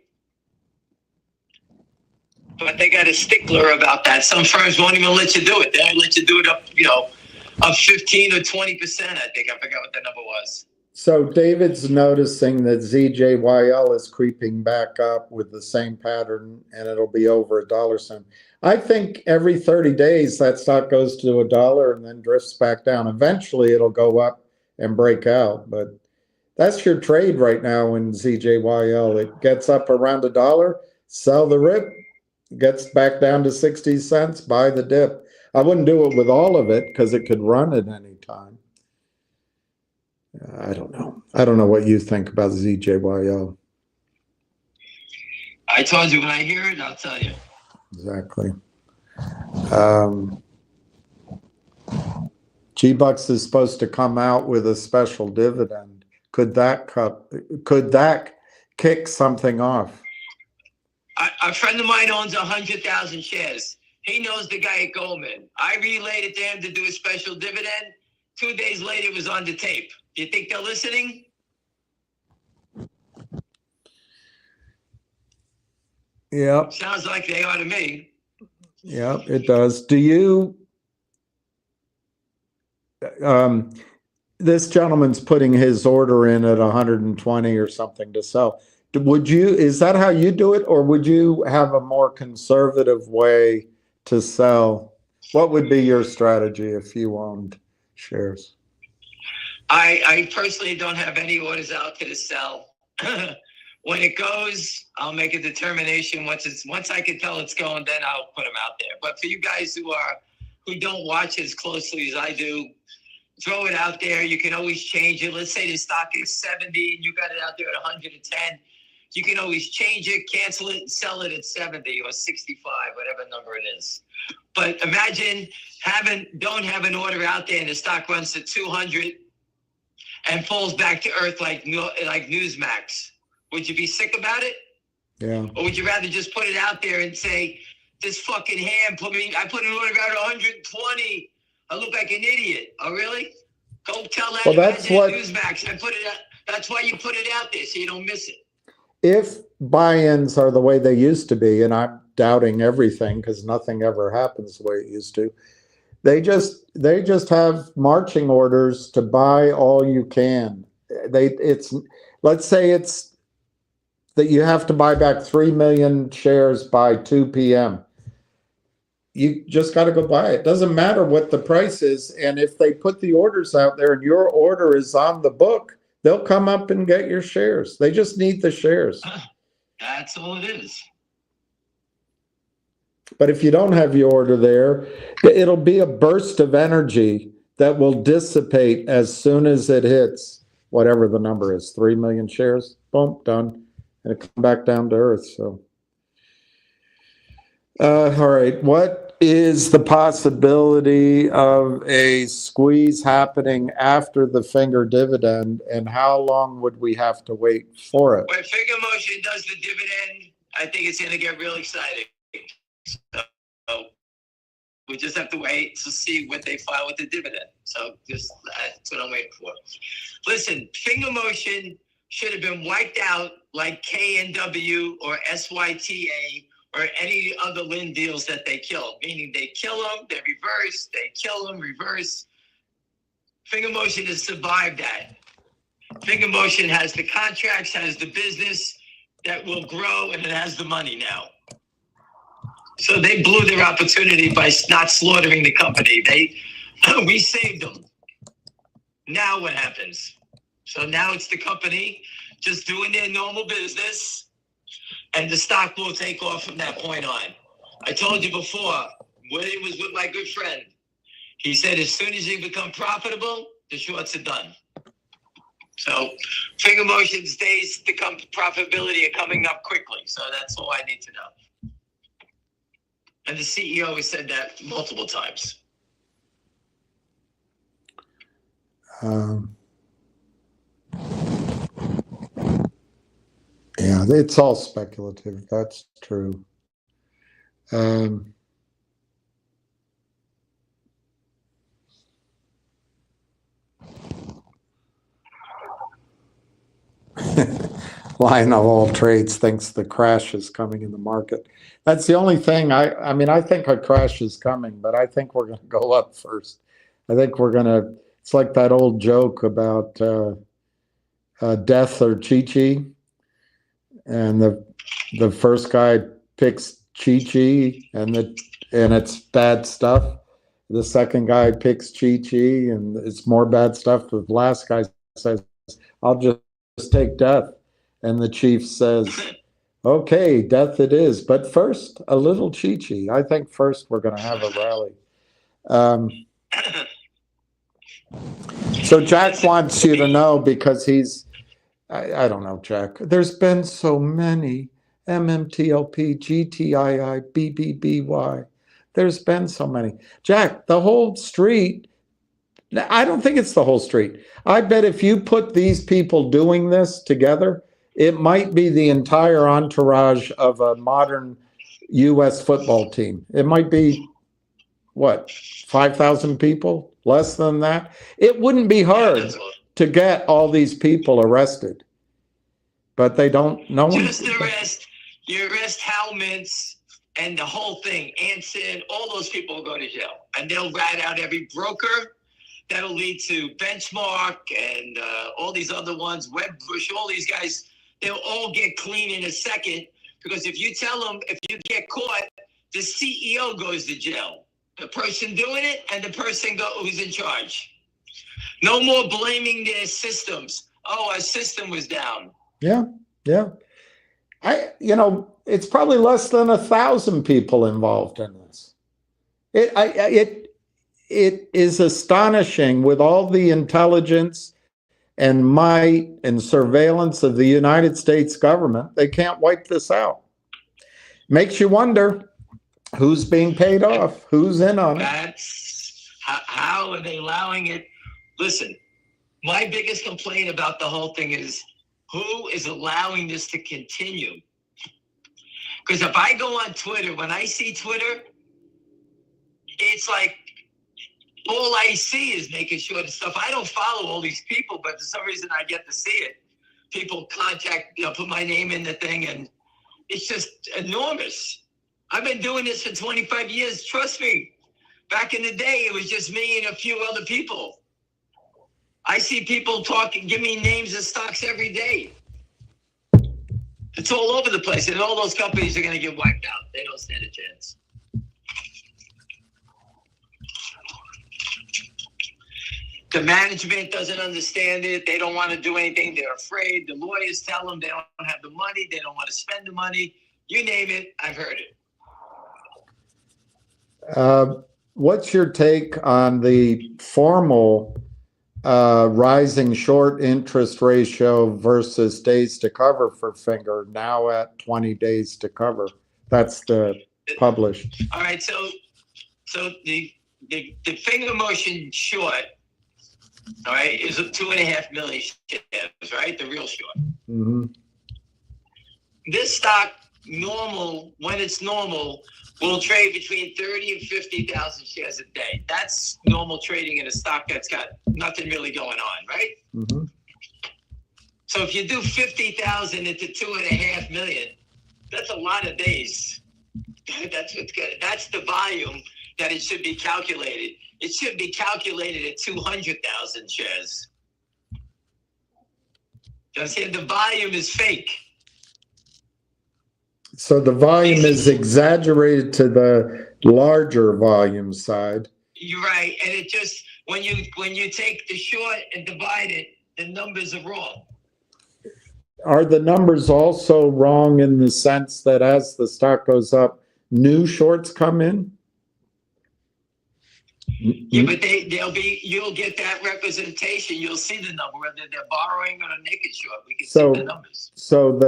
But they got a stickler about that. Some firms won't even let you do it. They won't let you do it up, up 15 or 20%, I think. I forgot what the number was. So David's noticing that ZJYL is creeping back up with the same pattern, and it'll be over $1 soon. I think every 30 days that stock goes to $1 and then drifts back down. Eventually it'll go up and break out, but that's your trade right now in ZJYL. It gets up around $1, sell the rip, gets back down to 60 cents, buy the dip. I wouldn't do it with all of it because it could run at any time. I don't know. I don't know what you think about ZJYL. I told you when I hear it, I'll tell you. Exactly. G-Bucks is supposed to come out with a special dividend. Could that kick something off? A friend of mine owns 100,000 shares. He knows the guy at Goldman. I relayed it to him to do a special dividend. 2 days later, it was on the tape. Do you think they're listening? Yeah. Sounds like they are to me. Yeah, it does. Do you? This gentleman's putting his order in at 120 or something to sell. Is that how you do it, or would you have a more conservative way to sell? What would be your strategy if you owned shares? I personally don't have any orders out to sell. When it goes, I'll make a determination. Once I can tell it's going, then I'll put them out there. But for you guys who don't watch as closely as I do, throw it out there. You can always change it. Let's say the stock is 70 and you got it out there at 110. you can always change it, cancel it, and sell it at 70 or 65, whatever number it is. But imagine don't have an order out there and the stock runs to 200 and falls back to earth like Newsmax. Would you be sick about it? Yeah. Or would you rather just put it out there and say, this fucking ham I put an order out at 120. I look like an idiot. Oh, really? Go tell that Newsmax. I put it out. That's why you put it out there, so you don't miss it. If buy-ins are the way they used to be, and I'm doubting everything because nothing ever happens the way it used to, they just have marching orders to buy all you can. Let's say it's that you have to buy back 3 million shares by 2 p.m. You just got to go buy it. Doesn't matter what the price is. And if they put the orders out there and your order is on the book, they'll come up and get your shares. They just need the shares. That's all it is. But if you don't have your order there, it'll be a burst of energy that will dissipate as soon as it hits whatever the number is, 3 million shares, boom, done. And it come back down to earth. So, all right. What is the possibility of a squeeze happening after the finger dividend, and how long would we have to wait for it? When Finger Motion does the dividend, I think it's going to get real exciting. So we just have to wait to see what they file with the dividend. So that's what I'm waiting for. Listen, Finger Motion should have been wiped out like KNW or SYTA or any other Lynn deals that they kill. Meaning they kill them, they reverse, they kill them, reverse. Finger Motion has survived that. Finger Motion has the contracts, has the business that will grow, and it has the money now. So they blew their opportunity by not slaughtering the company. We saved them. Now what happens? So now it's the company just doing their normal business, and the stock will take off from that point on. I told you before, William was with my good friend. He said as soon as you become profitable, the shorts are done. So Finger Motion's days to come profitability are coming up quickly. So that's all I need to know. And the CEO has said that multiple times. Yeah, it's all speculative. That's true. Lion of all trades thinks the crash is coming in the market. That's the only thing. I mean, I think a crash is coming, but I think we're going to go up first. I think we're going to. It's like that old joke about death or Chi-Chi, and the first guy picks Chi-Chi, and it's bad stuff. The second guy picks Chi-Chi, and it's more bad stuff. The last guy says, "I'll just take death." And the chief says, "Okay, death it is. But first, a little Chi-Chi." I think first we're going to have a rally. So Jack wants you to know, because I don't know, Jack. There's been so many MMTLP, GTII, BBBY. There's been so many. Jack, the whole street, I don't think it's the whole street. I bet if you put these people doing this together, it might be the entire entourage of a modern U.S. football team. It might be, what, 5,000 people? Less than that? It wouldn't be hard to get all these people arrested. But they don't, no one. Just you arrest Hal Mintz and the whole thing, Anson, all those people will go to jail. And they'll rat out every broker. That'll lead to Benchmark and all these other ones, Webbush, all these guys. They'll all get clean in a second, because if you tell them, if you get caught, the CEO goes to jail. The person doing it and the person who's in charge. No more blaming their systems. Oh, our system was down. Yeah. It's probably less than 1,000 people involved in this. It is astonishing, with all the intelligence and might and surveillance of the United States government, they can't wipe this out. Makes you wonder who's being paid off, who's in on it. That's how are they allowing it? Listen, my biggest complaint about the whole thing is who is allowing this to continue? Because if I go on Twitter, when I see Twitter, it's like all I see is making sure the stuff. I don't follow all these people, but for some reason I get to see it. People contact, put my name in the thing, and it's just enormous. I've been doing this for 25 years. Trust me. Back in the day, it was just me and a few other people. I see people talking, give me names of stocks every day. It's all over the place, and all those companies are going to get wiped out. They don't stand a chance. The management doesn't understand it. They don't want to do anything. They're afraid. The lawyers tell them they don't have the money. They don't want to spend the money. You name it, I've heard it. What's your take on the formal rising short interest ratio versus days to cover for Finger, now at 20 days to cover? That's the published. All right, so the Finger motion short, all right, is 2.5 million shares, right? The real short. Mm-hmm. This stock, normal, when it's normal, will trade between 30 and 50,000 shares a day. That's normal trading in a stock that's got nothing really going on, right? Mm-hmm. So if you do 50,000 into 2.5 million, that's a lot of days. That's what's good. That's the volume that it should be calculated. It should be calculated at 200,000 shares. You understand? The volume is fake. So the volume is exaggerated to the larger volume side. You're right, and it just when you take the short and divide it, the numbers are wrong. Are the numbers also wrong in the sense that as the stock goes up, new shorts come in? Yeah, but you'll get that representation. You'll see the number, whether they're borrowing or a naked short. We can see the numbers. So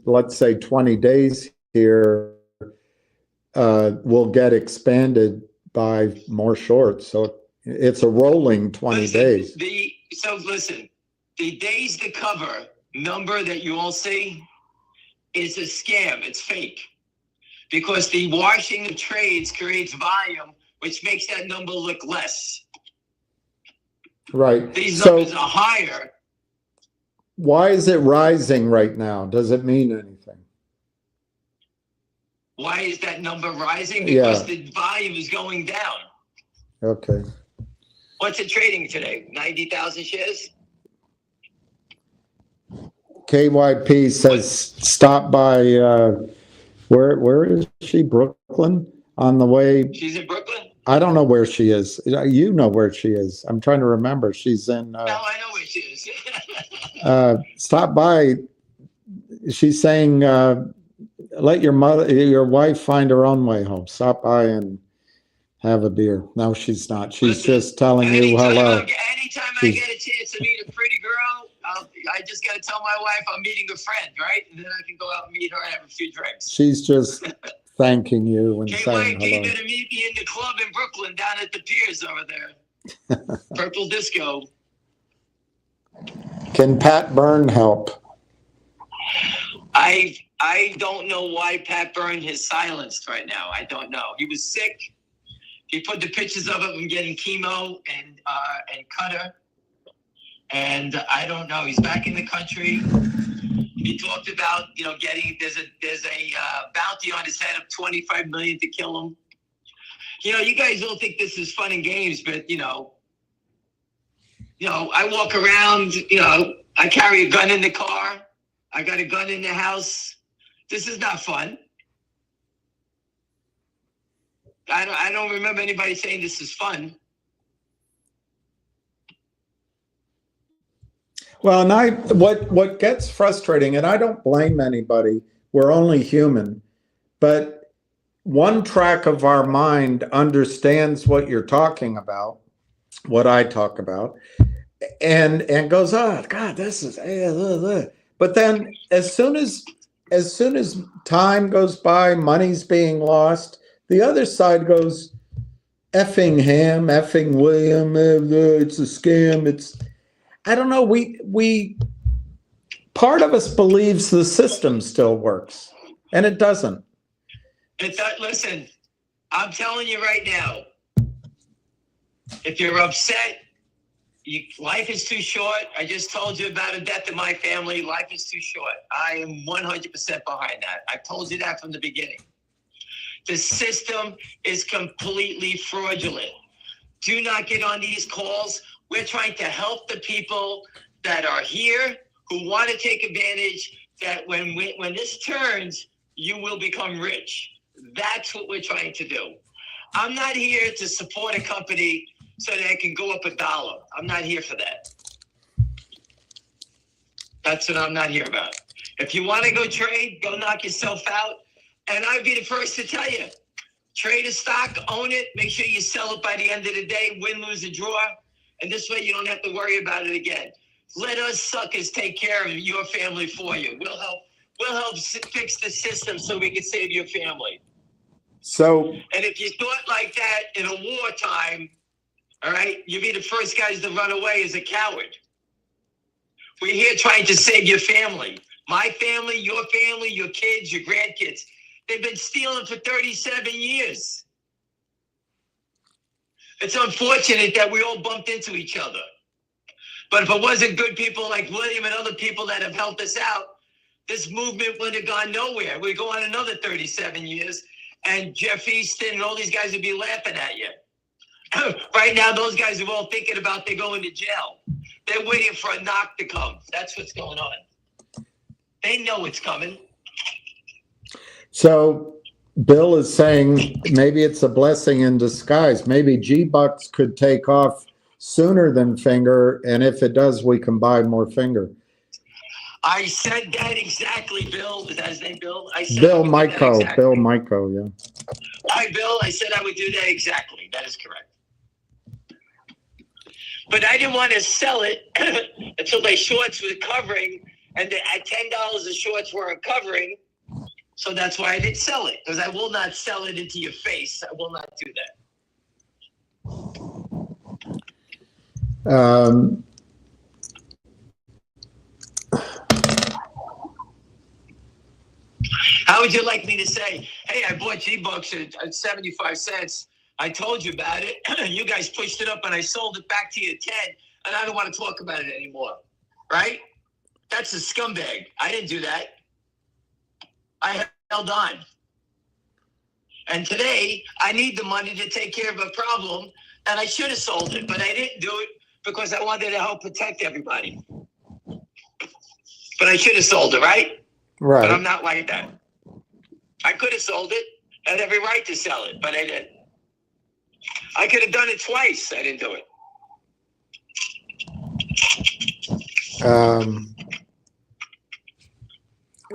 let's say 20 days here will get expanded by more shorts. So it's a rolling 20 days. The days to cover number that you all see is a scam. It's fake. Because the washing of trades creates volume, which makes that number look less. Right. These numbers are higher. Why is it rising right now? Does it mean anything? Why is that number rising? Because the volume is going down. Okay. What's it trading today? 90,000 shares? KYP says stop by, where is she? Brooklyn? On the way. She's in Brooklyn? I don't know where she is. You know where she is. I'm trying to remember. She's in. No, I know where she is. Stop by. She's saying, let your wife find her own way home. Stop by and have a beer. No, she's not. She's just telling you hello. Anytime I get a chance to meet a pretty girl, I just got to tell my wife I'm meeting a friend, right? And then I can go out and meet her and have a few drinks. She's just thanking you and saying hello. Came to meet me in the club in Brooklyn down at the piers over there. Purple Disco. Can Pat Byrne help? I don't know why Pat Byrne is silenced right now. I don't know. He was sick. He put the pictures of him getting chemo and cutter. And I don't know. He's back in the country. He talked about, getting there's a bounty on his head of $25 million to kill him. You guys don't think this is fun and games, but I walk around. I carry a gun in the car. I got a gun in the house. This is not fun. I don't remember anybody saying this is fun. Well, and what gets frustrating, and I don't blame anybody, we're only human, but one track of our mind understands what you're talking about, what I talk about, and goes, oh God, this is, but then as soon as time goes by, money's being lost, the other side goes, effing Ham, effing William, it's a scam. It's, I don't know. We part of us believes the system still works, and it doesn't. Listen, I'm telling you right now, if you're upset, life is too short. I just told you about a death in my family. Life is too short. I am 100% behind that. I told you that from the beginning. The system is completely fraudulent. Do not get on these calls. We're trying to help the people that are here who want to take advantage, that when this turns, you will become rich. That's what we're trying to do. I'm not here to support a company so that it can go up $1. I'm not here for that. That's what I'm not here about. If you want to go trade, go knock yourself out. And I'd be the first to tell you, trade a stock, own it, make sure you sell it by the end of the day, win, lose, or draw. And this way you don't have to worry about it again. Let us suckers take care of your family for you. We'll help fix the system so we can save your family. So, and if you thought like that in a wartime, all right, you'd be the first guys to run away as a coward. We're here trying to save your family. My family, your kids, your grandkids. They've been stealing for 37 years. It's unfortunate that we all bumped into each other. But if it wasn't good people like William and other people that have helped us out, this movement would have gone nowhere. We'd go on another 37 years, and Jeff Easton and all these guys would be laughing at you. Right now, those guys are all thinking about they're going to jail. They're waiting for a knock to come. That's what's going on. They know it's coming. So Bill is saying maybe it's a blessing in disguise. Maybe G-Bucks could take off sooner than Finger, and if it does, we can buy more Finger. I said that exactly, Bill. Is that his name, Bill? I said Bill Myko. Exactly. Bill Myko, yeah. Hi, Bill. I said I would do that exactly. That is correct. But I didn't want to sell it until my shorts were covering, and at $10 the shorts weren't covering. So that's why I didn't sell it, because I will not sell it into your face. I will not do that. How would you like me to say, hey, I bought G-Bucks at 75 cents. I told you about it. You guys pushed it up and I sold it back to you at 10, and I don't want to talk about it anymore. Right? That's a scumbag. I didn't do that. I held on. And today, I need the money to take care of a problem, and I should have sold it, but I didn't do it because I wanted to help protect everybody. But I should have sold it, right? Right. But I'm not like that. I could have sold it. I had every right to sell it, but I didn't. I could have done it twice. I didn't do it.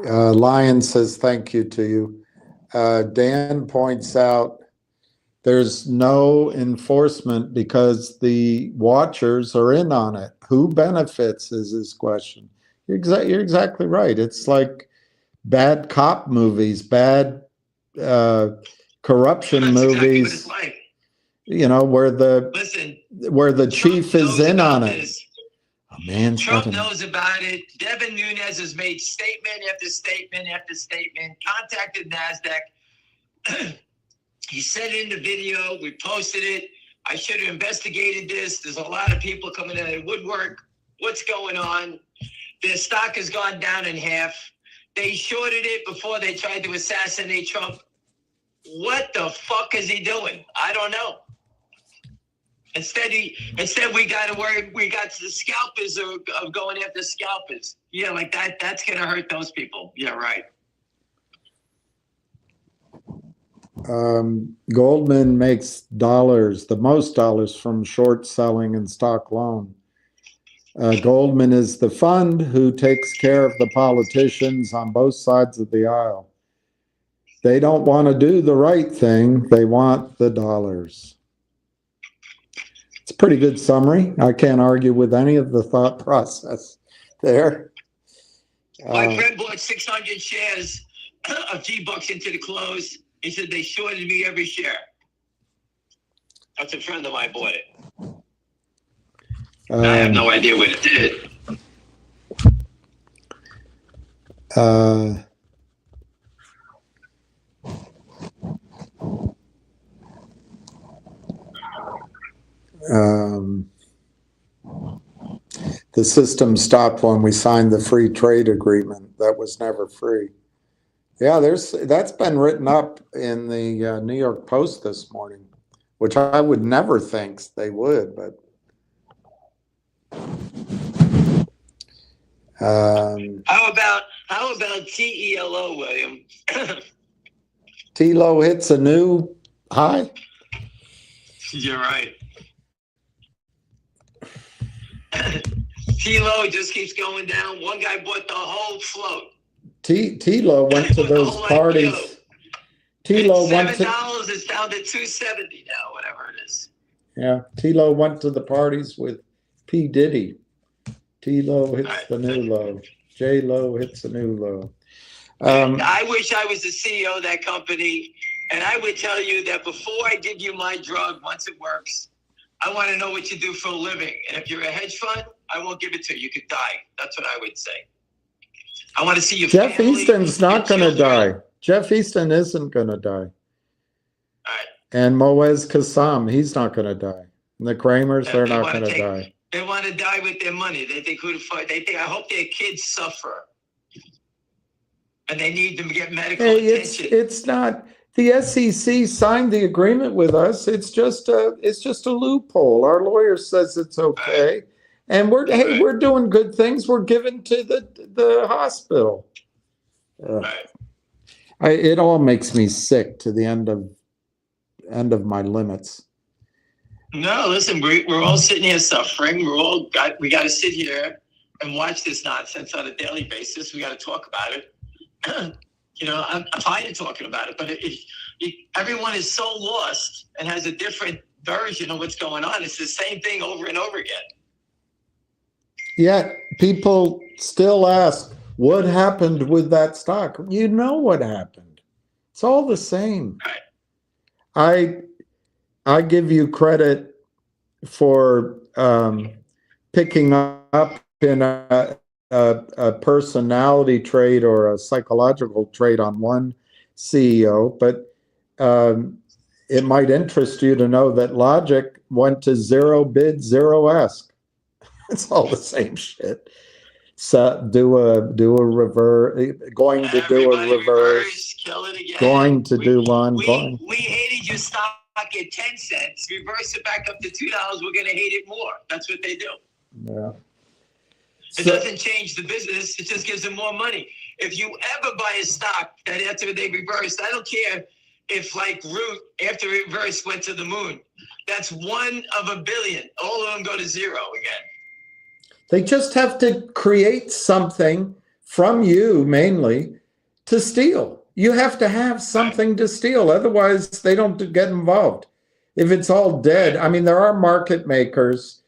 Lion says thank you to you. Dan points out there's no enforcement because the watchers are in on it. Who benefits is his question. You're exactly right. It's like bad cop movies, bad corruption movies. Exactly what it's like. You know, where the chief is in on it. Oh, man, Trump knows about it. Devin Nunes has made statement after statement after statement, contacted NASDAQ. He said it in the video. We posted it. I should have investigated this. There's a lot of people coming out of the woodwork. What's going on? Their stock has gone down in half. They shorted it before they tried to assassinate Trump. What the fuck is he doing? I don't know. Instead, we got to worry. We got the scalpers of going after scalpers. Yeah, like that. That's going to hurt those people. Yeah, right. Goldman makes dollars, the most dollars from short selling and stock loan. Goldman is the fund who takes care of the politicians on both sides of the aisle. They don't want to do the right thing. They want the dollars. It's a pretty good summary. I can't argue with any of the thought process there. My friend bought 600 shares of G-Bucks into the close. He said they shorted me every share. That's a friend of mine bought it. I have no idea what it did. The system stopped when we signed the free trade agreement. That was never free. Yeah, that's been written up in the New York Post this morning, which I would never think they would, but how about TELO, William? TELO hits a new high. You're right. TELO just keeps going down. One guy bought the whole float. TELO went to those parties. TELO went to $7. It's down to $2.70 now, whatever it is. Yeah, TELO went to the parties with P. Diddy. TELO hits the new low. J-Lo hits the new low. I wish I was the CEO of that company, and I would tell you that before I give you my drug, once it works, I want to know what you do for a living. And if you're a hedge fund, I won't give it to you. You could die. That's what I would say. I want to see your Jeff family, Easton's not going to die. Jeff Easton isn't going to die. All right. And Moez Kassam, he's not going to die. And the Kramers, they're not going to die. They want to die with their money. They think I hope their kids suffer. And they need them to get medical attention. It's not. The SEC signed the agreement with us. It's just a loophole. Our lawyer says it's okay, right. And we're doing good things. We're giving to the hospital. Right. It all makes me sick to the end of my limits. No, listen, we're all sitting here suffering. We got to sit here and watch this nonsense on a daily basis. We got to talk about it. I'm tired of talking about it, but everyone is so lost and has a different version of what's going on. It's the same thing over and over again. Yet people still ask, what happened with that stock? You know what happened. It's all the same. Right. I give you credit for picking up in a personality trait or a psychological trait on one CEO, but it might interest you to know that Logic went to zero bid, zero ask. It's all the same shit. So do a reverse, going to do a reverse, kill it again. Going to do one. We hated your stock at 10 cents. Reverse it back up to $2. We're going to hate it more. That's what they do. Yeah. It doesn't change the business. It just gives them more money. If you ever buy a stock that after they reversed, I don't care if like Root after reverse went to the moon. That's 1 of a billion. All of them go to zero again. They just have to create something from you mainly to steal. You have to have something to steal. Otherwise, they don't get involved. If it's all dead, I mean, there are market makers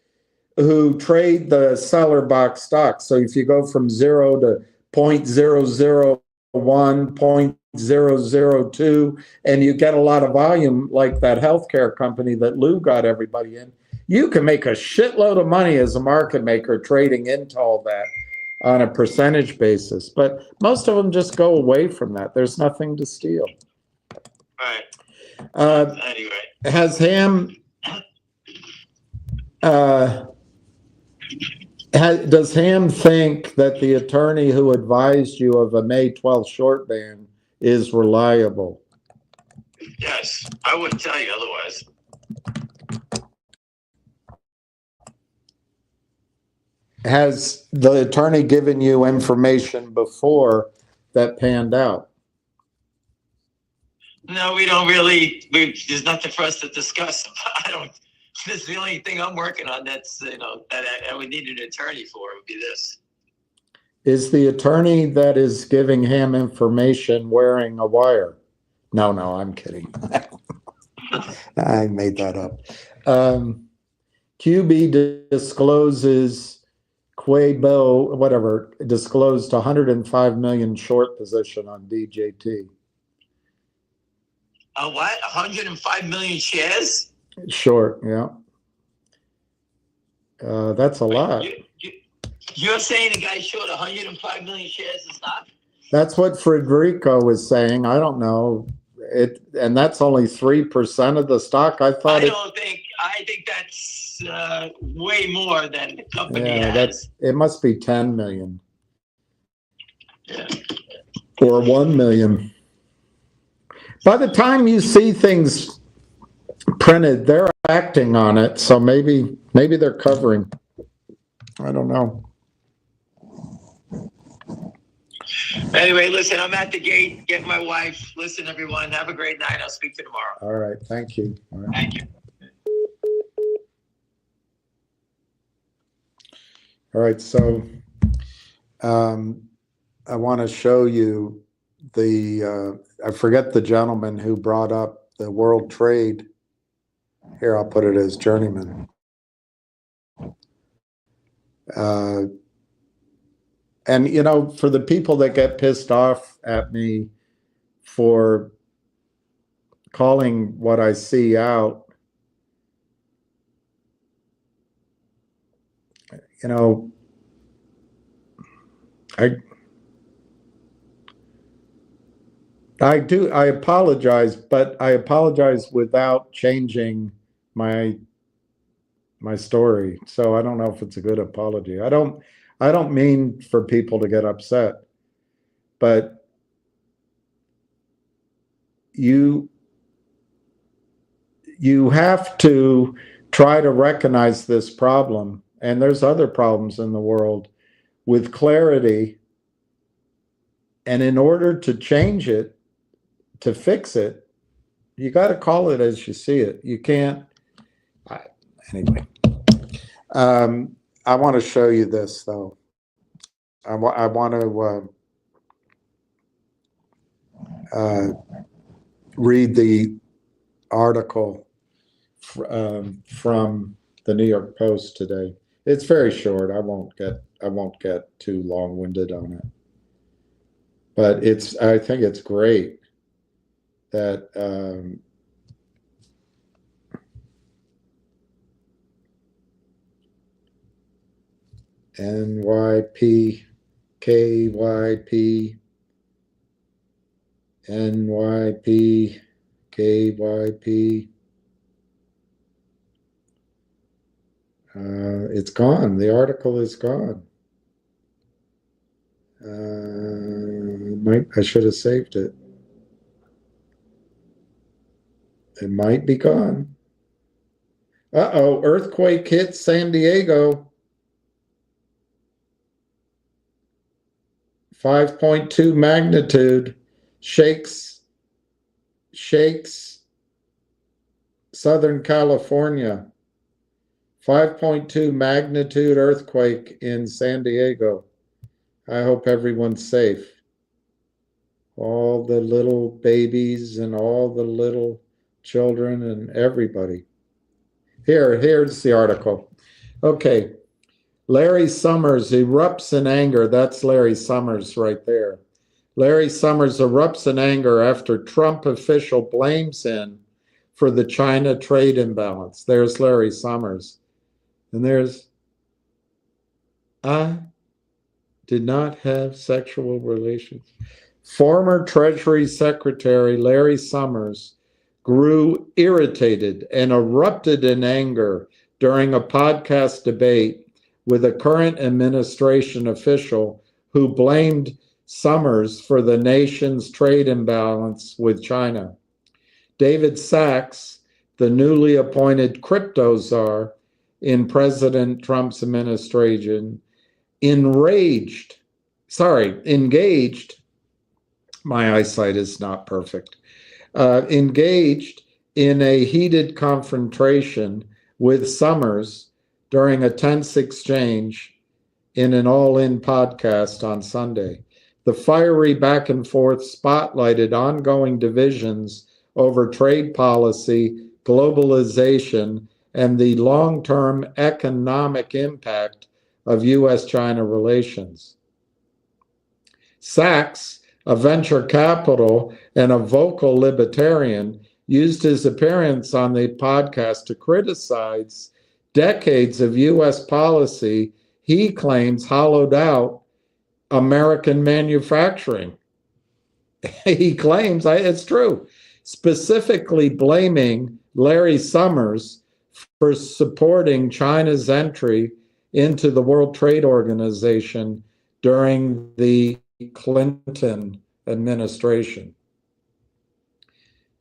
who trade the seller box stock. So if you go from 0 to 0.001, 0.002, and you get a lot of volume, like that healthcare company that Lou got everybody in, you can make a shitload of money as a market maker trading into all that on a percentage basis. But most of them just go away from that. There's nothing to steal. Right. Anyway. Has Ham... does Ham think that the attorney who advised you of a May 12th short ban is reliable? Yes, I wouldn't tell you otherwise. Has the attorney given you information before that panned out? No, we don't really. There's nothing for us to discuss. This is the only thing I'm working on that's, that I would need an attorney for, would be this. Is the attorney that is giving Ham information wearing a wire? No, I'm kidding. I made that up. QB discloses Quabo, whatever, disclosed 105 million short position on DJT. What? 105 million shares? Short, yeah. That's a lot. You're saying the guy short 105 million shares of stock? That's what Federico was saying. I don't know it, and that's only 3% of the stock. I think that's way more than the company has. It must be 10 million. Yeah. Or 1 million. By the time you see things printed, they're acting on it. So maybe they're covering. I don't know. Anyway, listen, I'm at the gate, get my wife. Listen, everyone, have a great night. I'll speak to you tomorrow. All right. Thank you. All right. Thank you. All right. So I want to show you I forget the gentleman who brought up the world trade. Here, I'll put it as journeyman. And, for the people that get pissed off at me for calling what I see out, I apologize, but I apologize without changing my story. So I don't know if it's a good apology. I don't mean for people to get upset, but you have to try to recognize this problem, and there's other problems in the world, with clarity. And in order to change it, to fix it, you got to call it as you see it. You can't. Anyway, I want to show you this, though. I want to read the article from the New York Post today. It's very short. I won't get too long-winded on it, but I think it's great that NYP, KYP, NYP, KYP. It's gone. The article is gone. I should have saved it. It might be gone. Uh-oh, earthquake hit San Diego. 5.2 magnitude, shakes Southern California. 5.2 magnitude earthquake in San Diego. I hope everyone's safe. All the little babies and all the little children and everybody. Here's the article. Okay. Larry Summers erupts in anger. That's Larry Summers right there. Larry Summers erupts in anger after Trump official blames him for the China trade imbalance. There's Larry Summers. And there's, I did not have sexual relations. Former Treasury Secretary Larry Summers grew irritated and erupted in anger during a podcast debate with a current administration official who blamed Summers for the nation's trade imbalance with China. David Sachs, the newly appointed crypto czar in President Trump's administration, engaged, my eyesight is not perfect, engaged in a heated confrontation with Summers during a tense exchange in an all-in podcast on Sunday. The fiery back and forth spotlighted ongoing divisions over trade policy, globalization, and the long-term economic impact of U.S.-China relations. Sachs, a venture capital and a vocal libertarian, used his appearance on the podcast to criticize decades of U.S. policy he claims hollowed out American manufacturing. He claims, it's true, specifically blaming Larry Summers for supporting China's entry into the World Trade Organization during the Clinton administration.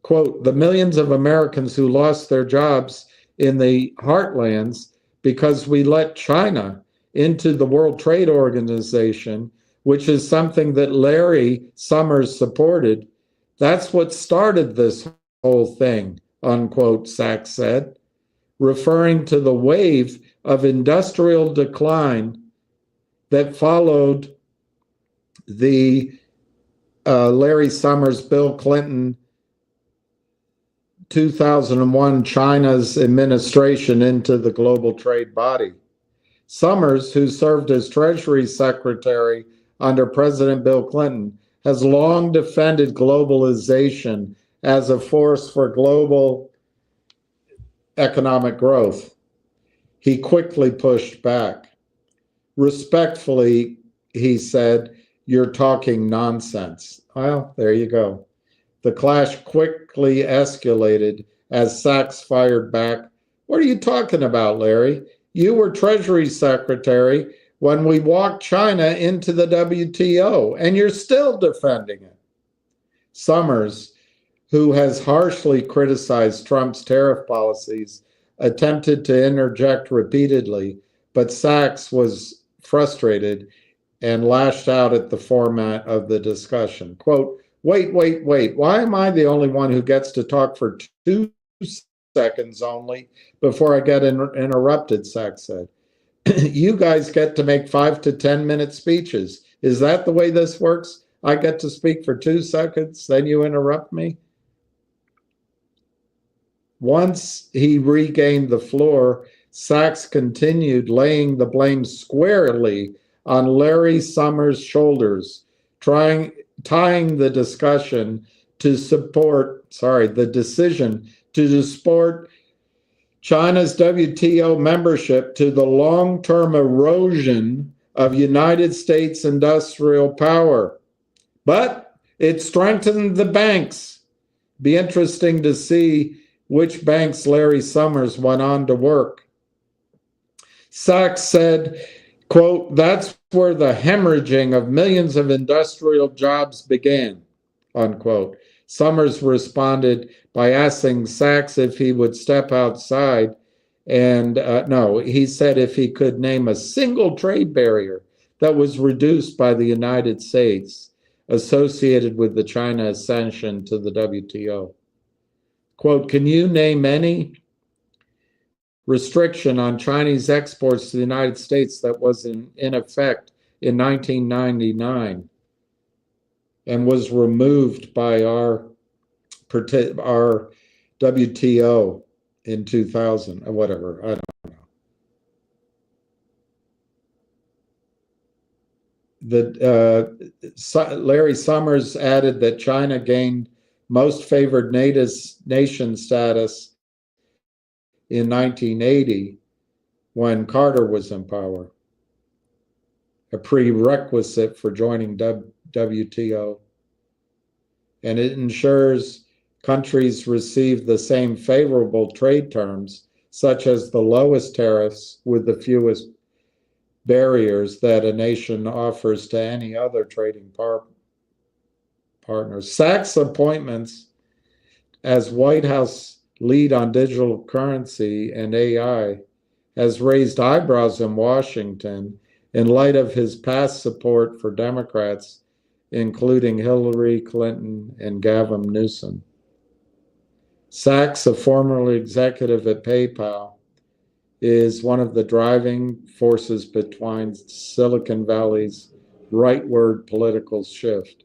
Quote, the millions of Americans who lost their jobs in the heartlands because we let China into the World Trade Organization, which is something that Larry Summers supported. That's what started this whole thing, unquote, Sachs said, referring to the wave of industrial decline that followed the Larry Summers, Bill Clinton, 2001 China's administration into the global trade body. Summers, who served as Treasury Secretary under President Bill Clinton, has long defended globalization as a force for global economic growth. He quickly pushed back. Respectfully, he said, you're talking nonsense. Well, there you go. The clash quickly escalated as Sachs fired back. What are you talking about, Larry? You were Treasury Secretary when we walked China into the WTO, and you're still defending it. Summers, who has harshly criticized Trump's tariff policies, attempted to interject repeatedly, but Sachs was frustrated and lashed out at the format of the discussion. Quote, wait. Why am I the only one who gets to talk for 2 seconds only before I get interrupted, Sachs said. You guys get to make 5 to 10 minute speeches. Is that the way this works? I get to speak for 2 seconds, then you interrupt me? Once he regained the floor, Sachs continued laying the blame squarely on Larry Summers' shoulders, tying the discussion to the decision to support China's WTO membership to the long-term erosion of United States industrial power. But it strengthened the banks. Be interesting to see which banks Larry Summers went on to work. Sachs said, quote, that's where the hemorrhaging of millions of industrial jobs began, unquote. Summers responded by asking Sachs if he would step outside, and no, he said if he could name a single trade barrier that was reduced by the United States associated with the China ascension to the WTO. Quote, can you name any restriction on Chinese exports to the United States that was in effect in 1999 and was removed by our WTO in 2000 or whatever? I don't know. Larry Summers added that China gained most favored nation status in 1980 when Carter was in power, a prerequisite for joining WTO. And it ensures countries receive the same favorable trade terms, such as the lowest tariffs with the fewest barriers that a nation offers to any other trading partner. Sachs' appointments as White House lead on digital currency and AI has raised eyebrows in Washington in light of his past support for Democrats, including Hillary Clinton and Gavin Newsom. Sachs, a former executive at PayPal, is one of the driving forces behind Silicon Valley's rightward political shift.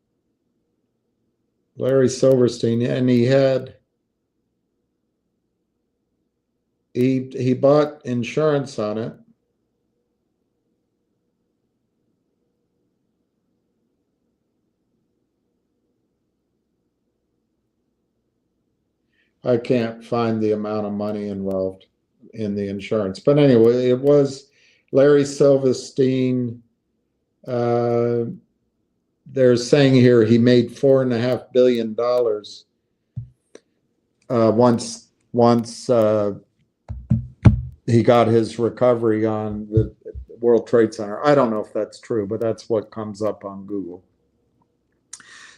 Larry Silverstein, and he bought insurance on it. I can't find the amount of money involved in the insurance. But anyway, it was Larry Silverstein. Uh, they're saying here he made $4.5 billion once he got his recovery on the World Trade Center. I don't know if that's true, but that's what comes up on Google.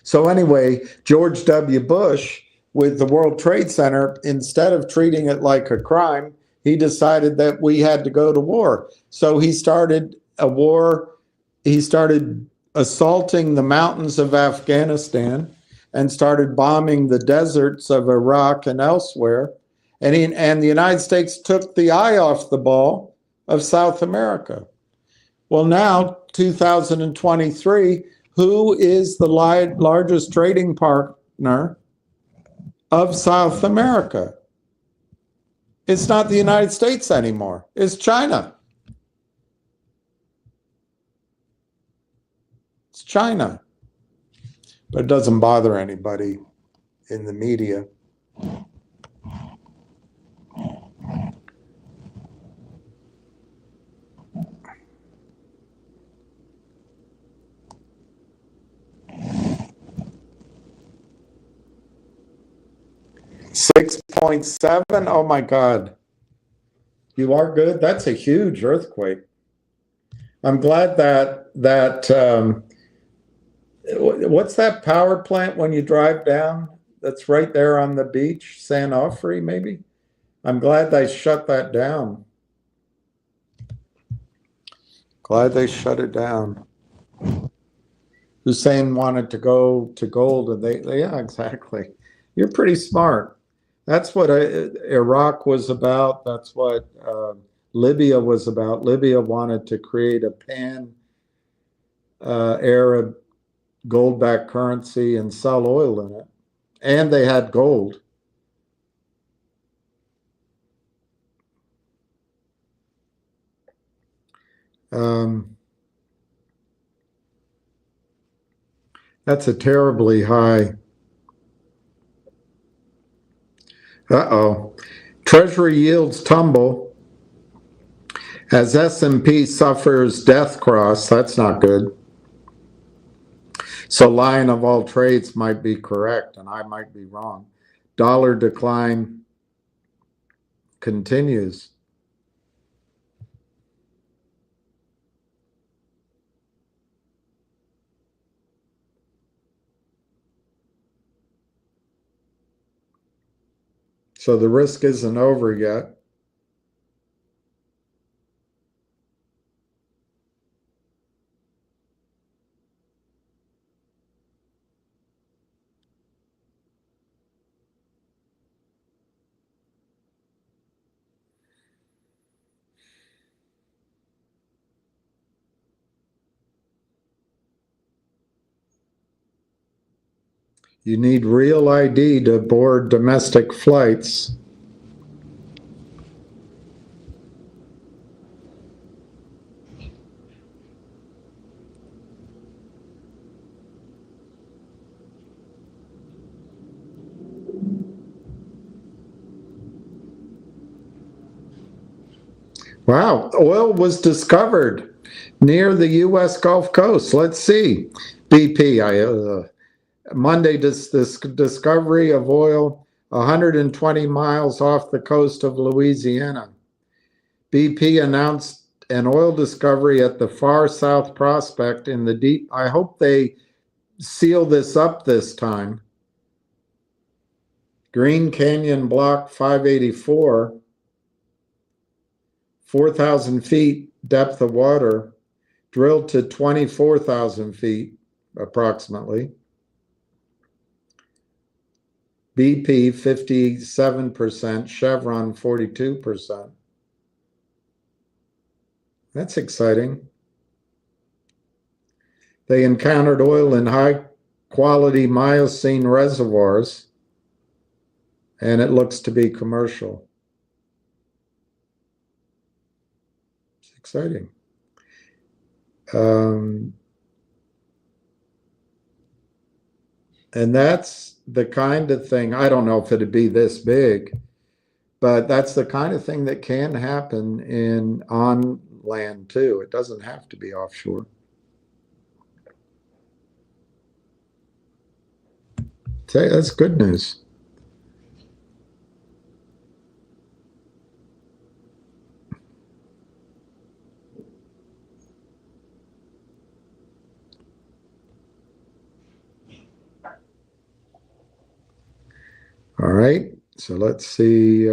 So anyway, George W. Bush, with the World Trade Center, instead of treating it like a crime, he decided that we had to go to war. So he started a war. He started assaulting the mountains of Afghanistan and started bombing the deserts of Iraq and elsewhere. And the United States took the eye off the ball of South America. Well, now, 2023, who is the largest trading partner of South America? It's not the United States anymore. It's China. It's China. But it doesn't bother anybody in the media. $6.7. Oh my God. You are good. That's a huge earthquake. I'm glad that what's that power plant when you drive down? That's right there on the beach, San Onofre, maybe. I'm glad they shut that down. Glad they shut it down. Hussein wanted to go to gold, and yeah, exactly. You're pretty smart. That's what Iraq was about. That's what Libya was about. Libya wanted to create a pan-Arab gold-backed currency and sell oil in it, and they had gold. That's a terribly high. Uh-oh. Treasury yields tumble as S&P suffers death cross. That's not good. So lion of all trades might be correct, and I might be wrong. Dollar decline continues. So the risk isn't over yet. You need real ID to board domestic flights. Wow, oil was discovered near the U.S. Gulf Coast. Let's see. BP, Monday, this discovery of oil 120 miles off the coast of Louisiana. BP announced an oil discovery at the Far South Prospect in the deep. I hope they seal this up this time. Green Canyon Block 584, 4,000 feet depth of water, drilled to 24,000 feet approximately. BP 57%, Chevron 42%. That's exciting. They encountered oil in high quality Miocene reservoirs, and it looks to be commercial. It's exciting. And that's the kind of thing, I don't know if it'd be this big, but that's the kind of thing that can happen on land too. It doesn't have to be offshore. That's good news. All right, so let's see.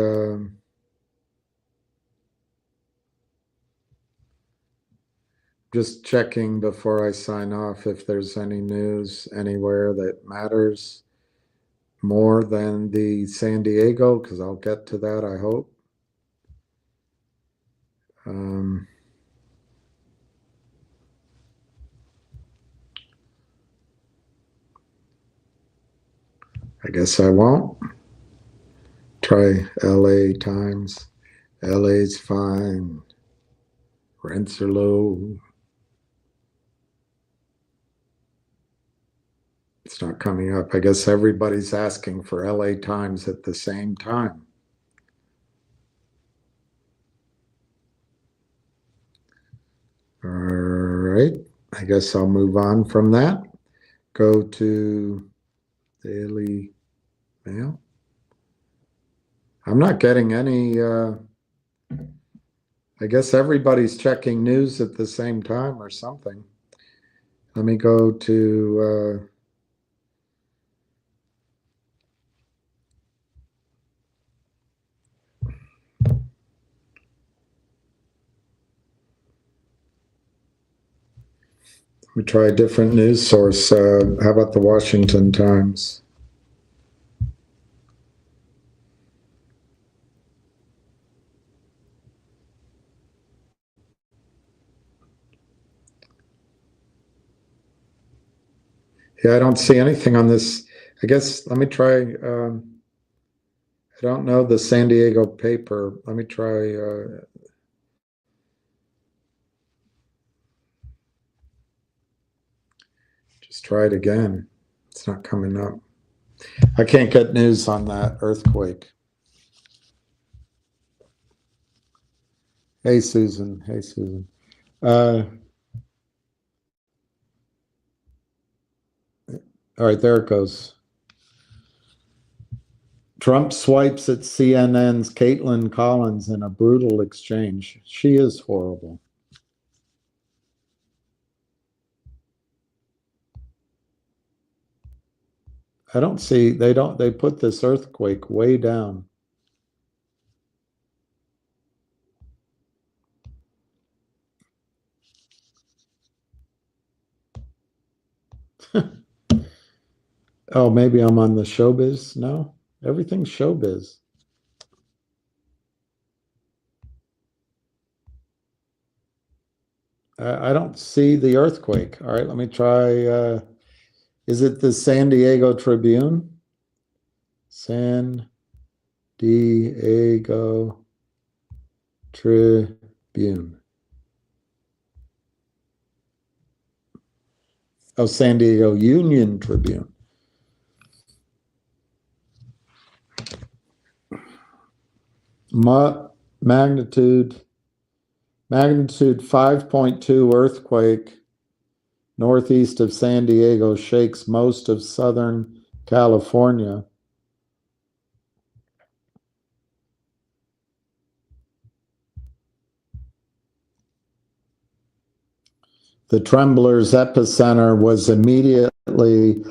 Just checking before I sign off if there's any news anywhere that matters more than the San Diego, because I'll get to that, I hope. I guess I won't. Try LA Times. LA's fine. Rents are low. It's not coming up. I guess everybody's asking for LA Times at the same time. All right. I guess I'll move on from that. Go to Daily Mail. I'm not getting any. I guess everybody's checking news at the same time or something. Let me go to. Let me try a different news source. How about the Washington Times? Yeah, I don't see anything on this. I guess let me try. I don't know the San Diego paper. Let me try. Just try it again. It's not coming up. I can't get news on that earthquake. Hey, Susan. Hey, Susan. All right, there it goes. Trump swipes at CNN's Caitlin Collins in a brutal exchange. She is horrible. I don't see, they put this earthquake way down. Oh, maybe I'm on the showbiz. No, everything's showbiz. I don't see the earthquake. All right, let me try. Is it the San Diego Tribune? San Diego Tribune. Oh, San Diego Union Tribune. Magnitude 5.2 earthquake northeast of San Diego shakes most of Southern California. The trembler's epicenter was immediately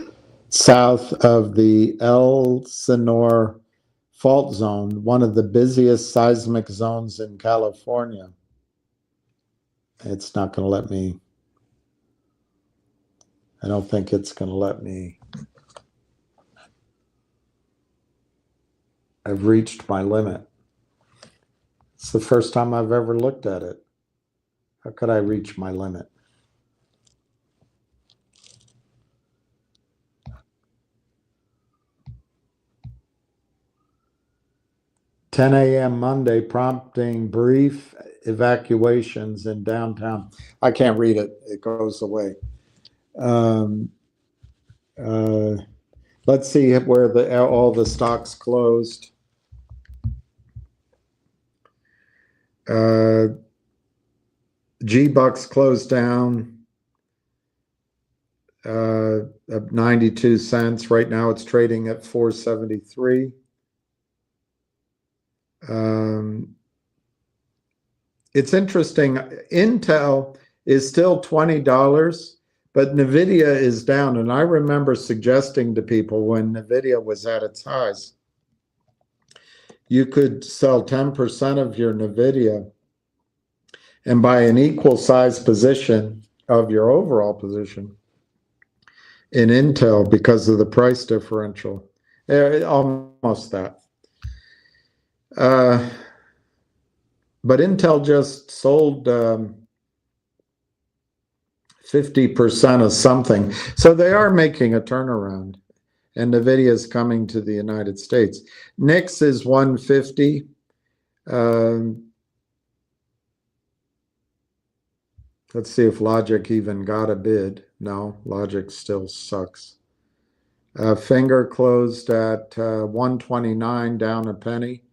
south of the Elsinore fault zone, one of the busiest seismic zones in California. It's not going to let me. I don't think it's going to let me. I've reached my limit. It's the first time I've ever looked at it. How could I reach my limit? 10 a.m. Monday, prompting brief evacuations in downtown. I can't read it, it goes away. Um, uh, let's see where all the stocks closed. G-Bucks closed down at 92 cents. Right now it's trading at 473. It's interesting. Intel is still $20, but NVIDIA is down. And I remember suggesting to people when NVIDIA was at its highs, you could sell 10% of your NVIDIA and buy an equal size position of your overall position in Intel because of the price differential. Almost that. But Intel just sold 50% of something. So they are making a turnaround. And NVIDIA is coming to the United States. NIX is 150. Let's see if Logic even got a bid. No, Logic still sucks. Finger closed at 129, down a penny.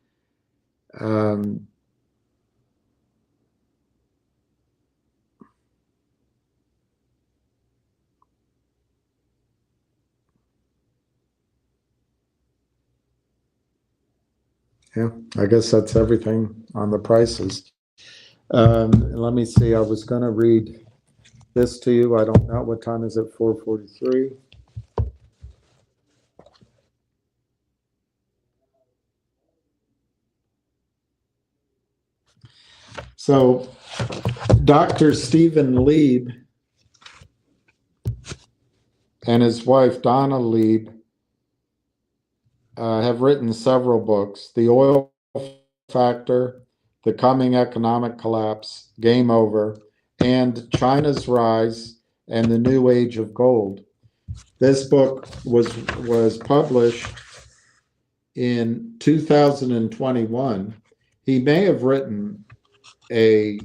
Yeah, I guess that's everything on the prices. Let me see. I was going to read this to you. I don't know. What time is it? 4:43. So Dr. Stephen Lieb and his wife Donna Lieb have written several books: The Oil Factor, The Coming Economic Collapse, Game Over, and China's Rise and the New Age of Gold. This book was published in 2021. He may have written a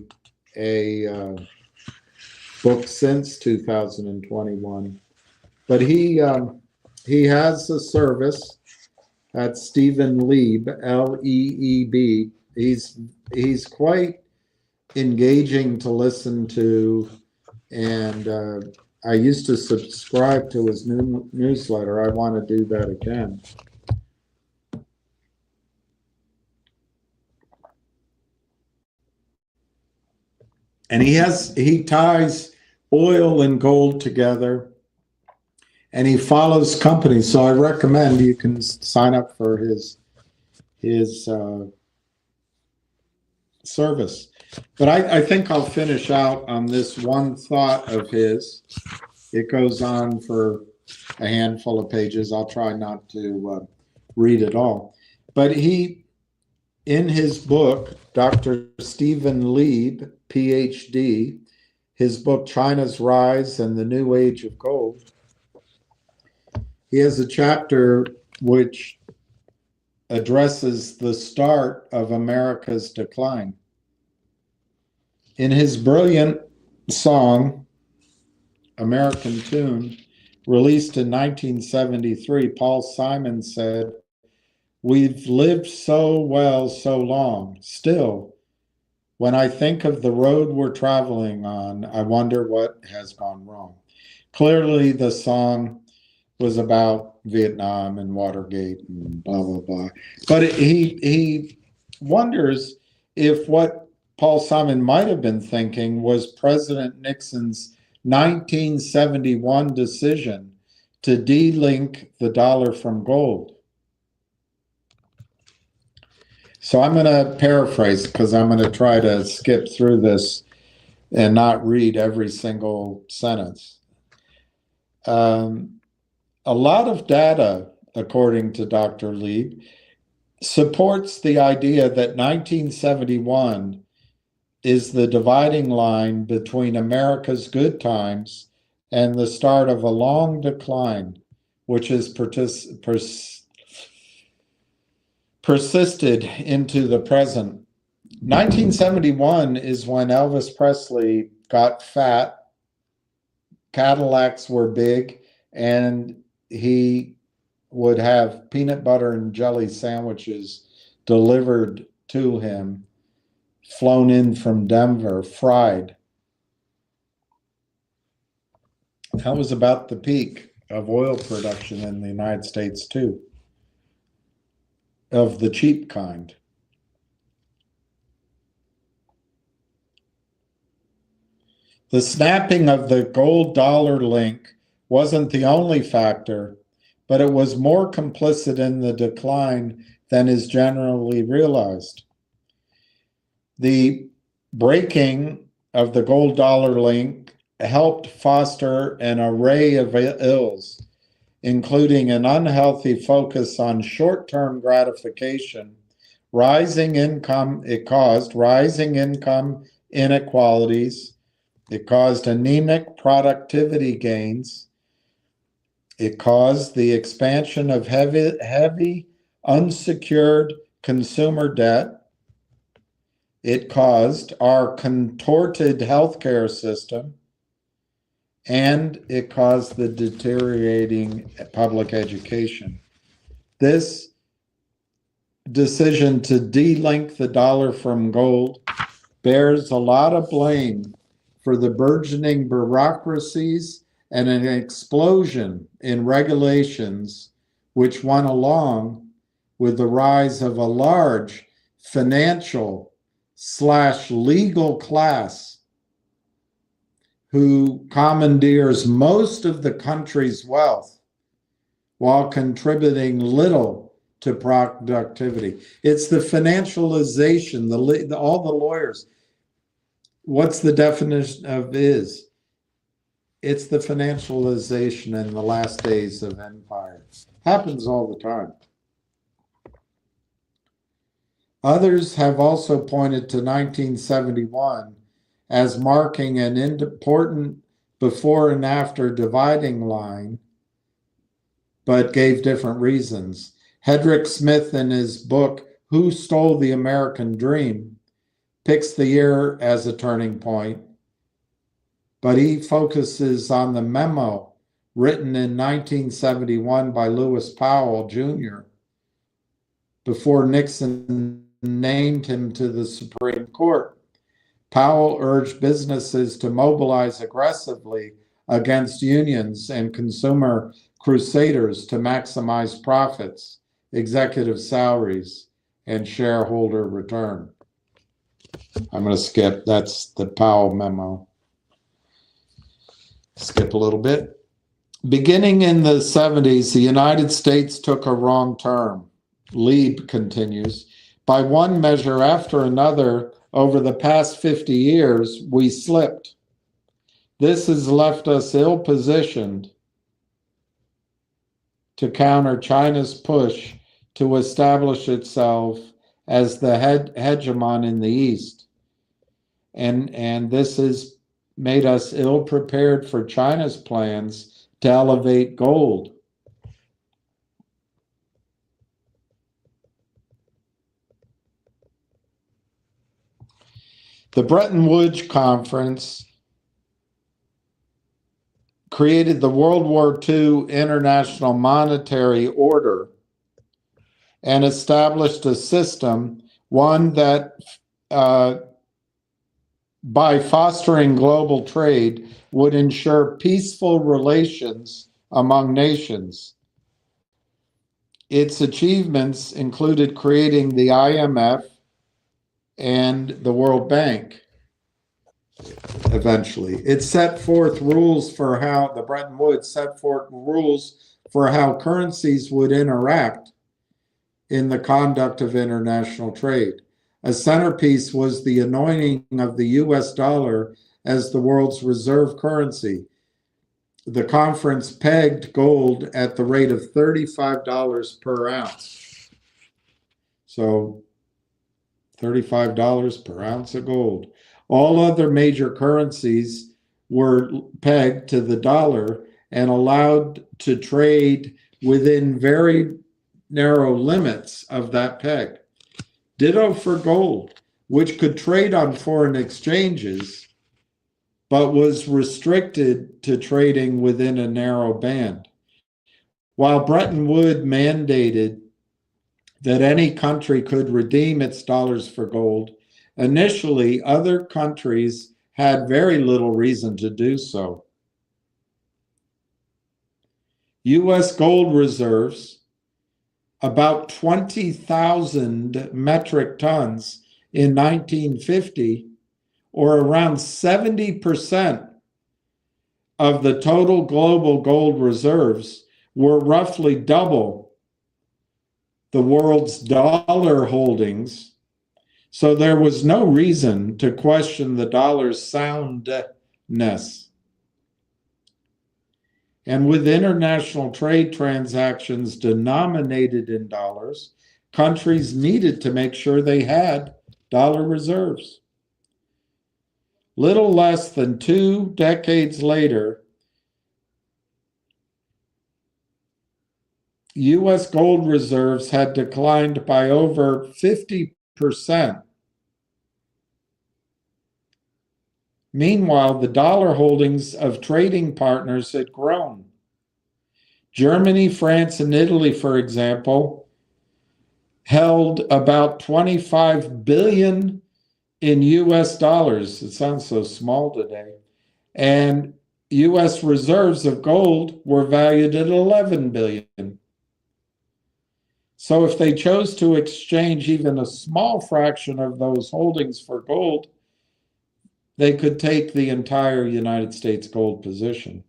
book since 2021, but he has a service at Stephen Lieb, Leeb. He's quite engaging to listen to, and I used to subscribe to his newsletter. I want to do that again. And he ties oil and gold together, and he follows companies. So I recommend you can sign up for his service. But I think I'll finish out on this one thought of his. It goes on for a handful of pages. I'll try not to read it all. But in his book, Dr. Stephen Lieb, PhD, his book, China's Rise and the New Age of Gold, he has a chapter which addresses the start of America's decline. In his brilliant song, American Tune, released in 1973, Paul Simon said, "We've lived so well so long. Still, when I think of the road we're traveling on, I wonder what has gone wrong." Clearly, the song was about Vietnam and Watergate and blah, blah, blah. But he wonders if what Paul Simon might have been thinking was President Nixon's 1971 decision to delink the dollar from gold. So I'm going to paraphrase because I'm going to try to skip through this and not read every single sentence. A lot of data, according to Dr. Lieb, supports the idea that 1971 is the dividing line between America's good times and the start of a long decline, which is persisted into the present. 1971 is when Elvis Presley got fat, Cadillacs were big, and he would have peanut butter and jelly sandwiches delivered to him, flown in from Denver, fried. That was about the peak of oil production in the United States, too, of the cheap kind. The snapping of the gold dollar link wasn't the only factor, but it was more complicit in the decline than is generally realized. The breaking of the gold dollar link helped foster an array of ills, including an unhealthy focus on short-term gratification, it caused rising income inequalities, it caused anemic productivity gains, it caused the expansion of heavy unsecured consumer debt, it caused our contorted healthcare system, and it caused the deteriorating public education. This decision to de-link the dollar from gold bears a lot of blame for the burgeoning bureaucracies and an explosion in regulations which went along with the rise of a large financial/legal class who commandeers most of the country's wealth while contributing little to productivity. It's the financialization, all the lawyers. What's the definition of is? It's the financialization in the last days of empire. Happens all the time. Others have also pointed to 1971 as marking an important before and after dividing line, but gave different reasons. Hedrick Smith, in his book, Who Stole the American Dream, picks the year as a turning point, but he focuses on the memo written in 1971 by Lewis Powell, Jr., before Nixon named him to the Supreme Court. Powell urged businesses to mobilize aggressively against unions and consumer crusaders to maximize profits, executive salaries, and shareholder return. I'm going to skip. That's the Powell memo. Skip a little bit. Beginning in the 70s, the United States took a wrong turn. Lieb continues. By one measure after another, over the past 50 years, we slipped. This has left us ill-positioned to counter China's push to establish itself as the hegemon in the East. And this has made us ill-prepared for China's plans to elevate gold. The Bretton Woods Conference created the World War II International Monetary Order and established a system, one that, by fostering global trade, would ensure peaceful relations among nations. Its achievements included creating the IMF and the World Bank. Eventually, it set forth rules for how the Bretton Woods set forth rules for how currencies would interact in the conduct of international trade. A centerpiece was the anointing of the US dollar as the world's reserve currency. The conference pegged gold at the rate of $35 per ounce. So $35 per ounce of gold. All other major currencies were pegged to the dollar and allowed to trade within very narrow limits of that peg. Ditto for gold, which could trade on foreign exchanges, but was restricted to trading within a narrow band. While Bretton Woods mandated that any country could redeem its dollars for gold, initially other countries had very little reason to do so. US gold reserves, about 20,000 metric tons in 1950, or around 70% of the total global gold reserves, were roughly double the world's dollar holdings. So there was no reason to question the dollar's soundness. And with international trade transactions denominated in dollars, countries needed to make sure they had dollar reserves. Little less than 2 decades later, US gold reserves had declined by over 50%. Meanwhile, the dollar holdings of trading partners had grown. Germany, France, and Italy, for example, held about 25 billion in US dollars. It sounds so small today. And US reserves of gold were valued at 11 billion. So if they chose to exchange even a small fraction of those holdings for gold, they could take the entire United States gold position.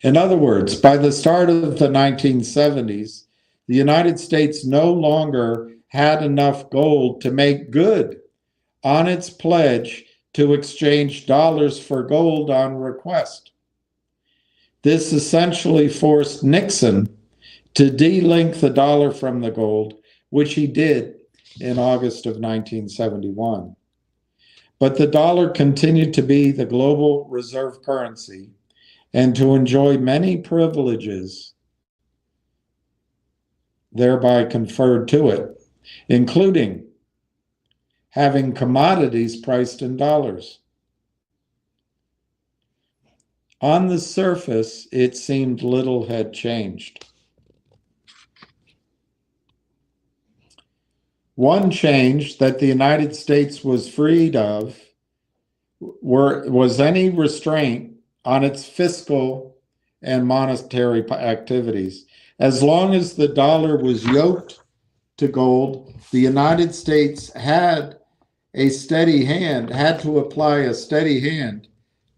In other words, by the start of the 1970s, the United States no longer had enough gold to make good on its pledge to exchange dollars for gold on request. This essentially forced Nixon to delink the dollar from the gold, which he did in August of 1971. But the dollar continued to be the global reserve currency and to enjoy many privileges thereby conferred to it, including having commodities priced in dollars. On the surface, it seemed little had changed. One change that the United States was freed of was any restraint on its fiscal and monetary activities. As long as the dollar was yoked to gold, the United States had to apply a steady hand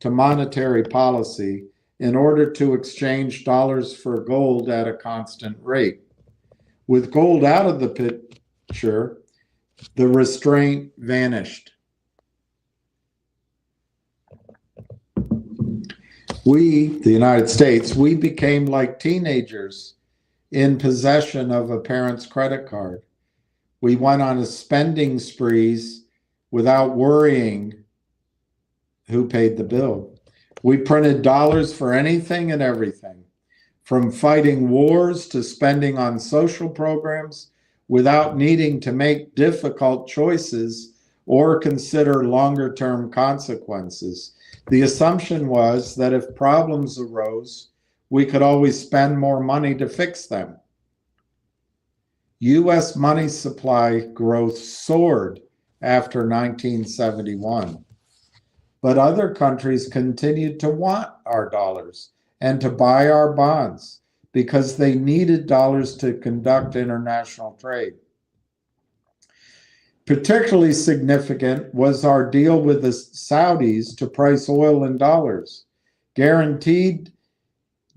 to monetary policy in order to exchange dollars for gold at a constant rate. With gold out of the picture, the restraint vanished. We, the United States, we became like teenagers in possession of a parent's credit card. We went on a spending sprees without worrying who paid the bill. We printed dollars for anything and everything, from fighting wars to spending on social programs without needing to make difficult choices or consider longer-term consequences. The assumption was that if problems arose, we could always spend more money to fix them. US money supply growth soared after 1971, but other countries continued to want our dollars and to buy our bonds because they needed dollars to conduct international trade. Particularly significant was our deal with the Saudis to price oil in dollars. Guaranteed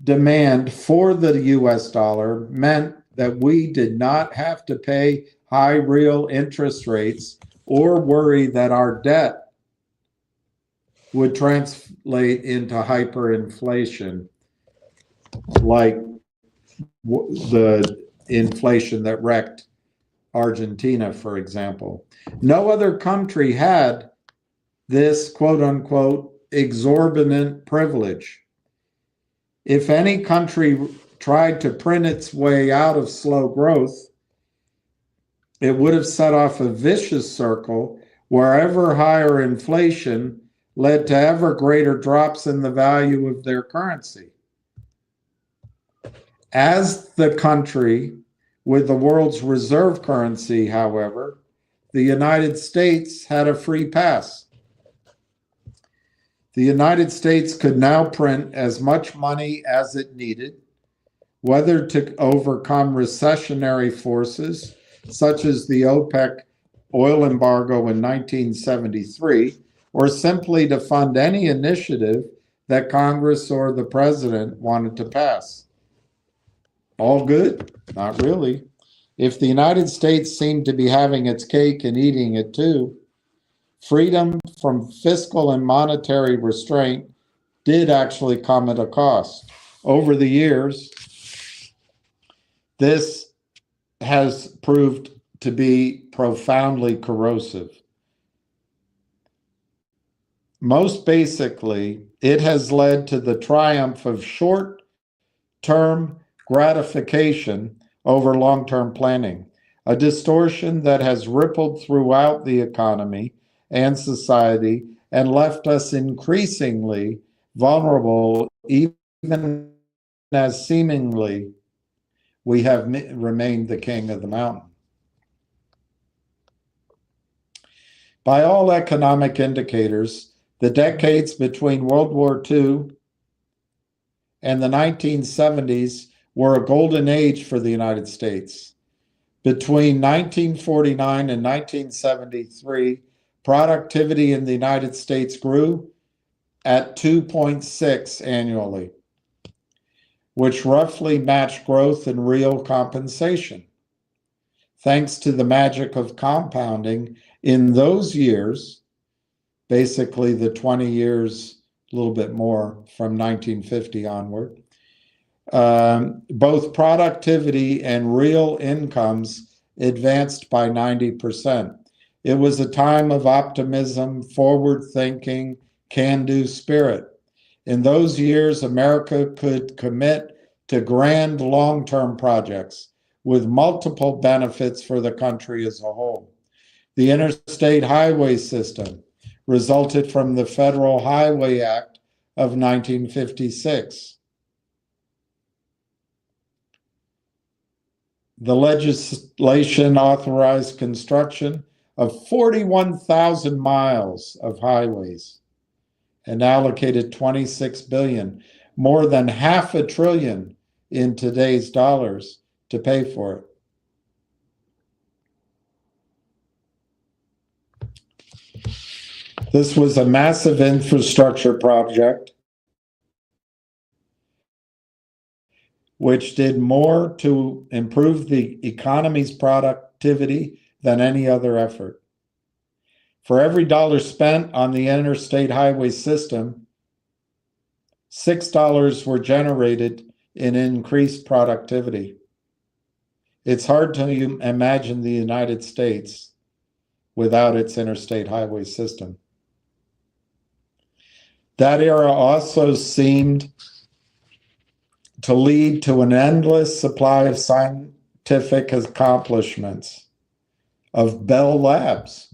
demand for the US dollar meant that we did not have to pay high real interest rates or worry that our debt would translate into hyperinflation, like the inflation that wrecked Argentina, for example. No other country had this quote unquote exorbitant privilege. If any country tried to print its way out of slow growth, it would have set off a vicious circle where ever higher inflation led to ever greater drops in the value of their currency. As the country with the world's reserve currency, however, the United States had a free pass. The United States could now print as much money as it needed, whether to overcome recessionary forces such as the OPEC oil embargo in 1973, or simply to fund any initiative that Congress or the president wanted to pass. All good? Not really. If the United States seemed to be having its cake and eating it too, freedom from fiscal and monetary restraint did actually come at a cost. Over the years, this has proved to be profoundly corrosive. Most basically, it has led to the triumph of short-term gratification over long-term planning, a distortion that has rippled throughout the economy and society and left us increasingly vulnerable, even as seemingly we have remained the king of the mountain. By all economic indicators, the decades between World War II and the 1970s were a golden age for the United States. Between 1949 and 1973, productivity in the United States grew at 2.6 annually, which roughly matched growth in real compensation. Thanks to the magic of compounding in those years, basically the 20 years, a little bit more from 1950 onward, both productivity and real incomes advanced by 90%. It was a time of optimism, forward thinking, can-do spirit. In those years, America could commit to grand long-term projects with multiple benefits for the country as a whole. The interstate highway system resulted from the Federal Highway Act of 1956. The legislation authorized construction of 41,000 miles of highways and allocated $26 billion, more than $500 billion in today's dollars, to pay for it. This was a massive infrastructure project which did more to improve the economy's productivity than any other effort. For every dollar spent on the interstate highway system, $6 were generated in increased productivity. It's hard to imagine the United States without its interstate highway system. That era also seemed to lead to an endless supply of scientific accomplishments of Bell Labs,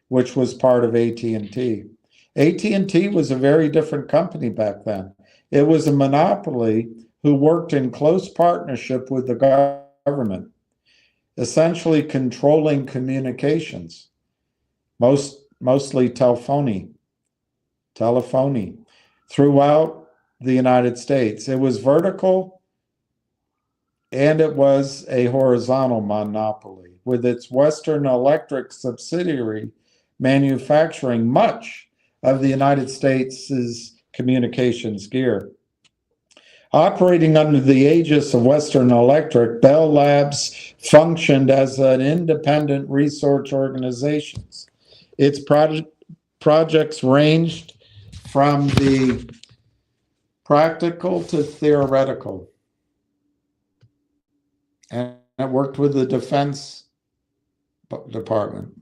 which was part of AT&T. AT&T was a very different company back then. It was a monopoly who worked in close partnership with the government, essentially controlling communications, mostly telephony, throughout the United States. It was vertical and it was a horizontal monopoly, with its Western Electric subsidiary manufacturing much of the United States' communications gear. Operating under the aegis of Western Electric, Bell Labs functioned as an independent research organization. Its projects ranged from the practical to theoretical, and it worked with the Defense Department.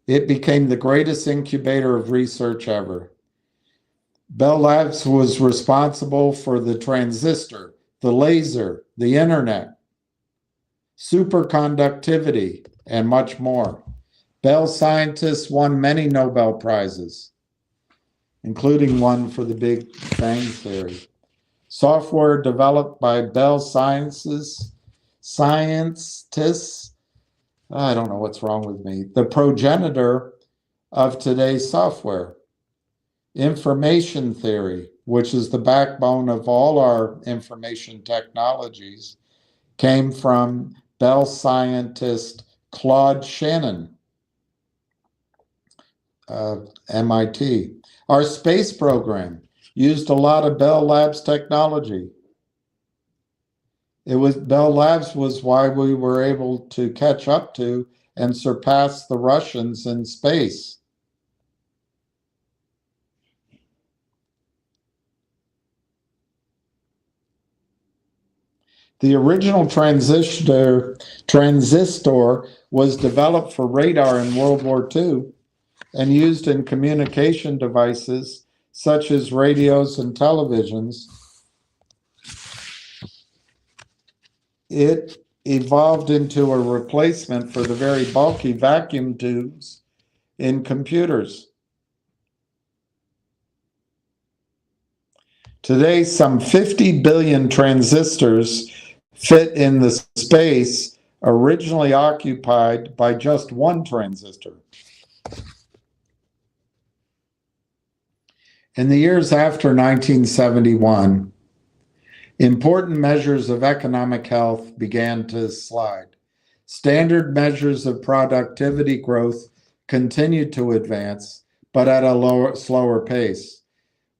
It became the greatest incubator of research ever. Bell Labs was responsible for the transistor, the laser, the internet, superconductivity, and much more. Bell scientists won many Nobel Prizes, including one for the Big Bang Theory. Software developed by Bell scientists, I don't know what's wrong with me, the progenitor of today's software. Information theory, which is the backbone of all our information technologies, came from Bell scientist Claude Shannon of MIT. Our space program used a lot of Bell Labs technology. Bell Labs was why we were able to catch up to and surpass the Russians in space. The original transistor was developed for radar in World War II and used in communication devices such as radios and televisions. It evolved into a replacement for the very bulky vacuum tubes in computers. Today, some 50 billion transistors fit in the space originally occupied by just one transistor. In the years after 1971, important measures of economic health began to slide. Standard measures of productivity growth continued to advance, but at a slower pace.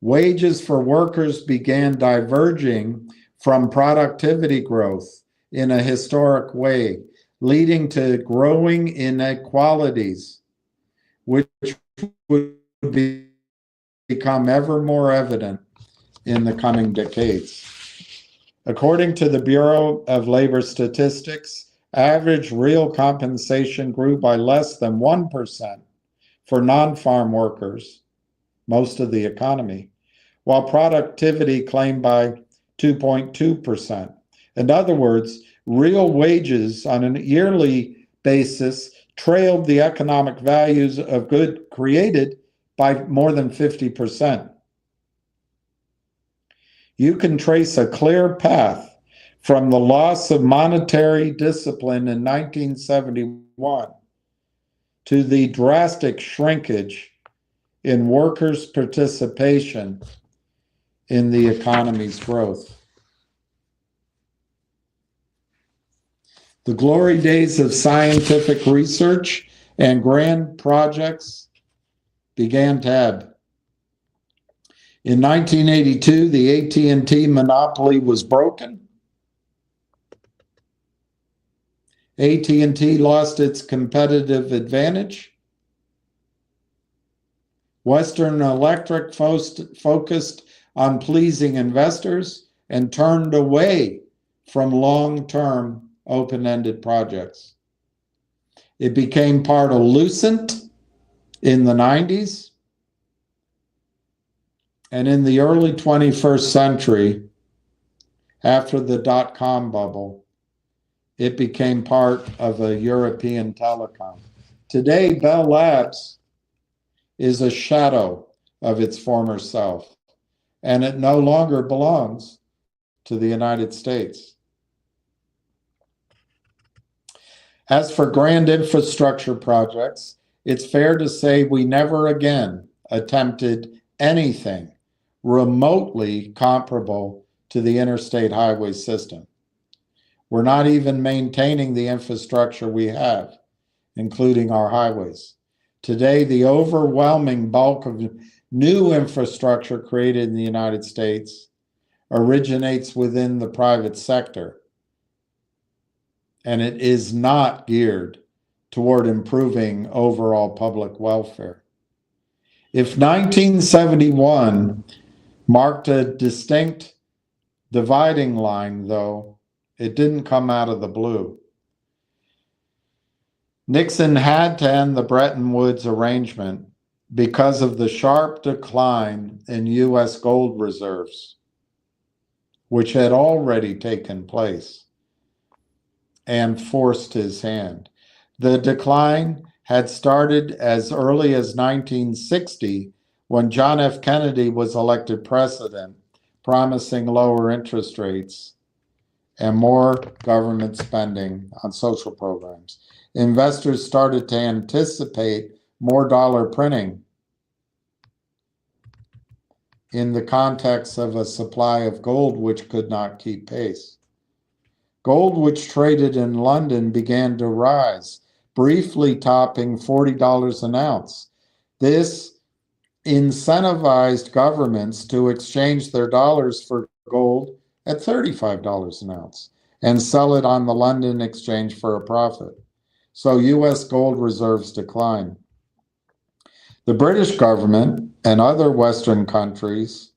Wages for workers began diverging from productivity growth in a historic way, leading to growing inequalities, which would become ever more evident in the coming decades. According to the Bureau of Labor Statistics, average real compensation grew by less than 1% for non-farm workers, most of the economy, while productivity climbed by 2.2%. In other words, real wages on a yearly basis trailed the economic values of goods created by more than 50%. You can trace a clear path from the loss of monetary discipline in 1971 to the drastic shrinkage in workers' participation in the economy's growth. The glory days of scientific research and grand projects began to ebb. In 1982, the AT&T monopoly was broken. AT&T lost its competitive advantage. Western Electric focused on pleasing investors and turned away from long-term open-ended projects. It became part of Lucent in the 90s. And in the early 21st century, after the dot-com bubble, it became part of a European telecom. Today, Bell Labs is a shadow of its former self, and it no longer belongs to the United States. As for grand infrastructure projects, it's fair to say we never again attempted anything remotely comparable to the interstate highway system. We're not even maintaining the infrastructure we have, including our highways. Today, the overwhelming bulk of new infrastructure created in the United States originates within the private sector, and it is not geared toward improving overall public welfare. If 1971 marked a distinct dividing line, though, it didn't come out of the blue. Nixon had to end the Bretton Woods arrangement because of the sharp decline in U.S. gold reserves, which had already taken place, and forced his hand. The decline had started as early as 1960 when John F. Kennedy was elected president, promising lower interest rates and more government spending on social programs. Investors started to anticipate more dollar printing in the context of a supply of gold which could not keep pace. Gold, which traded in London, began to rise, briefly topping $40 an ounce. This incentivized governments to exchange their dollars for gold at $35 an ounce and sell it on the London exchange for a profit. So US gold reserves declined. The British government and other Western countries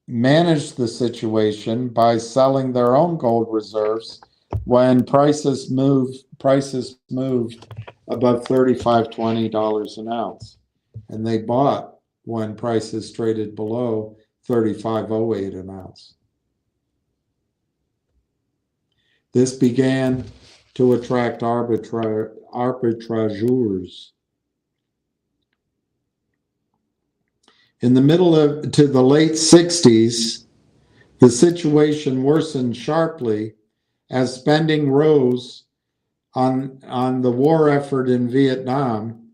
managed the situation by selling their own gold reserves when prices moved above $35, $20 an ounce. And they bought when prices traded below $35.08 an ounce. This began to attract arbitrageurs. In the to the late 60s, the situation worsened sharply as spending rose on the war effort in Vietnam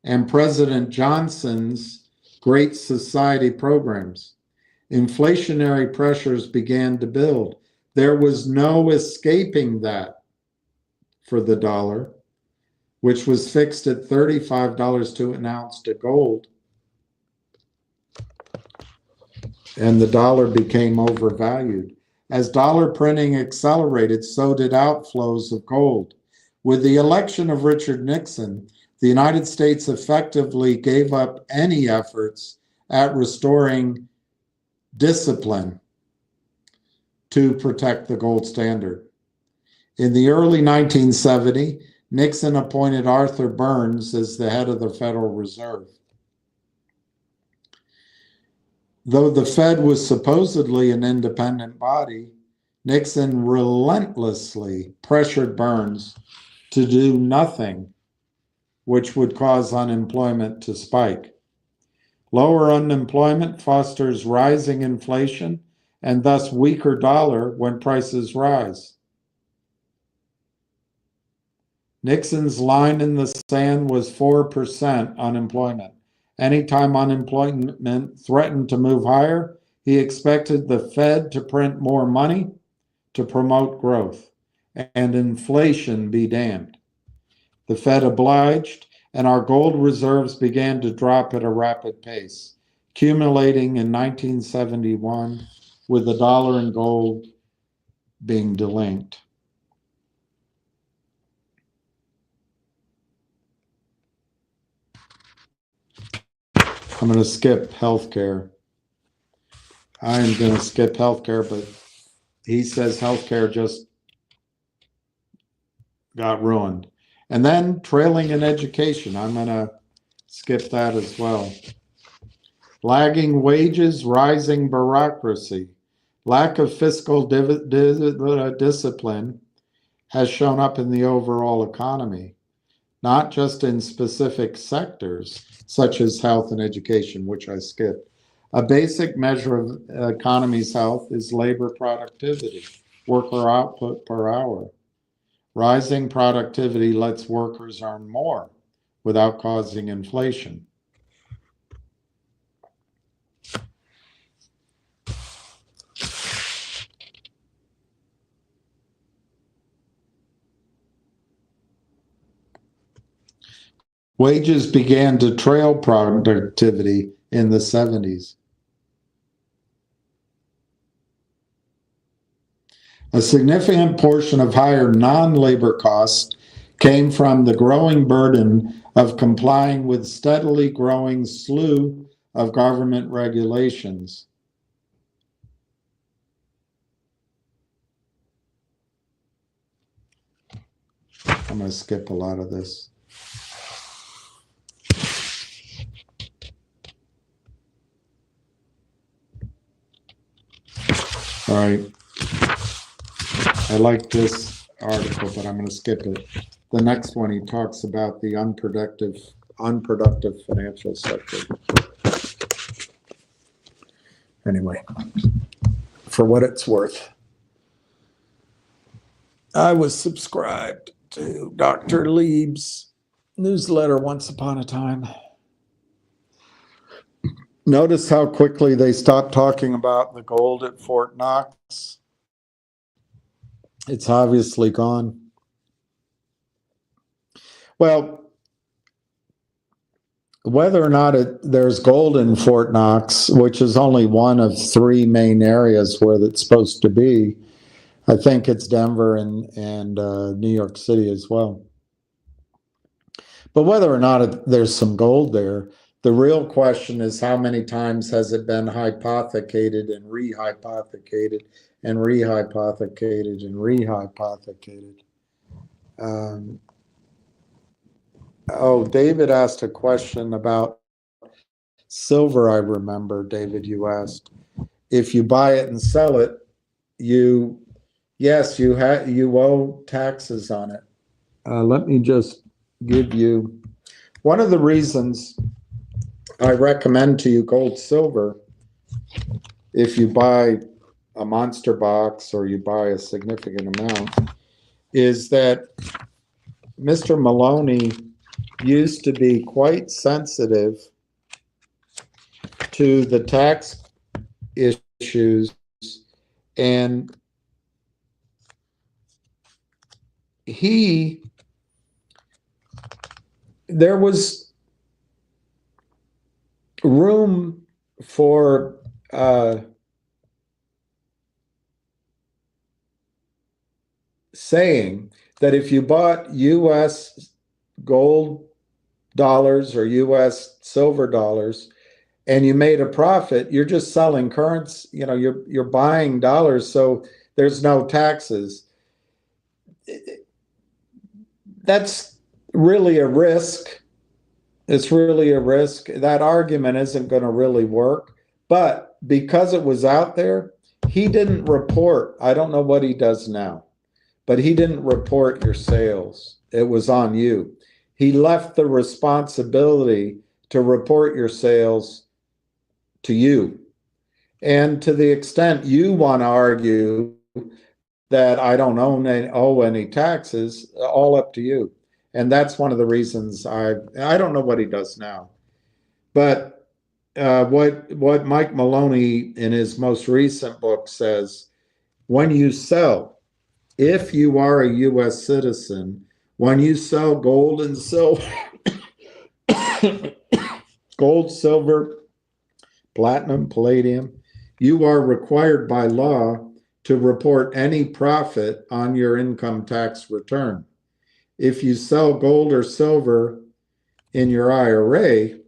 and President Johnson's Great Society programs. Inflationary pressures began to build. There was no escaping that for the dollar, which was fixed at $35 to an ounce to gold, and the dollar became overvalued. As dollar printing accelerated, so did outflows of gold. With the election of Richard Nixon, the United States effectively gave up any efforts at restoring discipline to protect the gold standard. In the early 1970s, Nixon appointed Arthur Burns as the head of the Federal Reserve. Though the Fed was supposedly an independent body, Nixon relentlessly pressured Burns to do nothing which would cause unemployment to spike. Lower unemployment fosters rising inflation and thus weaker dollar when prices rise. Nixon's line in the sand was 4% unemployment. Anytime unemployment threatened to move higher, he expected the Fed to print more money to promote growth and inflation be damned. The Fed obliged, and our gold reserves began to drop at a rapid pace, accumulating in 1971 with the dollar and gold being delinked. I'm going to skip healthcare. I am going to skip healthcare, but he says healthcare just got ruined. And then trailing in education. I'm going to skip that as well. Lagging wages, rising bureaucracy. Lack of fiscal discipline has shown up in the overall economy, not just in specific sectors such as health and education, which I skipped. A basic measure of economy's health is labor productivity, worker output per hour. Rising productivity lets workers earn more without causing inflation. Wages began to trail productivity in the 70s. A significant portion of higher non-labor costs came from the growing burden of complying with steadily growing slew of government regulations. I'm going to skip a lot of this. All right. I like this article, but I'm going to skip it. The next one, he talks about the unproductive financial sector. Anyway, for what it's worth, I was subscribed to Dr. Lieb's newsletter once upon a time. Notice how quickly they stopped talking about the gold at Fort Knox. It's obviously gone. Well, whether or not there's gold in Fort Knox, which is only one of three main areas where it's supposed to be, I think it's Denver and New York City as well. But whether or not there's some gold there, the real question is how many times has it been hypothecated and rehypothecated and rehypothecated and rehypothecated? David asked a question about silver. I remember, David, you asked if you buy it and sell it, you owe taxes on it. Let me just give you one of the reasons I recommend to you gold silver. If you buy a monster box or you buy a significant amount, is that Mr. Maloney used to be quite sensitive to the tax issues, and there was room for saying that if you bought U.S. gold dollars or U.S. silver dollars and you made a profit, you're just selling currency. You're buying dollars, so there's no taxes. That's really a risk. It's really a risk. That argument isn't going to really work. But because it was out there, he didn't report. I don't know what he does now, but he didn't report your sales. It was on you. He left the responsibility to report your sales to you. And to the extent you want to argue that I don't owe any taxes, all up to you. And that's one of the reasons I don't know what he does now. But what Mike Maloney in his most recent book says, when you sell, if you are a U.S. citizen, when you sell gold and silver, gold, silver, platinum, palladium, you are required by law to report any profit on your income tax return. If you sell gold or silver in your IRA,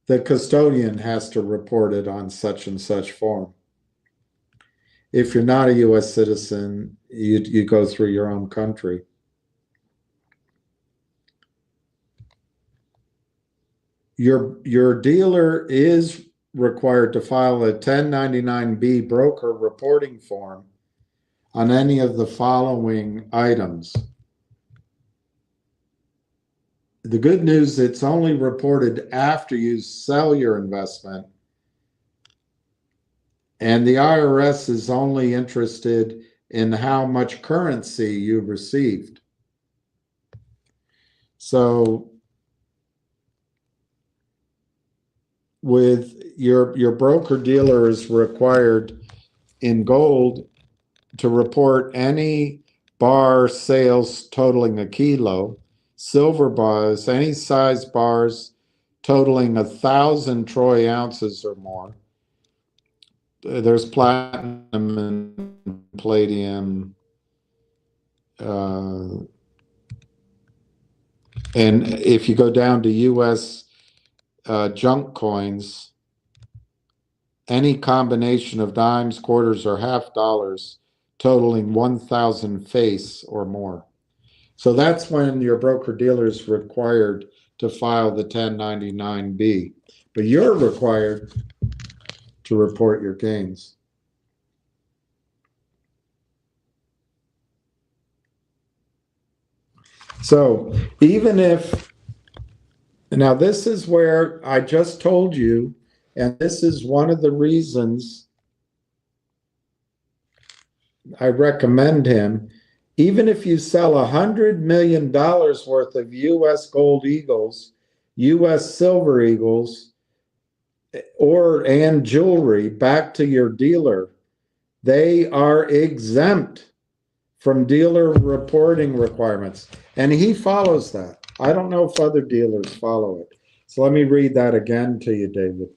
the custodian has to report it on such and such form. If you're not a U.S. citizen, you go through your own country. Your dealer is required to file a 1099-B broker reporting form on any of the following items. The good news, it's only reported after you sell your investment, and the IRS is only interested in how much currency you received. So with your broker dealer is required in gold to report any bar sales totaling a kilo, silver bars, any size bars totaling 1,000 troy ounces or more. There's platinum and palladium, and if you go down to U.S. Junk coins, any combination of dimes, quarters, or half dollars totaling 1,000 face or more. So that's when your broker dealer is required to file the 1099-B. But you're required to report your gains. So even if, now this is where I just told you, and this is one of the reasons I recommend him. Even if you sell $100 million worth of US gold eagles, US silver eagles, and jewelry back to your dealer, they are exempt from dealer reporting requirements. And he follows that. I don't know if other dealers follow it. So let me read that again to you, David.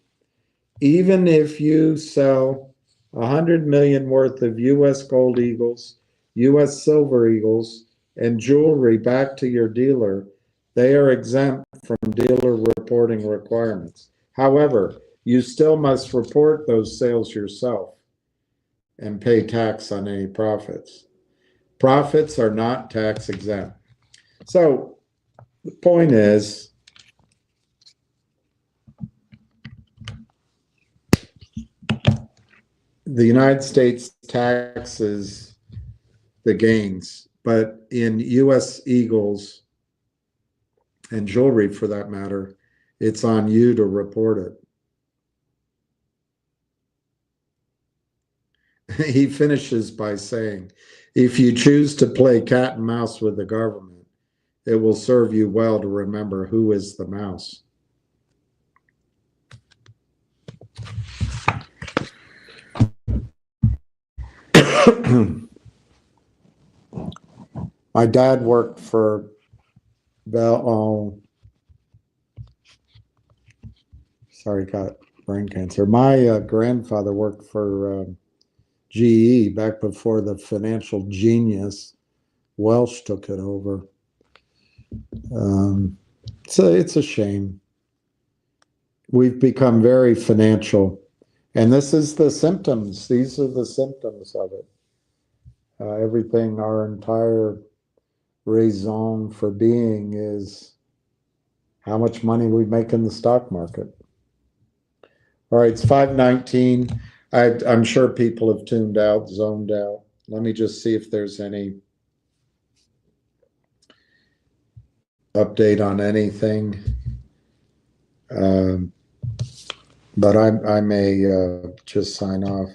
Even if you sell 100 million worth of US gold eagles, US silver eagles, and jewelry back to your dealer, they are exempt from dealer reporting requirements. However, you still must report those sales yourself and pay tax on any profits. Profits are not tax exempt. So the point is, the United States taxes the gains, but in US Eagles and jewelry for that matter, it's on you to report it. He finishes by saying, if you choose to play cat and mouse with the government, it will serve you well to remember who is the mouse. My dad worked for sorry, got brain cancer. My grandfather worked for GE back before the financial genius Welsh took it over. So it's a shame. We've become very financial, and this is the symptoms. These are the symptoms of it. Everything, our entire raison for being is how much money we make in the stock market. All right, it's 5:19. I'm sure people have tuned out, zoned out. Let me just see if there's any update on anything. But I may just sign off.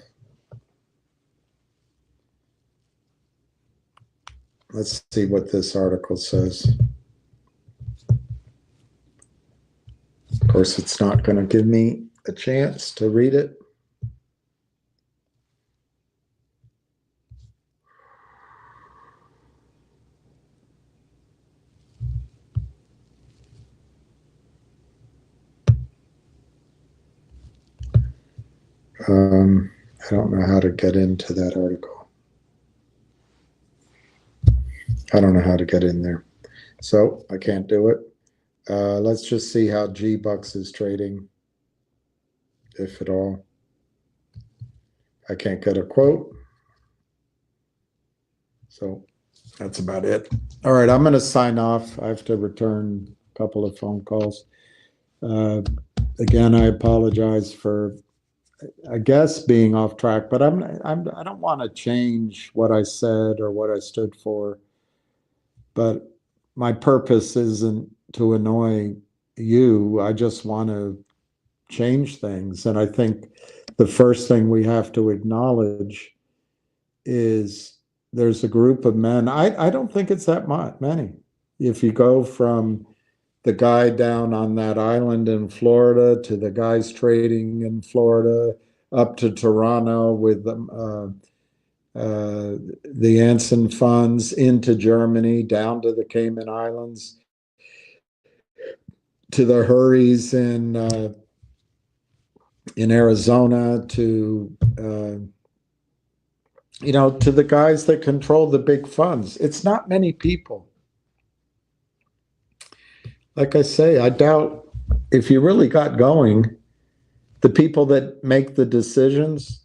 Let's see what this article says. Of course, it's not going to give me a chance to read it. I don't know how to get into that article. I don't know how to get in there. So I can't do it. Let's just see how G-Bucks is trading, if at all. I can't get a quote. So that's about it. All right, I'm going to sign off. I have to return a couple of phone calls. Again, I apologize for, I guess, being off track, but I don't want to change what I said or what I stood for. But my purpose isn't to annoy you. I just want to change things. And I think the first thing we have to acknowledge is there's a group of men. I don't think it's that many. If you go from the guy down on that island in Florida to the guys trading in Florida up to Toronto with the Anson funds into Germany, down to the Cayman Islands, to the Hurries in Arizona, to to the guys that control the big funds. It's not many people. Like I say, I doubt if you really got going, the people that make the decisions,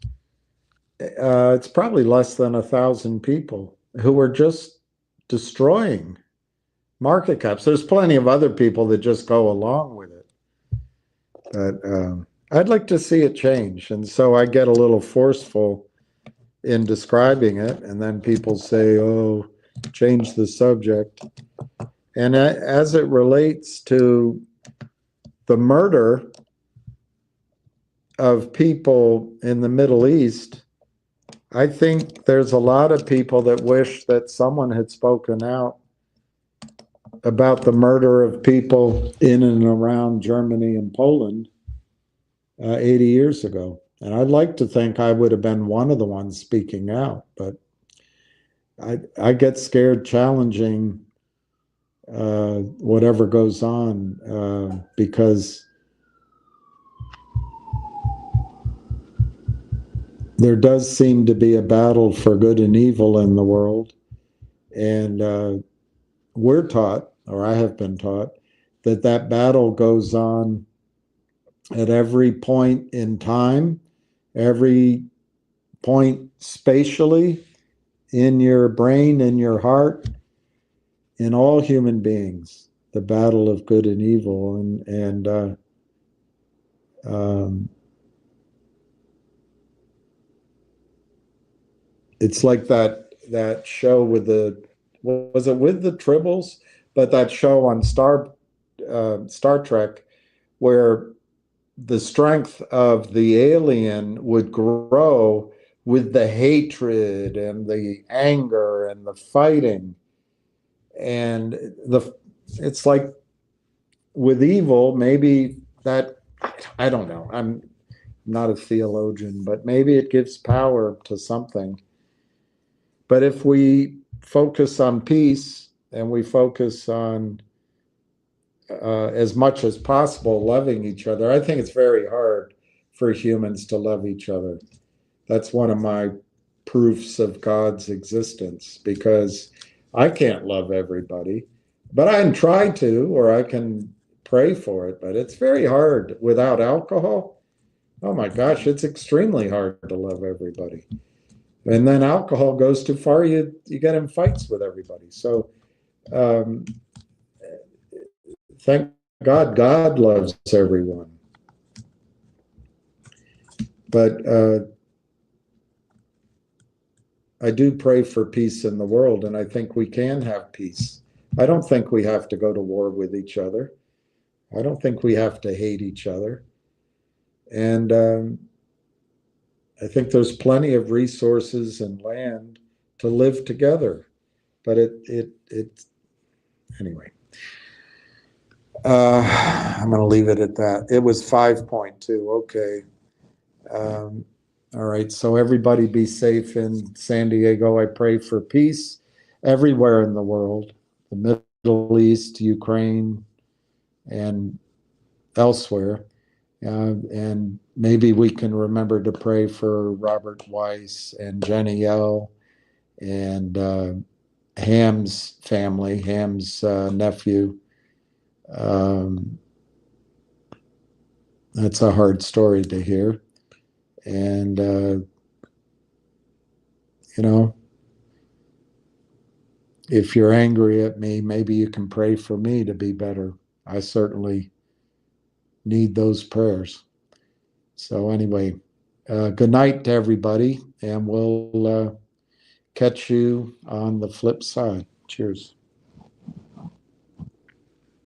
it's probably less than 1,000 people who are just destroying market caps. There's plenty of other people that just go along with it. But I'd like to see it change. And so I get a little forceful in describing it. And then people say, oh, change the subject. And as it relates to the murder of people in the Middle East, I think there's a lot of people that wish that someone had spoken out about the murder of people in and around Germany and Poland 80 years ago. And I'd like to think I would have been one of the ones speaking out, but I get scared challenging whatever goes on because there does seem to be a battle for good and evil in the world. And we're taught, or I have been taught, that that battle goes on at every point in time, every point spatially, in your brain, in your heart, in all human beings, the battle of good and evil. And um, it's like that show with the, was it with the Tribbles? But that show on Star Trek where the strength of the alien would grow with the hatred and the anger and the fighting. And the it's like with evil, maybe that, I don't know. I'm not a theologian, but maybe it gives power to something. But if we focus on peace and we focus on as much as possible loving each other, I think it's very hard for humans to love each other. That's one of my proofs of God's existence because I can't love everybody, but I can try to, or I can pray for it, but it's very hard without alcohol. Oh my gosh, it's extremely hard to love everybody. And then alcohol goes too far, you get in fights with everybody. So um, thank God, God loves everyone. But I do pray for peace in the world, and I think we can have peace. I don't think we have to go to war with each other. I don't think we have to hate each other. And I think there's plenty of resources and land to live together. But it anyway. I'm going to leave it at that. It was 5.2. Okay. All right. So everybody be safe in San Diego. I pray for peace everywhere in the world, the Middle East, Ukraine, and elsewhere. And maybe we can remember to pray for Robert Weiss and Jenny L. and Ham's family, Ham's nephew. Um, that's a hard story to hear. And, you know, if you're angry at me, maybe you can pray for me to be better. I certainly need those prayers. So, anyway, good night to everybody, and we'll catch you on the flip side. Cheers.